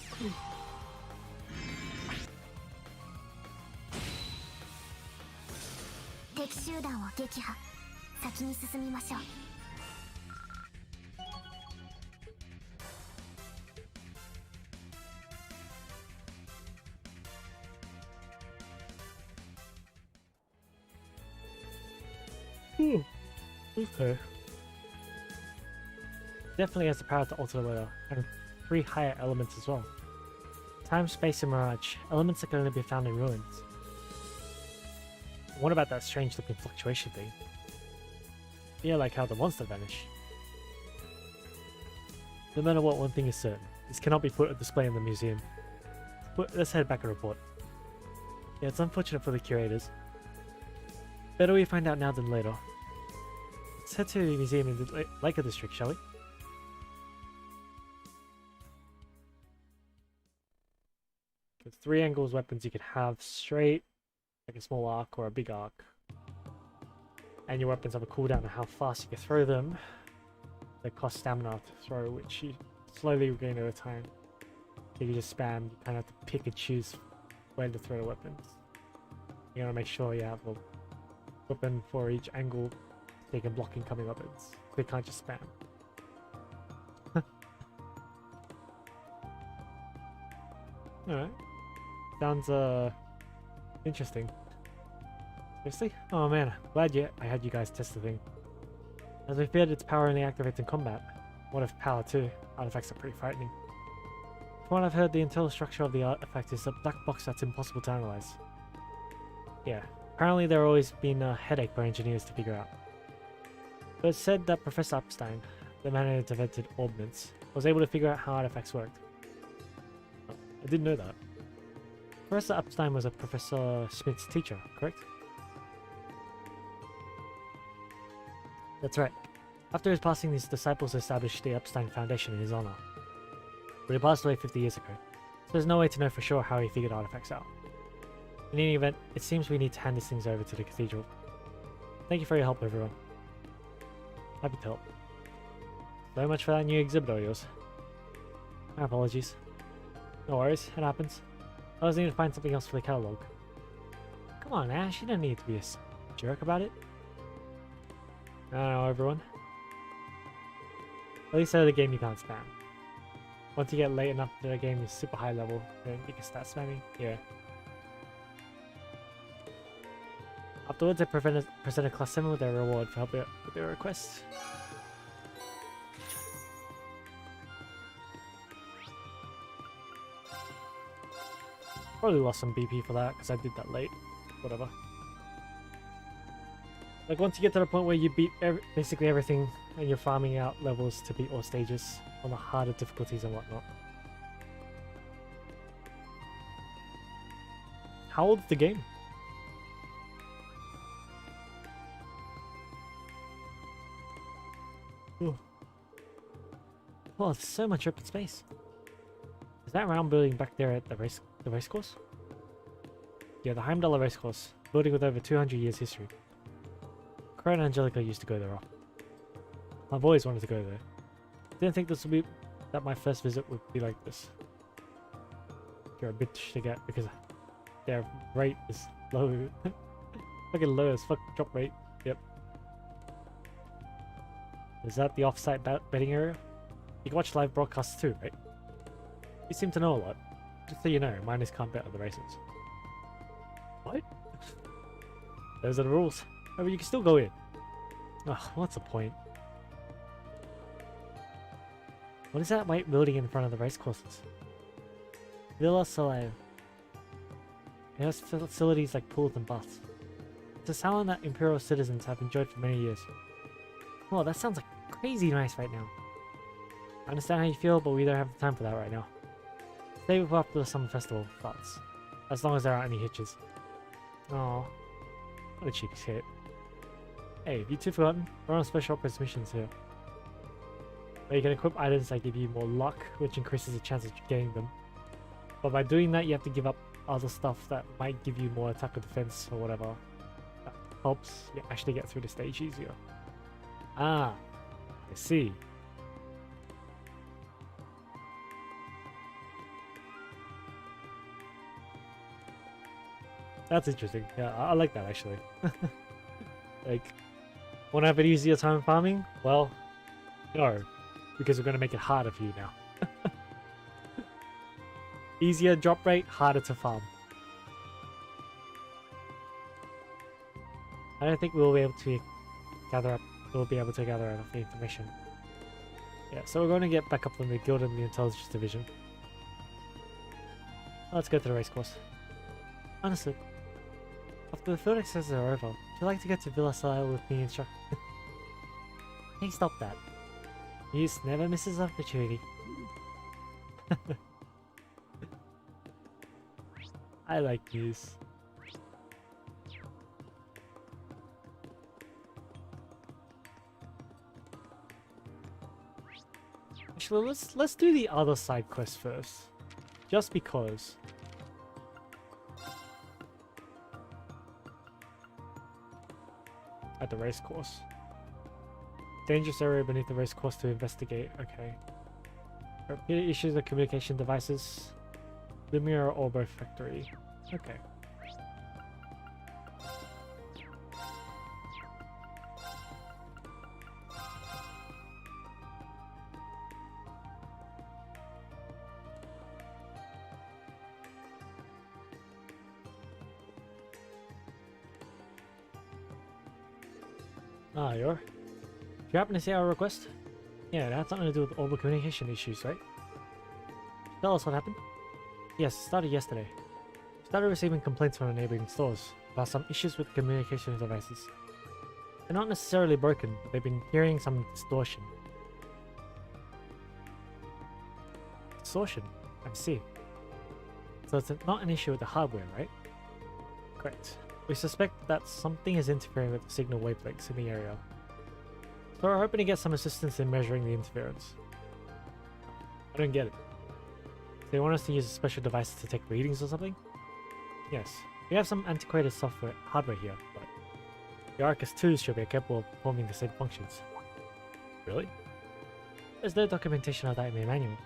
敵集団を撃破先に進みましょう Okay. Definitely has the power to alter the weather, and 3 higher elements as well. Time, space, and mirage. Elements that can only be found in ruins. What about that strange looking fluctuation thing? Yeah, like how the monster vanished. No matter what, one thing is certain. This cannot be put on display in the museum. Let's head back and report. Yeah, it's unfortunate for the curators. Better we find out now than later. Let's head to the museum in the Laker district, shall we? There's 3 angles weapons you can have: straight, like a small arc, or a big arc. And your weapons have a cooldown on how fast you can throw them. They cost stamina to throw, which you slowly regain over time. So you just spam, you kind of have to pick and choose when to throw the weapons. You gotta make sure you have a weapon for each angle so you can block incoming weapons. So you can't just spam. Alright. Sounds interesting. Seriously? Oh man, glad I had you guys test the thing. As we feared, its power only activates in combat. What if power too? Artifacts are pretty frightening. From what I've heard, the internal structure of the artifact is a black box that's impossible to analyze. Yeah, apparently there's always been a headache for engineers to figure out. But it's said that Professor Epstein, the man who invented ordnance, was able to figure out how artifacts worked. Oh, I didn't know that. Professor Epstein was a Professor Smith's teacher, correct? That's right. After his passing, his disciples established the Epstein Foundation in his honor. But he passed away 50 years ago, so there's no way to know for sure how he figured artifacts out. In any event, it seems we need to hand these things over to the cathedral. Thank you for your help, everyone. Happy to help. So much for that new exhibit of yours. My apologies. No worries, it happens. I was needing to find something else for the catalog. Come on, Ash, you don't need to be a jerk about it. I don't know, everyone. At least out of the game you can't spam. Once you get late enough that the game is super high level, then you can start spamming. Yeah. Afterwards, I presented Class 7 with their reward for helping out with their requests. Probably lost some BP for that because I did that late. Whatever. Like once you get to the point where you beat basically everything and you're farming out levels to beat all stages on the harder difficulties and whatnot. How old is the game? Ooh. Oh, there's so much open space. Is that round building back there at the race course? Yeah, the Heimdall race course, building with over 200 years history. Crow and Angelica used to go there often. I've always wanted to go there. Didn't think that my first visit would be like this. You're a bitch to get because their rate is low. Fucking low as fuck drop rate. Yep. Is that the off-site betting area? You can watch live broadcasts too, right? You seem to know a lot. Just so you know, miners can't bet on the races. What? Those are the rules. Oh, but you can still go in. Ugh, what's the point? What is that white building in front of the race courses? Villa Soleil. It has facilities like pools and baths. It's a salon that Imperial citizens have enjoyed for many years. Well, that sounds like crazy nice right now. I understand how you feel, but we don't have the time for that right now. Save it for after the summer festival, thoughts. As long as there aren't any hitches. Oh, what a cheeky hit. Hey, have you two forgotten? We're on special ops missions here. Where you can equip items that give you more luck, which increases the chance of getting them. But by doing that, you have to give up other stuff that might give you more attack or defense or whatever. That helps you actually get through the stage easier. Ah, I see. That's interesting. Yeah, I like that actually. Like, want to have an easier time farming? Well, no, because we're going to make it harder for you now. Easier drop rate, harder to farm. I don't think we'll be able to gather enough information. Yeah, so we're going to get back up from the guild and the intelligence division. Let's go to the race course. Understood. After the field exercises are over, would you like to go to Villa Sile with me and Chuck? Hey, stop that. Muse never misses an opportunity. I like Muse. Actually, let's do the other side quest first, just because. At the race course. Dangerous area beneath the race course to investigate. Okay. Repeated issues of communication devices. Lumiere Orbo Factory. Okay. Ah, you're. You happen to see our request? Yeah, it had something to do with orbital communication issues, right? Tell us what happened. Yes, it started yesterday. We started receiving complaints from the neighboring stores about some issues with communication devices. They're not necessarily broken, but they've been hearing some distortion. Distortion? I see. So it's not an issue with the hardware, right? Correct. We suspect that something is interfering with the signal wavelengths in the area. So we're hoping to get some assistance in measuring the interference. I don't get it. They want us to use a special device to take readings or something? Yes. We have some antiquated hardware here, but the Arcus 2 should be capable of performing the same functions. Really? There's no documentation of that in the manual.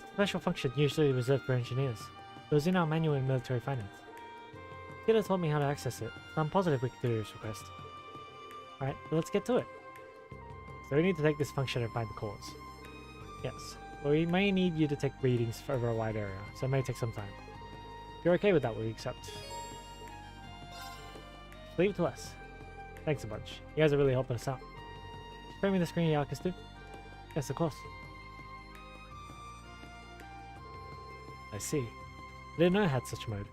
It's a special function usually reserved for engineers. It was in our manual in military finance. Peter told me how to access it, so I'm positive we can do this request. Alright, let's get to it. So we need to take this function and find the cause. Yes, but we may need you to take readings over a wide area, so it may take some time. If you're okay with that, we accept. Leave it to us. Thanks a bunch. You guys are really helping us out. Show me the screen of Arcus 2? Yes, of course. I see. I didn't know it had such a mode.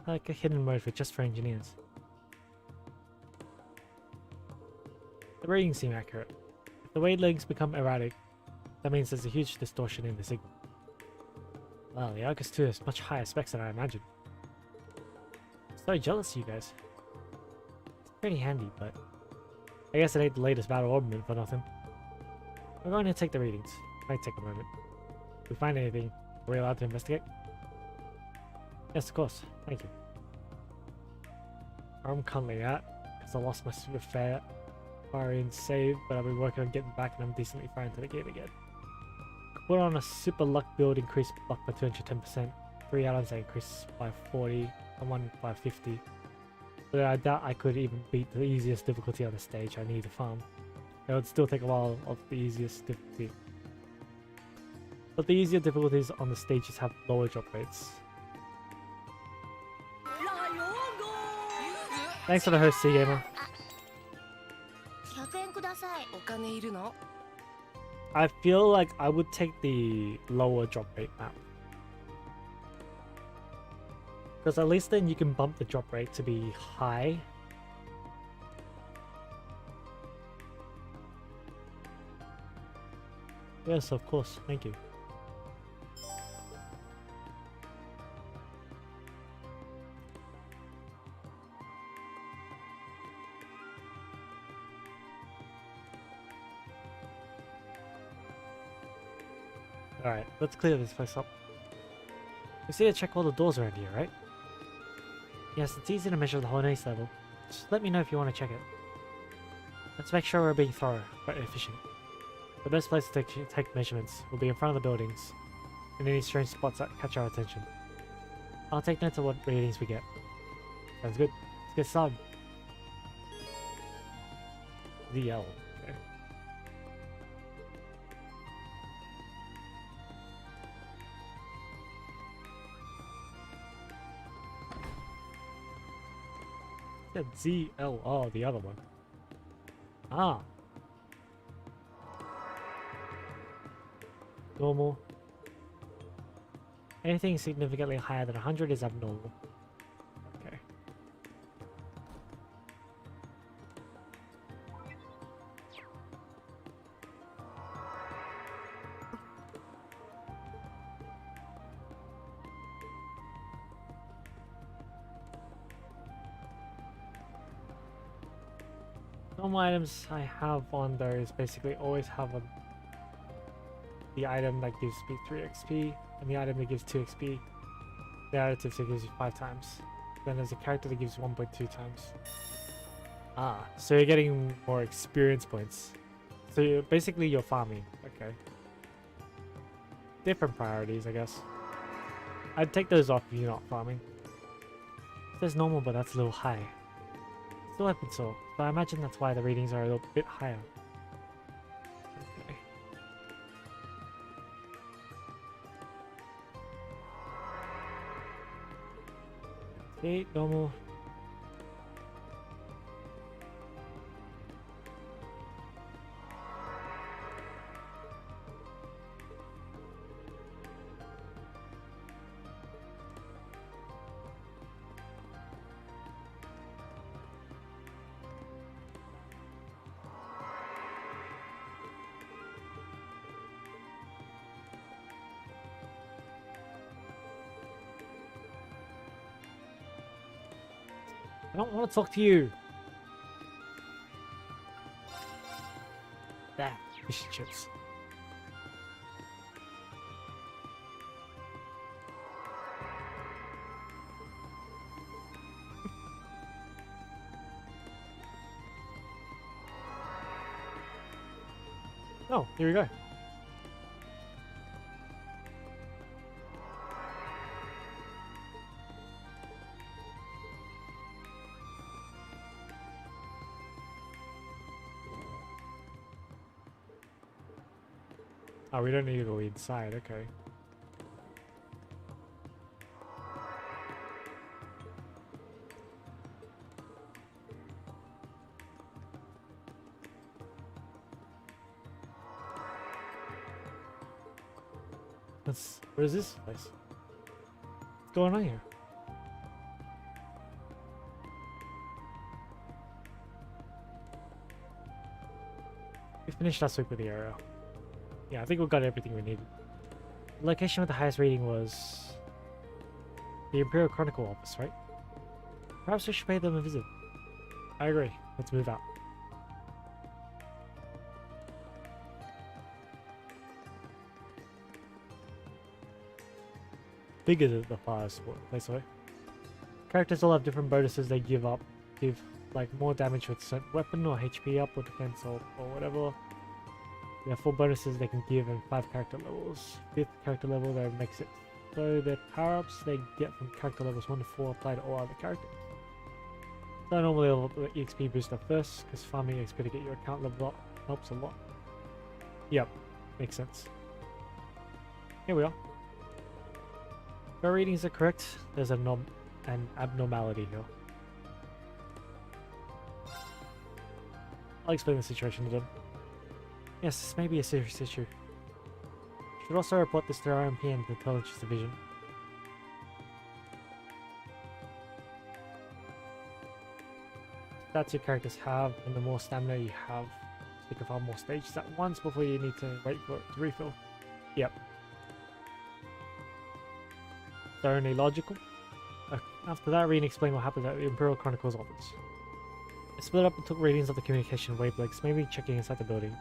Like a hidden mode just for engineers. The readings seem accurate. If the wavelengths become erratic, that means there's a huge distortion in the signal. Well, the Arcus 2 has much higher specs than I imagined. So jealous of you guys. It's pretty handy, but I guess it ain't the latest battle armament for nothing. We're going to take the readings. Might take a moment. If we find anything, are we allowed to investigate? Yes, of course. Thank you. Where I'm currently at, because I lost my super fair firing save, but I've been working on getting back and I'm decently far into the game again. Put on a super luck build, increase luck by 210%, 3 items that increase by 40, and 1 by 50. But I doubt I could even beat the easiest difficulty on the stage I need to farm. It would still take a while of the easiest difficulty. But the easier difficulties on the stages have lower drop rates. Thanks for the host, C-Gamer. 100円ください。お金いるの？ I feel like I would take the lower drop rate map. Because at least then you can bump the drop rate to be high. Yes, of course. Thank you. Alright, let's clear this place up. We see to check all the doors around here, right? Yes, it's easy to measure the harness level. Just let me know if you want to check it. Let's make sure we're being thorough, but efficient. The best place to take measurements will be in front of the buildings, and any strange spots that catch our attention. I'll take note of what readings we get. Sounds good. Let's get started. DL. Okay. Yeah, ZL. Oh, the other one. Ah. Normal. Anything significantly higher than 100 is abnormal. Normal items I have on there is basically always have the item that gives me 3 XP and the item that gives 2 XP. The additive that gives you 5 times. Then there's a character that gives 1.2 times. Ah, so you're getting more experience points. So you're farming. Okay. Different priorities, I guess. I'd take those off if you're not farming. It says normal, but that's a little high. Still open soul, but I imagine that's why the readings are a little bit higher. Okay. Okay, normal. I don't want to talk to you. There, fish and chips. Oh, here we go. Oh, we don't need to go inside, okay. What is this place? What's going on here? We finished last week with the area. Yeah, I think we got everything we needed. The location with the highest rating was the Imperial Chronicle office, right? Perhaps we should pay them a visit. I agree. Let's move out. Bigger than the farthest place away. Characters all have different bonuses they give like more damage with certain weapon or HP up or defense or whatever. There are 4 bonuses they can give in 5 character levels. 5th character level that makes it so their power-ups they get from character levels 1 to 4 apply to all other characters. So normally I'll let EXP boost up first, because farming XP to get your account level up helps a lot. Yep, makes sense. Here we are. If our readings are correct, there's an abnormality here. I'll explain the situation to them. Yes, this may be a serious issue. Should also report this to RMP and the Intelligence Division. Stats your characters have, and the more stamina you have, so you can farm more stages at once before you need to wait for it to refill. Yep. So only logical. After that, Reen explained what happened at the Imperial Chronicles office. They split up and took readings of the communication wavelengths, mainly checking inside the building.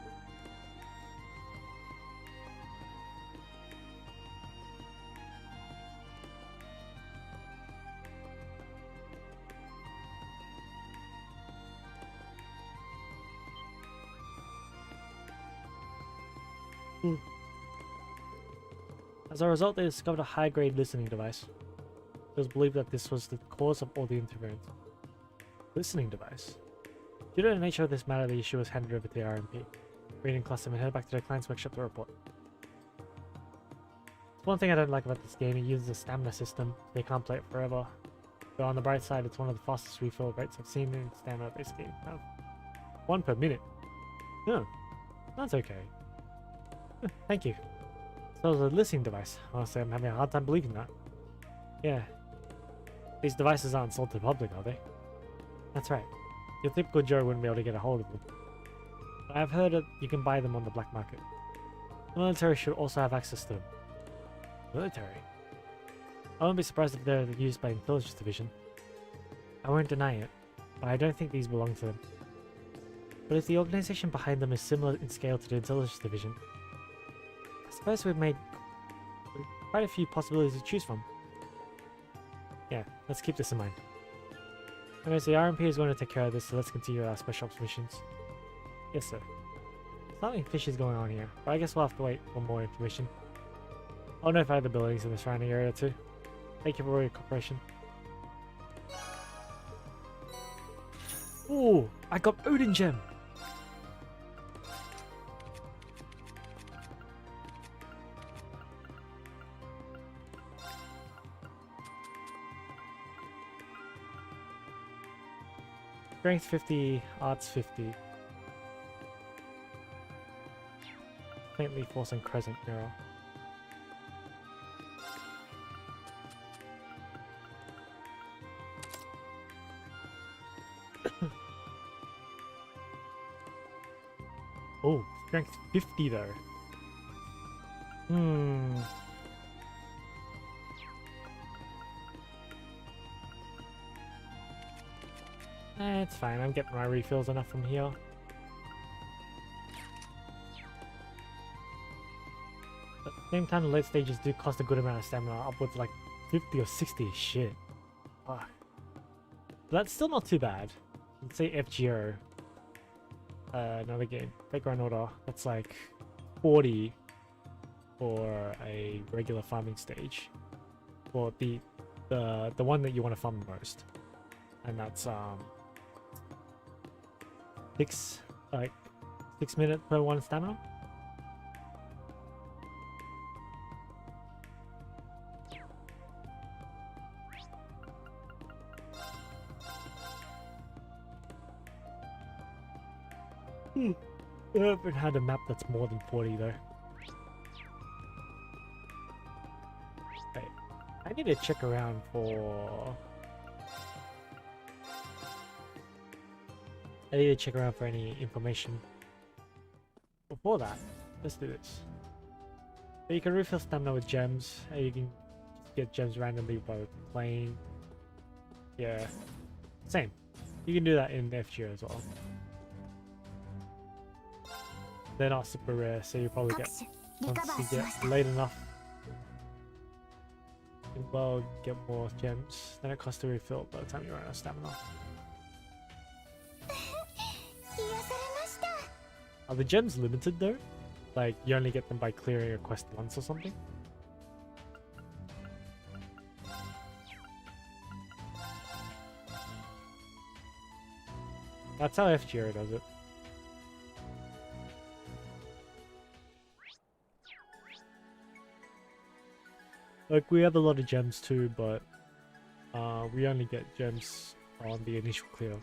As a result, they discovered a high-grade listening device. It was believed that this was the cause of all the interference. Listening device? Due to the nature of this matter, the issue was handed over to the RMP. Reading Cluster and headed back to the client's workshop to report. One thing I don't like about this game, it uses a stamina system. They can't play it forever. But on the bright side, it's one of the fastest refill rates I've seen in stamina-based game. 1 per minute. Oh, that's okay. Thank you. So it's a listening device. Honestly, I'm having a hard time believing that. Yeah. These devices aren't sold to the public, are they? That's right. Your typical Joe wouldn't be able to get a hold of them. But I've heard that you can buy them on the black market. The military should also have access to them. Military? I wouldn't be surprised if they're used by Intelligence Division. I won't deny it, but I don't think these belong to them. But if the organization behind them is similar in scale to the intelligence division, I suppose we've made quite a few possibilities to choose from. Yeah, let's keep this in mind. Anyways, the RMP is going to take care of this, so let's continue our special ops missions. Yes, sir. Something fishy is going on here, but I guess we'll have to wait for more information. I'll notify the buildings in the surrounding area too. Thank you for your cooperation. Ooh, I got Odin Gem! Strength 50, Arts 50. Faintly Force and Crescent Mirror. Oh, strength 50 though. It's fine, I'm getting my refills enough from here. But at the same time, the late stages do cost a good amount of stamina, upwards like 50 or 60 shit. Fuck. But that's still not too bad. Let's say FGO. Another game. Background Order. That's like 40 for a regular farming stage. For the one that you want to farm the most. And that's 6 minutes per one stamina. I haven't had a map that's more than 40 though. Wait, I need to check around for... I need to check around for any information. Before that, let's do this. So you can refill stamina with gems, and you can just get gems randomly by playing. Yeah, same. You can do that in FGO as well. They're not super rare, so you probably get, once you get late enough, you can well get more gems. Then it costs to refill by the time you run out of stamina. Are the gems limited though? Like, you only get them by clearing a quest once or something? That's how FGO does it. Like, we have a lot of gems too, but we only get gems on the initial clear.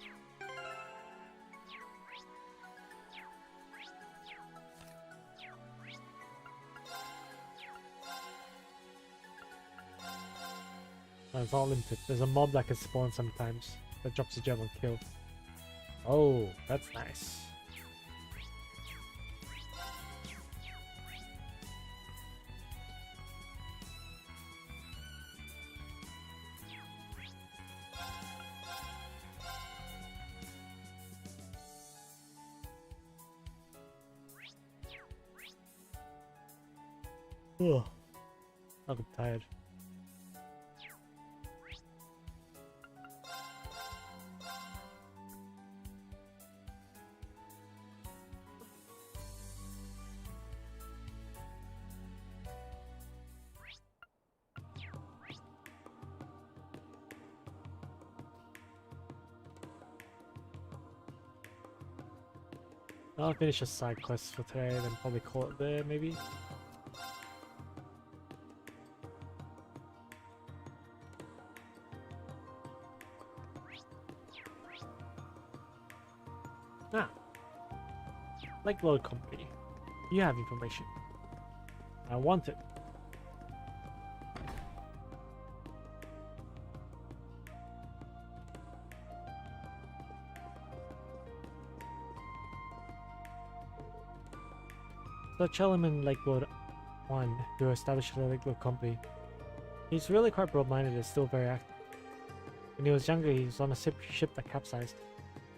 No, it's not limited. There's a mob that can spawn sometimes that drops a gem on kill. Oh, that's nice. Ugh. I'm tired. I'll finish a side quest for today, then probably call it there, maybe. Ah, Lake Load Company. You have information. I want it. So Chelman Lakewood 1, who established the Lakewood Company. He's really quite broad-minded and still very active. When he was younger, he was on a ship that capsized.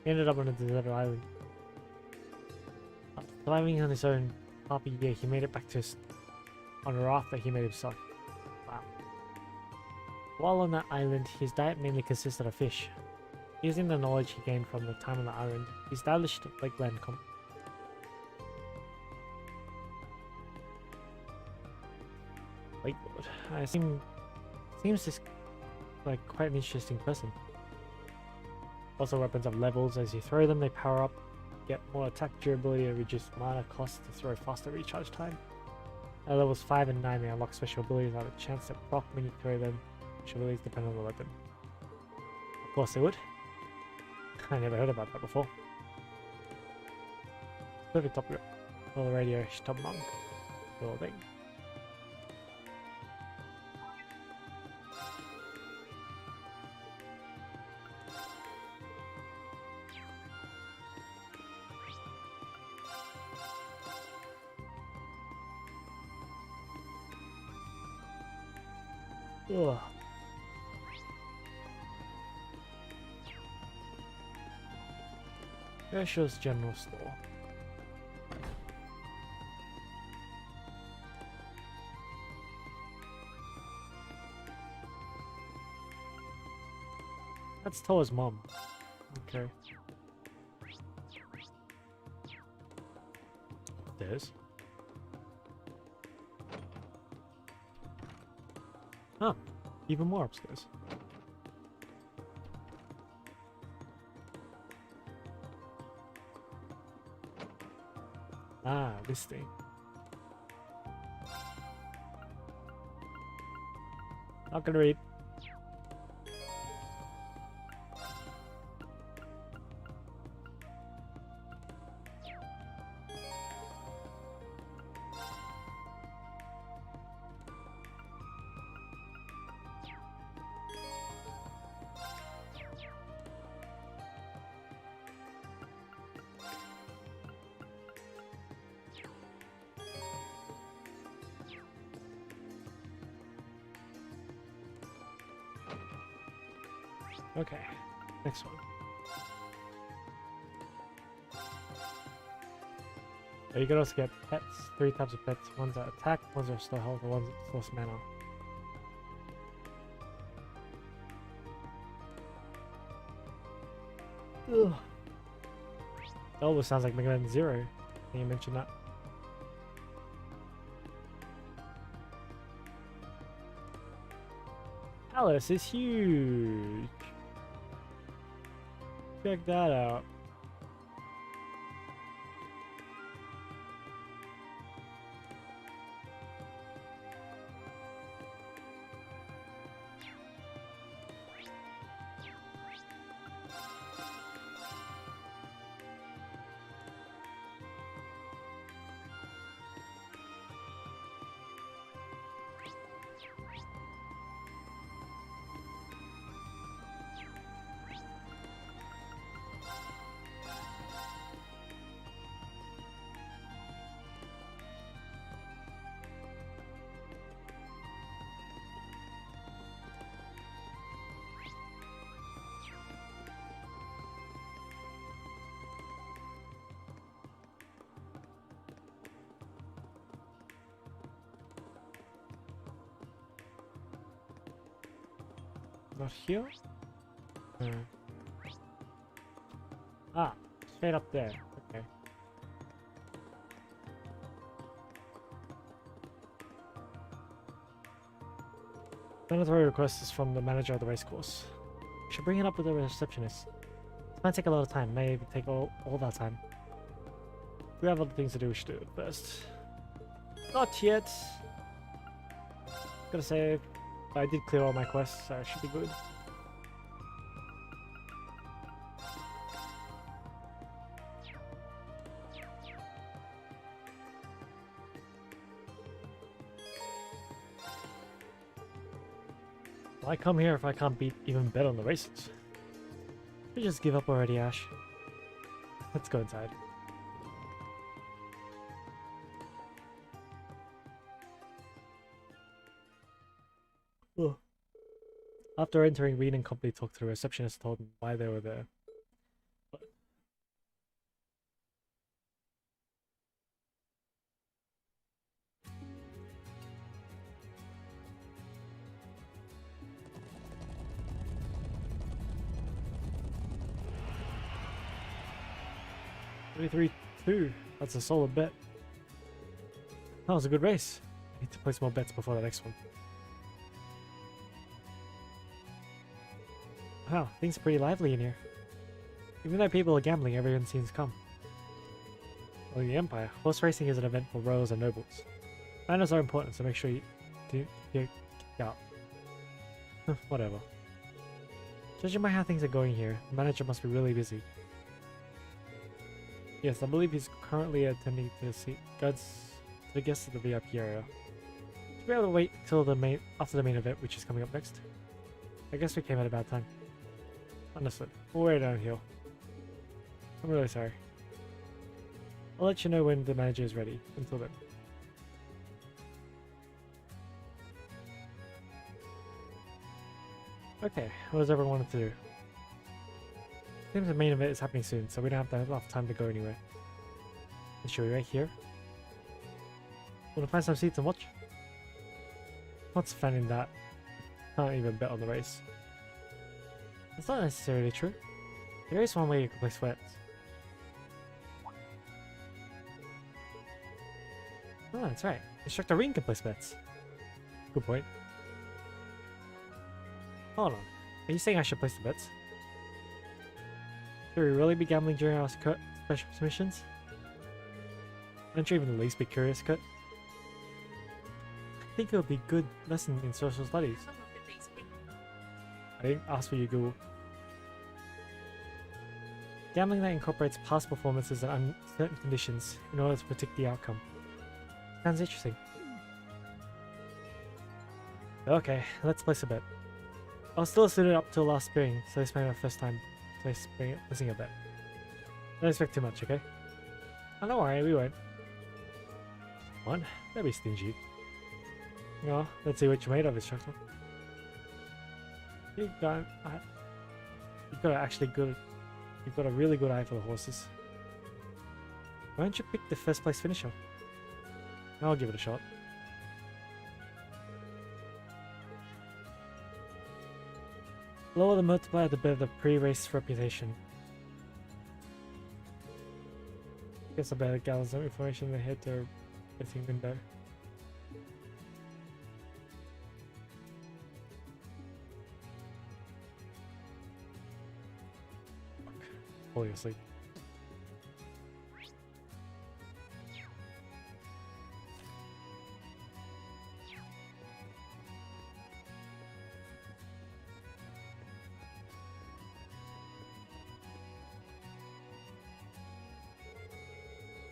He ended up on a deserted island. Surviving on his own half a year, he made it back to his on a raft that he made himself. Wow. While on that island, his diet mainly consisted of fish. Using the knowledge he gained from the time on the island, he established Lakeland Lakewood. Seems this like quite an interesting person. Also, weapons have levels. As you throw them, they power up, get more attack durability, and reduce mana cost to throw faster recharge time. At levels 5 and 9, they unlock special abilities that have a chance to proc when you throw them. Special abilities depend on the weapon. Of course they would. I never heard about that before. Perfect top for the radio top monk. Cool thing. Ugh. Gershow's General Store. That's Toa's mom. Okay. There's. Huh. Even more upstairs. Ah, this thing. Not gonna read. Okay, next one. You can also get pets, 3 types of pets. Ones that attack, ones that restore health, and ones that source mana. Ugh. That almost sounds like Mega Man Zero when you mention that. Palace is huge. Check that out. Not here? Ah, straight up there. Okay. Mandatory request is from the manager of the racecourse. We should bring it up with the receptionist. This might take a lot of time, may even take all that time. If we have other things to do, we should do it first. Not yet. Gotta say, I did clear all my quests, so I should be good. Why come here if I can't beat even better on the races? You just give up already, Ash. Let's go inside. Ugh. After entering, Reed and company talked to the receptionist, told them why they were there. 23-2. That's a solid bet. That was a good race. I need to place more bets before the next one. Wow, things are pretty lively in here. Even though people are gambling, everyone seems calm. Well, in the Empire, horse racing is an event for royals and nobles. Manners are important, so make sure you get kicked out. Whatever. Judging by how things are going here, the manager must be really busy. Yes, I believe he's currently attending to the guests of the VIP area. Should be able to wait till after the main event, which is coming up next. I guess we came at a bad time. Understood. We'll wait down here. I'm really sorry. I'll let you know when the manager is ready. Until then. Okay, what does everyone want to do? Seems the main event is happening soon, so we don't have enough time to go anywhere. And should we wait here? Wanna find some seats and watch? What's fun in that? Can't even bet on the race. That's not necessarily true. There is one way you can place bets. Oh, that's right. Instructor Ring can place bets. Good point. Hold on. Are you saying I should place the bets? Should we really be gambling during our special missions? Aren't you even the least bit curious, Kurt? I think it would be a good lesson in social studies. I didn't ask for you, Google. Gambling that incorporates past performances and uncertain conditions in order to predict the outcome. Sounds interesting. Okay, let's place a bet. I was still a student up till last spring, so this may be my first time placing a bet. Don't expect too much, okay? Oh, don't worry, we won't. What? That'd be stingy. Oh, let's see what you're made of, instructor. You've got a really good eye for the horses. Why don't you pick the first place finisher? I'll give it a shot. Lower the multiplier, the better the pre-race reputation. Guess I better gather some information and head to a racing window. Falling asleep.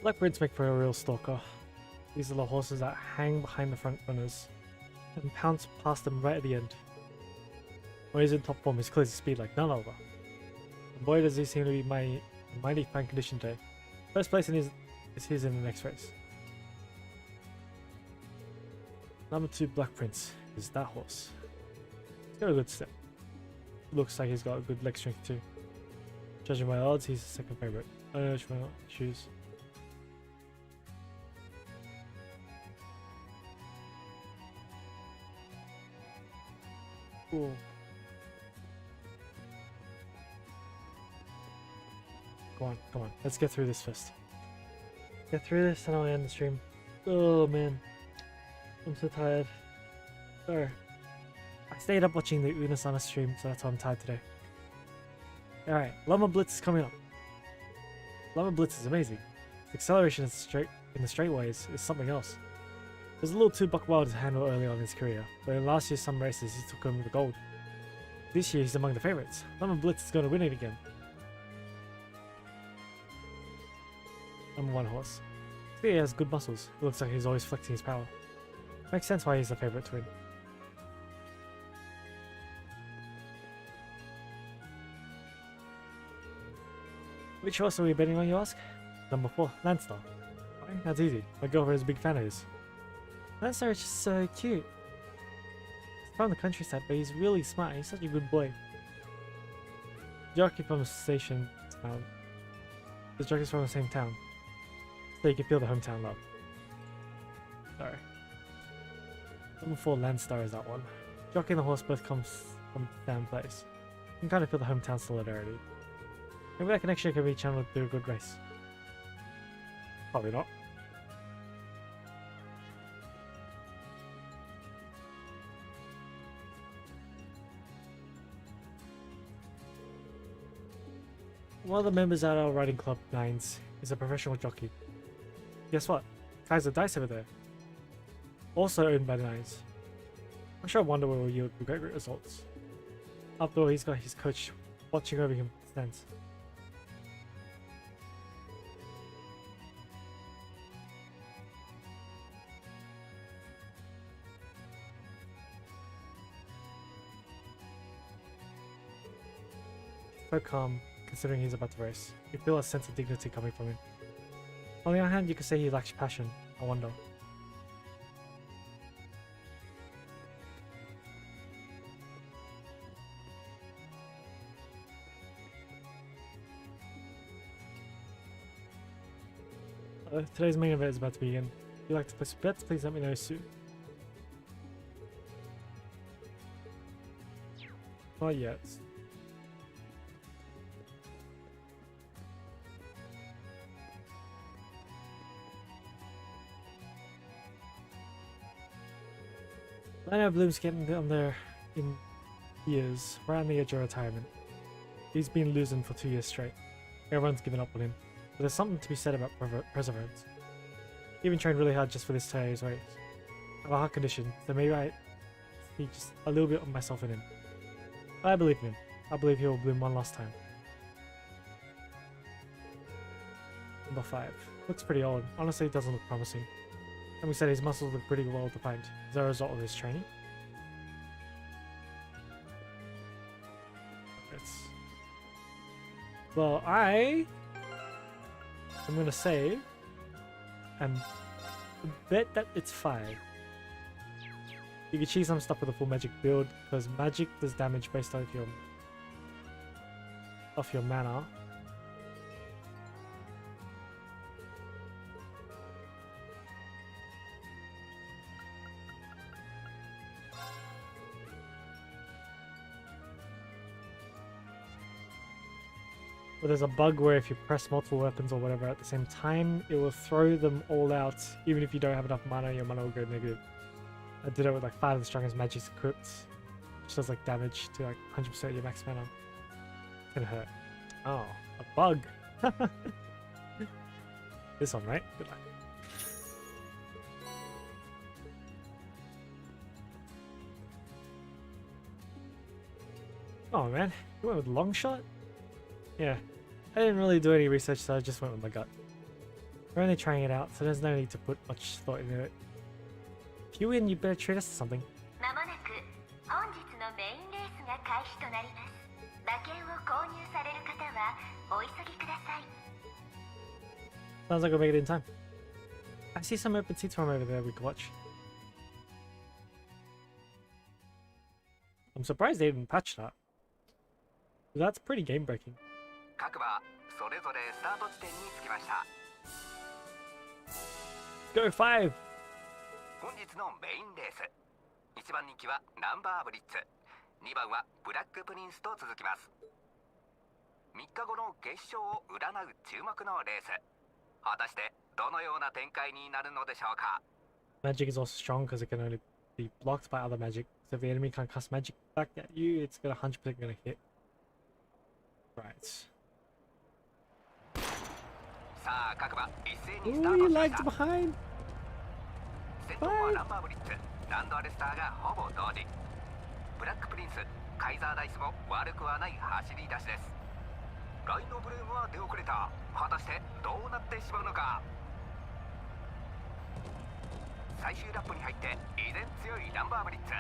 Black Prince make for a real stalker. These are the horses that hang behind the front runners and pounce past them right at the end. When he's in top form, he's clears his speed like none other. And boy does he seem to be in mighty fine condition today. First place is his in the next race. Number 2 Black Prince is that horse. He's got a good step. Looks like he's got a good leg strength too. Judging by odds, he's the second favourite. I don't know which one to choose. Cool. Come on, let's get through this first. Get through this and I'll end the stream. Oh man, I'm so tired. Sorry. I stayed up watching the Unasana stream, so that's why I'm tired today. Alright, Llama Blitz is coming up. Llama Blitz is amazing. The acceleration in the straightaways is something else. It was a little too buck wild to handle early on in his career, but in last year's some races he took home the gold. This year he's among the favourites. Llama Blitz is going to win it again. Number 1 horse. He has good muscles. It looks like he's always flexing his power. Makes sense why he's the favourite to win. Which horse are we betting on, you ask? Number 4, Landstar. Fine, that's easy. My girlfriend is a big fan of his. Landstar is just so cute. He's from the countryside, but he's really smart. He's such a good boy. Jockey from the station town. The jockey's from the same town. So you can feel the hometown love. Sorry. Number 4, Landstar is that one. Jockey and the horse both comes from the same place. You can kind of feel the hometown solidarity. Maybe that connection can be channeled through a good race. Probably not. One of the members at our riding club, Nines, is a professional jockey. Guess what? Kaiser Dice over there. Also owned by the Nines. I'm sure Wonder will yield great results. After all, he's got his coach watching over him from the stands. So calm, considering he's about to race. You feel a sense of dignity coming from him. On the other hand, you could say he lacks passion. I wonder. Today's main event is about to begin. If you'd like to place bets, please let me know soon. Not yet. I know Bloom's getting on there in years, right on the edge of retirement. He's been losing for 2 years straight. Everyone's given up on him. But there's something to be said about perseverance. He even trained really hard just for this today's race. I have a heart condition, so maybe I see just a little bit of myself in him. But I believe in him. I believe he will bloom one last time. Number 5. Looks pretty old. Honestly, it doesn't look promising. And we said his muscles look pretty well defined. Is that a result of his training? Well, I'm gonna say and bet that it's 5. You can cheese some stuff with a full magic build because magic does damage based off your mana. But there's a bug where if you press multiple weapons or whatever at the same time, it will throw them all out. Even if you don't have enough mana, your mana will go negative. I did it with like 5 of the strongest magics equipped, which does like damage to like 100% of your max mana. It's gonna hurt. Oh, a bug. This one, right? Good luck. Oh man, you went with long shot? Yeah. I didn't really do any research, so I just went with my gut. We're only trying it out, so there's no need to put much thought into it. If you win, you better treat us to something. Sounds like we'll make it in time. I see some open seats from over there we could watch. I'm surprised they didn't patch that. That's pretty game breaking. Go 5! 本日のメインレース1番人気はナンバーブリッツ2番はブラックプリンスと続きます3日後の決勝を占う注目のレース果たしてどのような展開になるのでしょうか Magic is also strong because it can only be blocked by other magic. So if the enemy can't cast magic back at you, it's gonna 100% gonna hit. Right. さあ各馬一斉にス Ooh, ター you トしま lagged した behind! 先頭はナンバーブリッツランドアレスターがほぼ同時ブラックプリンスカイザーダイスも悪くはない走り出しですラインのブレームは出遅れた果たしてどうなってしまうのか最終ラップに入って依然強いナンバーブリッツ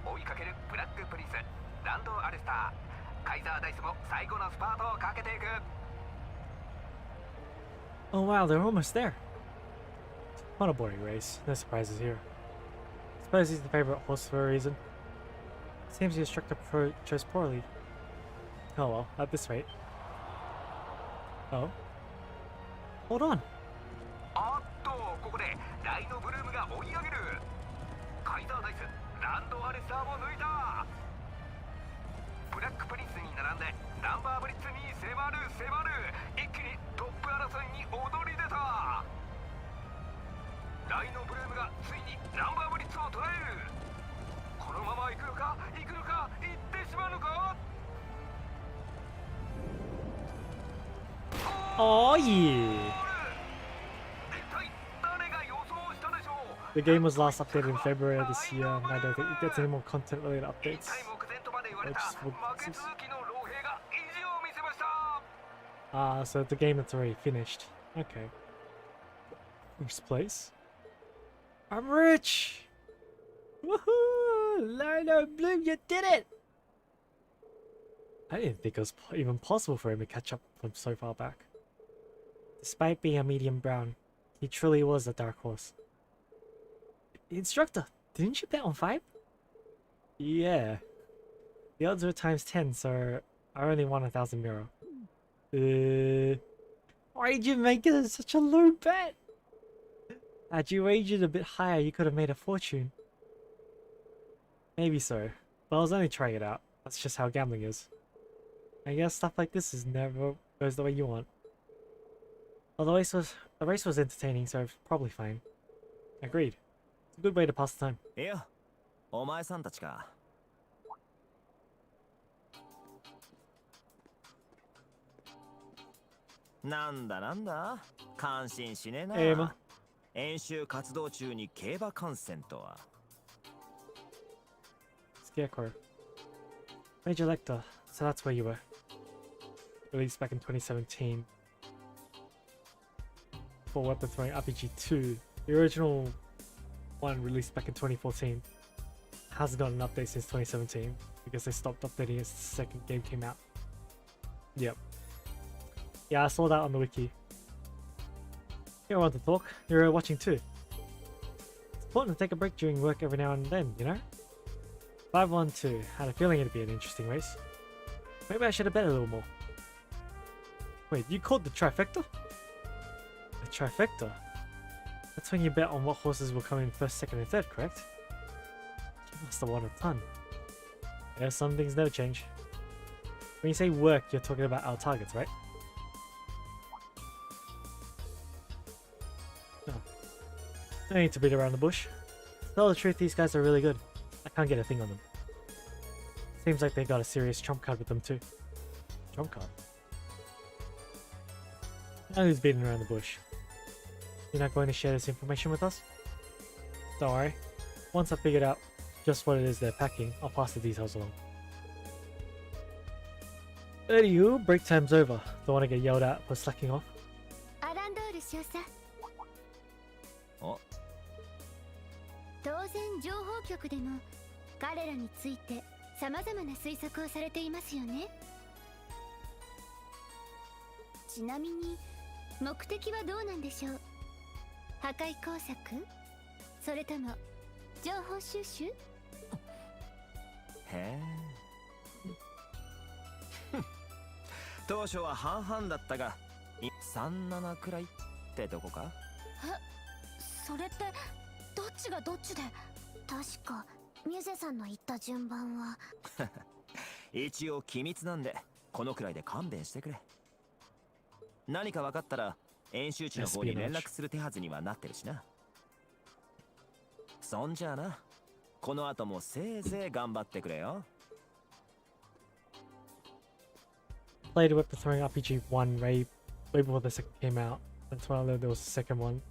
追いかけるブラックプリンスランドアレスターカイザーダイスも最後のスパートをかけていく Oh wow, they're almost there. What a boring race. No surprises here. Suppose he's the favorite horse for a reason. Seems the instructor chose poorly. Oh well, at this rate. Oh. Hold on. あっとここでライノブルームが追い上げるカイザーダイスランドアレスターも抜いたブラックプリンスに並んでナンバーブリッツに迫る一気にトップ争いに躍り出たラインのブルームがついにナンバーブリッツを捉える。このまま行くのか行くのか行ってしまうのか。 Oh yeah! 一体誰が予想したでしょう。 The game was last updated in February of this year, and I don't think it gets any more content related 引 updates. 退目前とまで言われた Which 負 would- け続きの老兵が意地を見せました。 So the game that's already finished. Okay. First place. I'm rich! Woohoo! Lolo Bloom, you did it! I didn't think it was even possible for him to catch up from so far back. Despite being a medium brown, he truly was a dark horse. Instructor, didn't you bet on 5? Yeah. The odds were times 10, so I only won 1,000 miro. Why did you make it such a low bet? Had you wagered a bit higher, you could have made a fortune. Maybe so, but I was only trying it out. That's just how gambling is. I guess stuff like this is never goes the way you want. Well, the race was entertaining, so probably fine. Agreed. It's a good way to pass the time. いや、お前さんたちか。なんだなんだ、感心しねえな。演習活動中に競馬観戦とは。Scarecrow. Major Lecter, so that's where you were. Released back in 2017. For Weapon Throwing RPG 2. The original one released back in 2014. Hasn't got an update since 2017 because they stopped updating as the second game came out. Yep. Yeah, I saw that on the wiki. You want to talk? You're watching too. It's important to take a break during work every now and then, you know? 5-1-2. Had a feeling it'd be an interesting race. Maybe I should have bet a little more. Wait, you called the trifecta? The trifecta? That's when you bet on what horses will come in first, second, and third, correct? You must have won a ton. Yeah, some things never change. When you say work, you're talking about our targets, right? No. No need to beat around the bush. To tell the truth, these guys are really good. I can't get a thing on them. Seems like they got a serious trump card with them too. Trump card? Now who's beating around the bush? You're not going to share this information with us? Don't worry. Once I figured out just what it is they're packing, I'll pass the details along. Anywho, break time's over. Don't want to get yelled at for slacking off. アランドール少佐。お、当然情報局でも彼らについて様々な推測をされていますよね。ちなみに目的はどうなんでしょう。破壊工作、それとも情報収集？へえ。当初は半々だったが、3-7くらいってとこか？それってどっちがどっちで？確かミュゼさんの言った順番は一応機密なんでこのくらいで勘弁してくれ。何か分かったら演習地の方に連絡する手はずにはなってるしな。そんじゃあな、この後もせいぜい頑張ってくれよ。Played Weapon Throwing RPG 1 way before the second came out. That's when I learned there was a second one.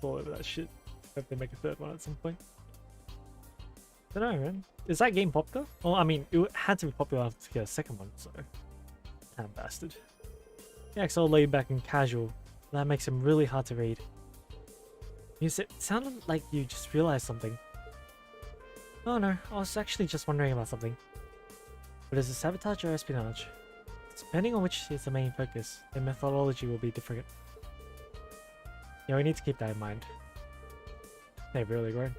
Thought of that shit. Hope they make a third one at some point. Don't know, man. Is that game popular? Well, I mean, it had to be popular to get a second one, so... Damn bastard. Yeah, it's all laid back and casual. That makes him really hard to read. It sounded like you just realized something. Oh no, I was actually just wondering about something. But is it sabotage or espionage? Depending on which is the main focus, the methodology will be different. Yeah, we need to keep that in mind. They've really grown.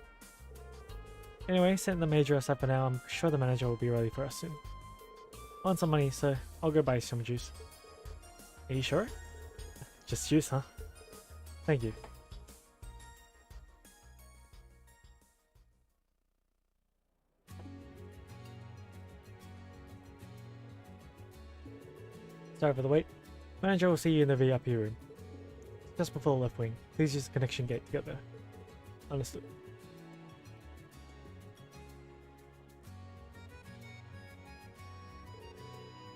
Anyway, setting the major aside for now, I'm sure the manager will be ready for us soon. I want some money, so I'll go buy some juice. Are you sure? Just juice, huh? Thank you. Sorry for the wait. Manager will see you in the VIP room. just before the left wing. Please use the connection gate to get there. Understood.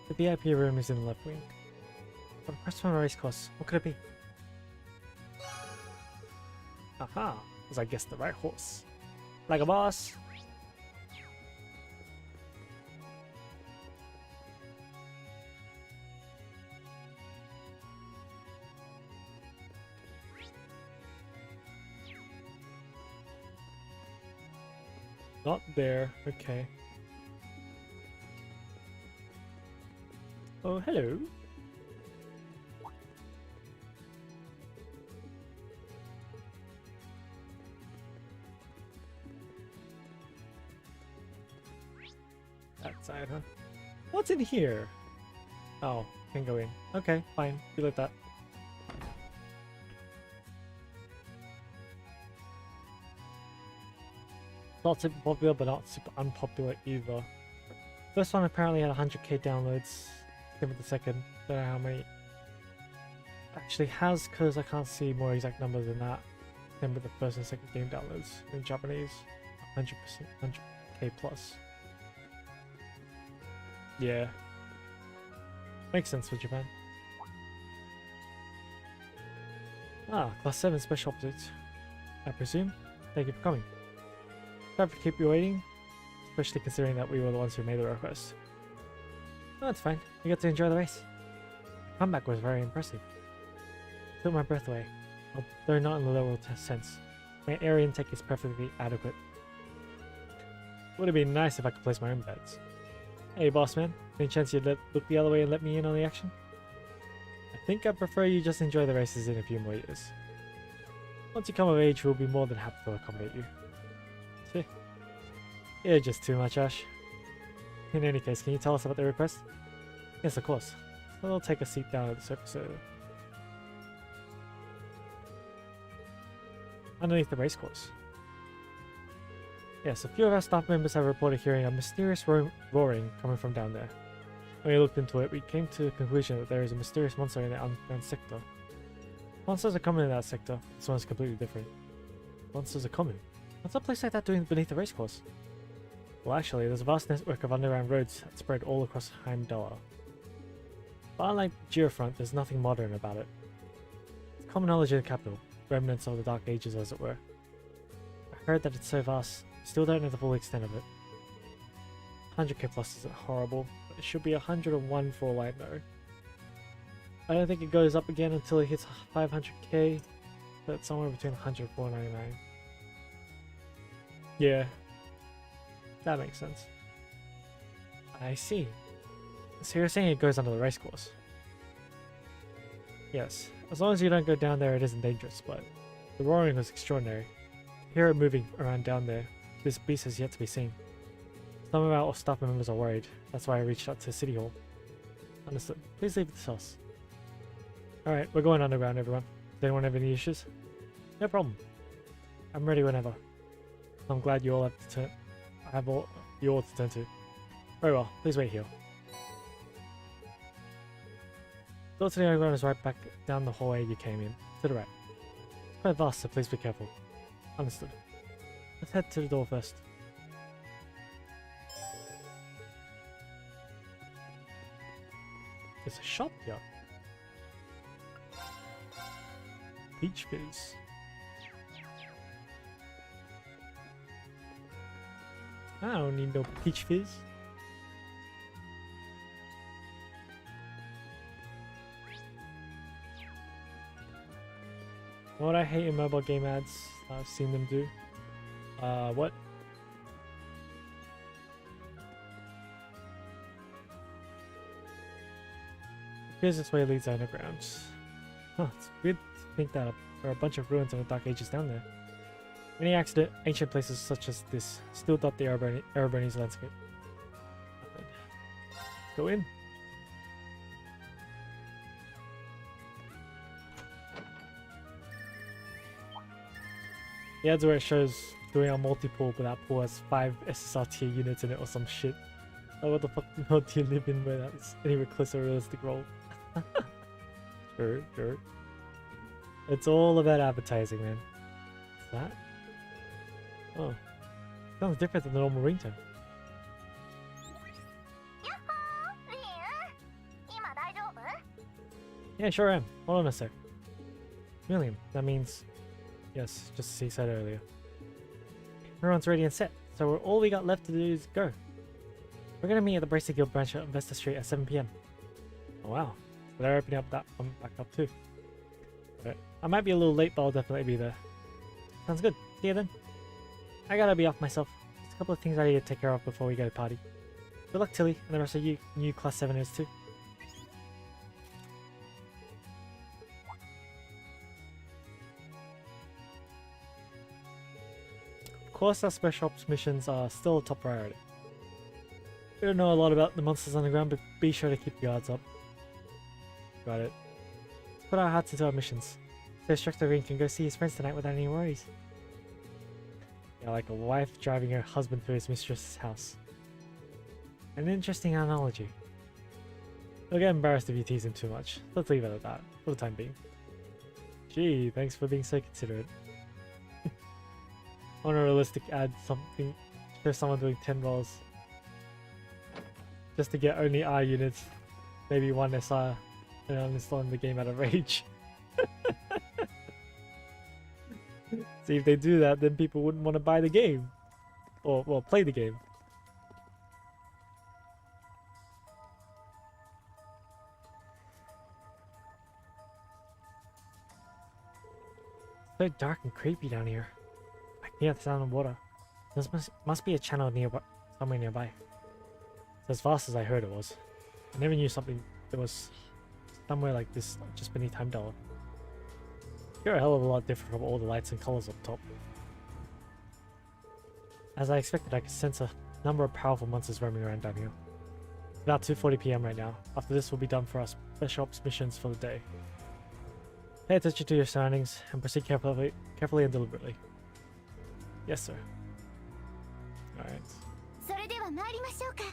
The VIP room is in the left wing. But request from a race course. What could it be? Aha! Was I guessed the right horse. Like a boss! Not there. Okay. Oh, hello. That side, huh? What's in here? Oh, can go in. Okay, fine. You like that. Not super popular, but not super unpopular either. First one apparently had 100k downloads. Same with the second. Don't know how many it actually has, because I can't see more exact numbers than that. Same with the first and second game downloads in Japanese. 100%, 100k plus. Yeah. Makes sense for Japan. Ah, class 7 special opposites, I presume. Thank you for coming. Sorry to keep you waiting, especially considering that we were the ones who made the request. Oh, that's fine. You got to enjoy the race. The comeback was very impressive. It took my breath away, although not in the literal sense. My air intake is perfectly adequate. Would have been nice if I could place my own bets. Hey, boss man. Any chance you'd look the other way and let me in on the action? I think I'd prefer you just enjoy the races in a few more years. Once you come of age, we'll be more than happy to accommodate you. You're just too much, Ash. In any case, can you tell us about the request? Yes, of course. I'll take a seat down at the surface area. Underneath the racecourse. Yes, a few of our staff members have reported hearing a mysterious roaring coming from down there. When we looked into it, we came to the conclusion that there is a mysterious monster in the underground sector. Monsters are common in that sector. This one is completely different. Monsters are common? What's a place like that doing beneath the racecourse? Well, actually, there's a vast network of underground roads that spread all across Heimdall. But unlike Geofront, there's nothing modern about it. It's common knowledge in the capital, remnants of the Dark Ages as it were. I heard that it's so vast, still don't know the full extent of it. 100k plus isn't horrible, but it should be 101 for all I know. I don't think it goes up again until it hits 500k, but it's somewhere between 100 and 499. Yeah. That makes sense. I see. So you're saying it goes under the racecourse? Yes. As long as you don't go down there, it isn't dangerous, but the roaring was extraordinary. To hear it moving around down there, this beast has yet to be seen. Some of our staff members are worried. That's why I reached out to City Hall. Understood. Please leave it to us. Alright, we're going underground, everyone. Does anyone have any issues? No problem. I'm ready whenever. I'm glad you all have to turn. I have you all to turn to. Very well. Please wait here. Door to the underground is right back down the hallway you came in. To the right. It's quite vast, so please be careful. Understood. Let's head to the door first. There's a shop here. Peach Fizz. I don't need no Peach Fizz. You know what I hate in mobile game ads? I've seen them do. What? Here's this way leads underground. Huh, it's weird to think that there are a bunch of ruins in the Dark Ages down there. Many ancient places such as this still dot the Ereburnese landscape. Go in. The ads where it shows doing a multi-pool, but that pool has 5 SSR tier units in it or some shit. Oh, what the fuck world do you live in where that's anywhere close to a realistic role? Sure. It's all about advertising, man. What's that? Oh. Sounds different than the normal ringtone. リン今大丈夫？ Yeah, sure am. Hold on a sec. Million. That means... Yes, just as he said earlier. Everyone's ready and set, so all we got left to do is go. We're gonna meet at the Bracer Guild branch at Investor Street at 7 PM. Oh wow. So they're opening up that one back up too. But I might be a little late, but I'll definitely be there. Sounds good. See you then. I gotta be off myself. There's a couple of things I need to take care of before we go to party. Good luck, Tilly, and the rest of you new Class 7ers too. Of course, our special ops missions are still a top priority. We don't know a lot about the monsters on the ground, but be sure to keep your guards up. Got it. Let's put our hearts into our missions. So Instructor Ring can go see his friends tonight without any worries. Yeah, like a wife driving her husband to his mistress's house. An interesting analogy. He'll get embarrassed if you tease him too much. Let's leave it at that, for the time being. Gee, thanks for being so considerate. On a realistic ad, something, show someone doing 10 rolls. Just to get only R units, maybe one SR, and uninstalling the game out of rage. See, if they do that, then people wouldn't want to buy the game. Or, well, play the game. So dark and creepy down here. I can hear the sound of water. This must be a channel somewhere nearby. It's as vast as I heard it was. I never knew something that was somewhere like this just beneath Heimdall. You're a hell of a lot different from all the lights and colors up top. As I expected, I could sense a number of powerful monsters roaming around down here. It's about 2:40 PM right now. After this, we'll be done for our special ops missions for the day. Pay attention to your surroundings and proceed carefully and deliberately. Yes, sir. Alright. それでは参りましょうか。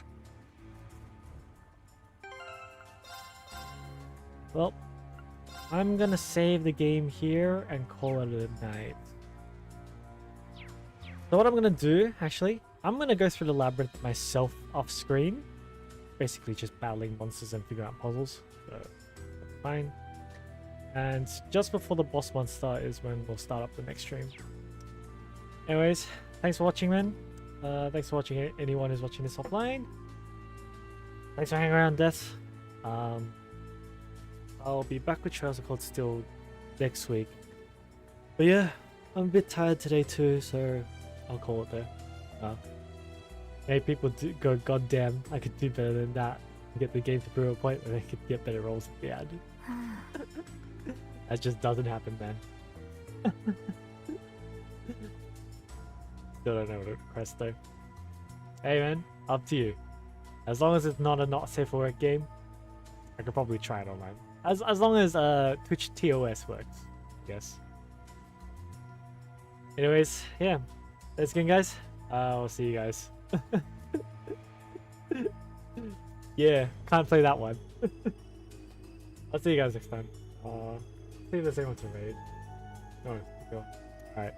Well, I'm gonna save the game here and call it a night. So what I'm gonna do, actually, I'm gonna go through the labyrinth myself off screen. Basically just battling monsters and figuring out puzzles. So, fine. And just before the boss monster is when we'll start up the next stream. Anyways, thanks for watching, man. Thanks for watching anyone who's watching this offline. Thanks for hanging around, Death. I'll be back with Trails of Cold Steel next week. But yeah, I'm a bit tired today too, so I'll call it there. Hey, people do go, goddamn, I could do better than that. Get the game to prove a point where I could get better rolls at the end. That just doesn't happen, man. Still don't know what to request though. Hey man, up to you. As long as it's not a not safe for work game, I could probably try it online. As long as Twitch TOS works, yes. Anyways, yeah. That's again, guys. I'll see you guys. Yeah, can't play that one. I'll see you guys next time. See if there's anyone to raid. No, go. Alright.